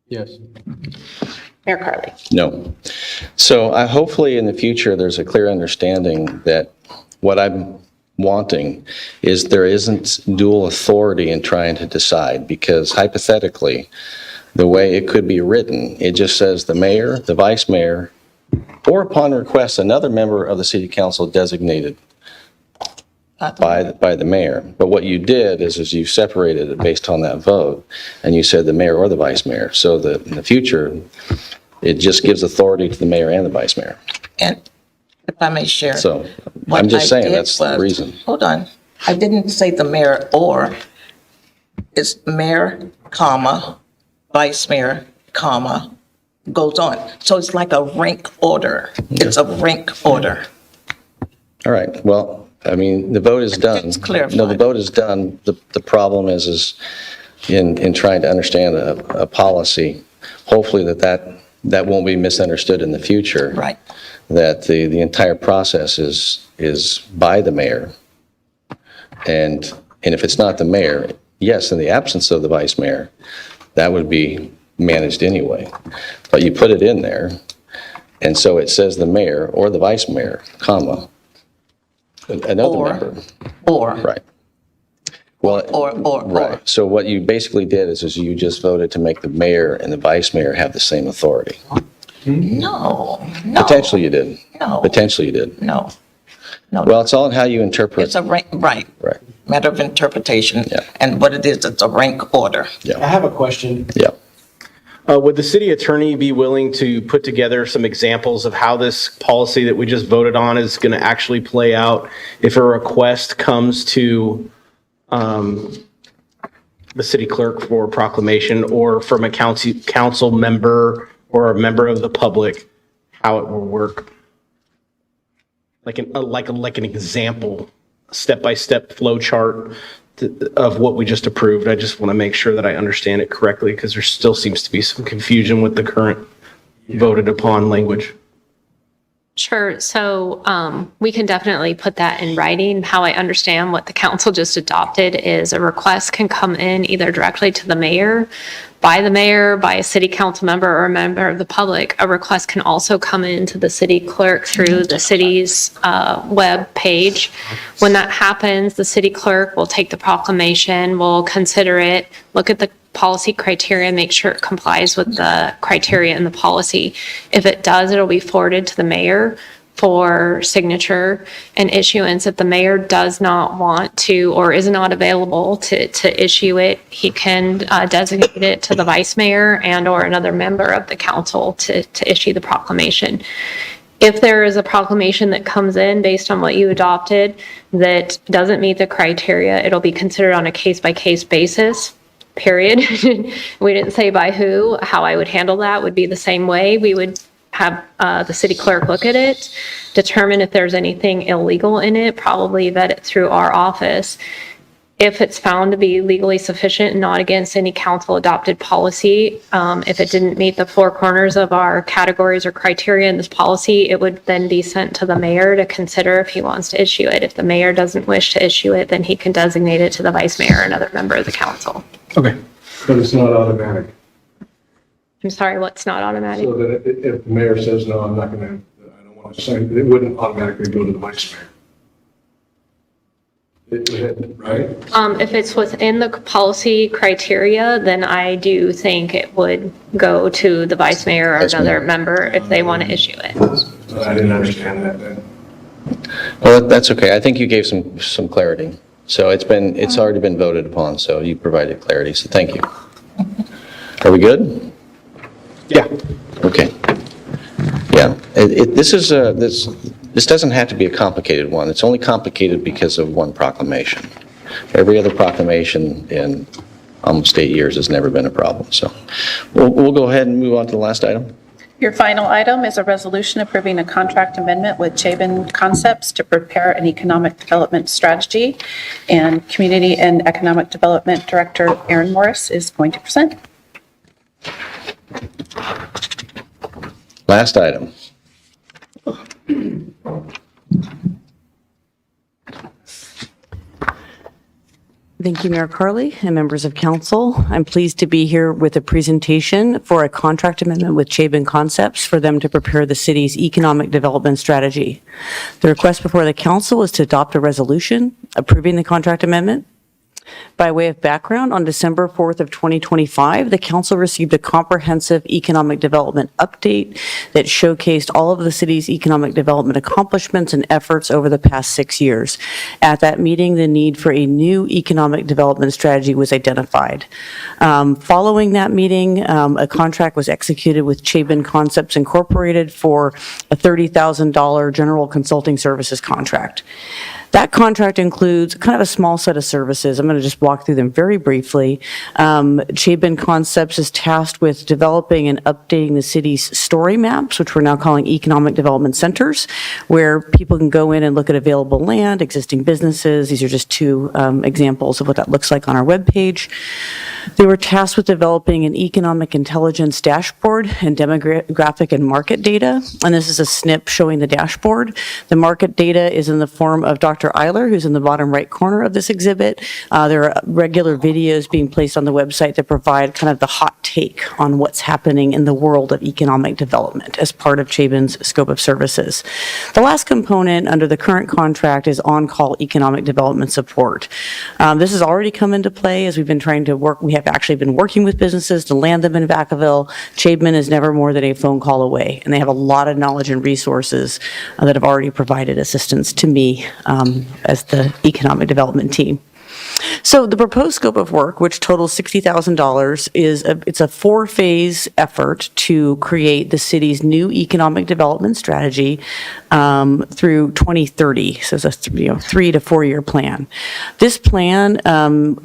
Yes. Mayor Carley? No. So hopefully in the future, there's a clear understanding that what I'm wanting is there isn't dual authority in trying to decide, because hypothetically, the way it could be written, it just says the mayor, the vice mayor, or upon request, another member of the city council designated by the mayor. But what you did is you separated it based on that vote, and you said the mayor or the vice mayor. So that in the future, it just gives authority to the mayor and the vice mayor. And if I may share. So what I'm just I saying, did that's the was- reason. Hold on. I didn't say the mayor or. It's mayor, comma, vice mayor, comma, goes on. So it's like a rank order. It's a rank order. All right, well, I mean, the vote is done. It's clarified. No, the vote is done. The problem is in trying to understand a policy, hopefully that won't be misunderstood in the future. Right. That the entire process is by the mayor. And if it's not the mayor, yes, in the absence of the vice mayor, that would be managed anyway. But you put it in there, and so it says the mayor or the vice mayor, comma, another member. Or. Right. Well, Or. right. So what you basically did is you just voted to make the mayor and the vice mayor have the same authority. No. Potentially you did. No. Potentially you did. No. Well, it's all in how you interpret. It's a rank, right. Right. Matter of interpretation. Yeah. And what it is, it's a rank order. I have a question. Yeah. Would the city attorney be willing to put together some examples of how this policy that we just voted on is going to actually play out if a request comes to the city clerk for proclamation or from a council member or a member of the public, how it will work? Like an example, step-by-step flow chart of what we just approved. I just want to make sure that I understand it correctly because there still seems to be some confusion with the current voted upon language. Sure. So we can definitely put that in writing. How I understand what the council just adopted is a request can come in either directly to the mayor, by a city council member, or a member of the public. A request can also come in to the city clerk through the city's web page. When that happens, the city clerk will take the proclamation, will consider it, look at the policy criteria, make sure it complies with the criteria in the policy. If it does, it'll be forwarded to the mayor for signature and issuance. If the mayor does not want to or is not available to issue it, he can designate it to the vice mayor and or another member of the council to issue the proclamation. If there is a proclamation that comes in based on what you adopted that doesn't meet the criteria, it'll be considered on a case-by-case basis, period. We didn't say by who. How I would handle that would be the same way. We would have the city clerk look at it, determine if there's anything illegal in it, probably vet it through our office. If it's found to be legally sufficient and not against any council adopted policy, if it didn't meet the four corners of our categories or criteria in this policy, it would then be sent to the mayor to consider if he wants to issue it. If the mayor doesn't wish to issue it, then he can designate it to the vice mayor or another member of the council. Okay. But it's not automatic. I'm sorry, what's not automatic? So that if the mayor says, no, I'm not going to, I don't want to sign, it wouldn't automatically go to the vice mayor. Right? If it's within the policy criteria, then I do think it would go to the vice mayor or another member if they want to issue it. I didn't understand that then. Well, that's okay. I think you gave some clarity. So it's already been voted upon, so you provided clarity, so thank you. Are we good? Yeah. Okay. Yeah, this doesn't have to be a complicated one. It's only complicated because of one proclamation. Every other proclamation in almost 8 years has never been a problem, so we'll go ahead and move on to the last item. Your final item is a resolution approving a contract amendment with Chabin Concepts to prepare an economic development strategy, and Community and Economic Development Director Aaron Morris is going to present. Last item. Thank you, Mayor Carley and members of council. I'm pleased to be here with a presentation for a contract amendment with Chabin Concepts for them to prepare the city's economic development strategy. The request before the council is to adopt a resolution approving the contract amendment. By way of background, on December 4th of 2025, the council received a comprehensive economic development update that showcased all of the city's economic development accomplishments and efforts over the past 6 years. At that meeting, the need for a new economic development strategy was identified. Following that meeting, a contract was executed with Chabin Concepts Incorporated for a $30,000 general consulting services contract. That contract includes kind of a small set of services. I'm going to just walk through them very briefly. Chabin Concepts is tasked with developing and updating the city's story maps, which we're now calling economic development centers, where people can go in and look at available land, existing businesses. These are just two examples of what that looks like on our webpage. They were tasked with developing an economic intelligence dashboard and demographic and market data. And this is a snip showing the dashboard. The market data is in the form of Dr. Eiler, who's in the bottom right corner of this exhibit. There are regular videos being placed on the website that provide kind of the hot take on what's happening in the world of economic development as part of Chabin's scope of services. The last component under the current contract is on-call economic development support. This has already come into play as we've been trying to work. We have actually been working with businesses to land them in Vacaville. Chabin is never more than a phone call away, and they have a lot of knowledge and resources that have already provided assistance to me as the economic development team. So the proposed scope of work, which totals $60,000, it's a 4-phase effort to create the city's new economic development strategy through 2030. So it's a 3 to 4 year plan. This plan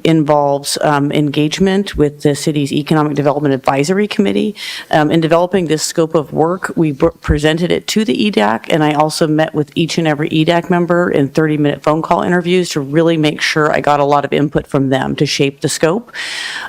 involves engagement with the city's Economic Development Advisory Committee. In developing this scope of work, we presented it to the EDAC, and I also met with each and every EDAC member in 30-minute phone call interviews to really make sure I got a lot of input from them to shape the scope.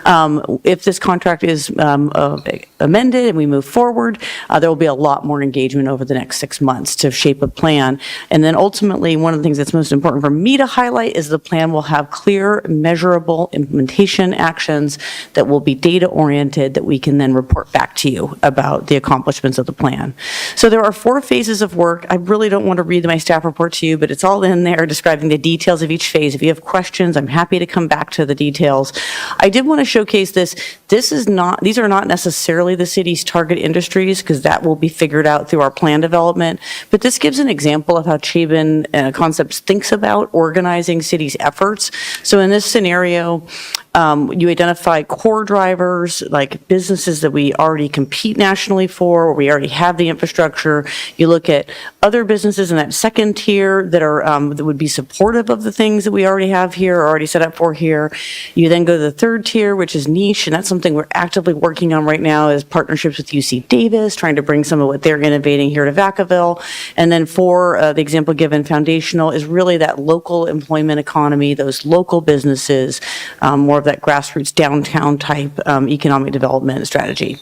If this contract is amended and we move forward, there will be a lot more engagement over the next 6 months to shape a plan. And then ultimately, one of the things that's most important for me to highlight is the plan will have clear, measurable implementation actions that will be data-oriented that we can then report back to you about the accomplishments of the plan. So there are 4 phases of work. I really don't want to read my staff report to you, but it's all in there describing the details of each phase. If you have questions, I'm happy happy to come back to the details. I did want to showcase this. These are not necessarily the city's target industries, because that will be figured out through our plan development. But this gives an example of how Chabin Concepts thinks about organizing city's efforts. So in this scenario, you identify core drivers, like businesses that we already compete nationally for, or we already have the infrastructure. You look at other businesses in that second tier that are that would be supportive of the things that we already have here, or already set up for here. You then go to the third tier, which is niche, and that's something we're actively working on right now, is partnerships with UC Davis, trying to bring some of what they're innovating here to Vacaville. And then for the example given, foundational is really that local employment economy, those local businesses, more of that grassroots downtown type economic development strategy.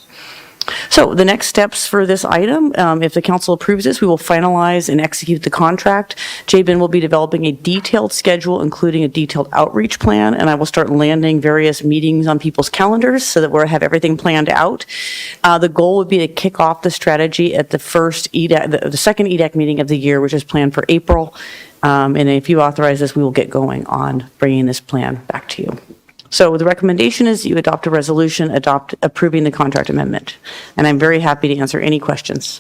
So the next steps for this item, if the council approves this, we will finalize and execute the contract. Jabin will be developing a detailed schedule, including a detailed outreach plan, and I will start landing various meetings on people's calendars so that we'll have everything planned out. The goal would be to kick off the strategy at the first EDAC, the second EDAC meeting of the year, which is planned for April. And if you authorize this, we will get going on bringing this plan back to you. So the recommendation is you adopt a resolution approving the contract amendment. And I'm very happy to answer any questions.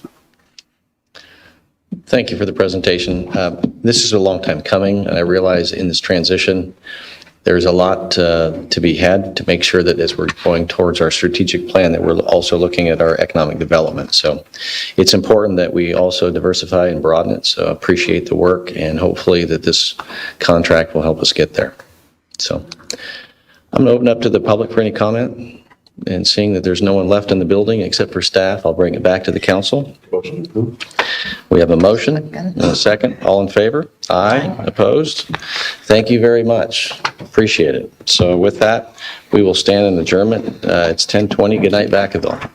Thank you for the presentation. This is a long time coming, and I realize in this transition, there's a lot to be had to make sure that as we're going towards our strategic plan, that we're also looking at our economic development. So it's important that we also diversify and broaden it. So appreciate the work, and hopefully that this contract will help us get there. So I'm going to open up to the public for any comment, and seeing that there's no one left in the building except for staff, I'll bring it back to the council. We have a motion and a second. All in favor? Aye. Opposed? Thank you very much. Appreciate it. So with that, we will stand in adjournment. It's 10:20. Good night, Vacaville.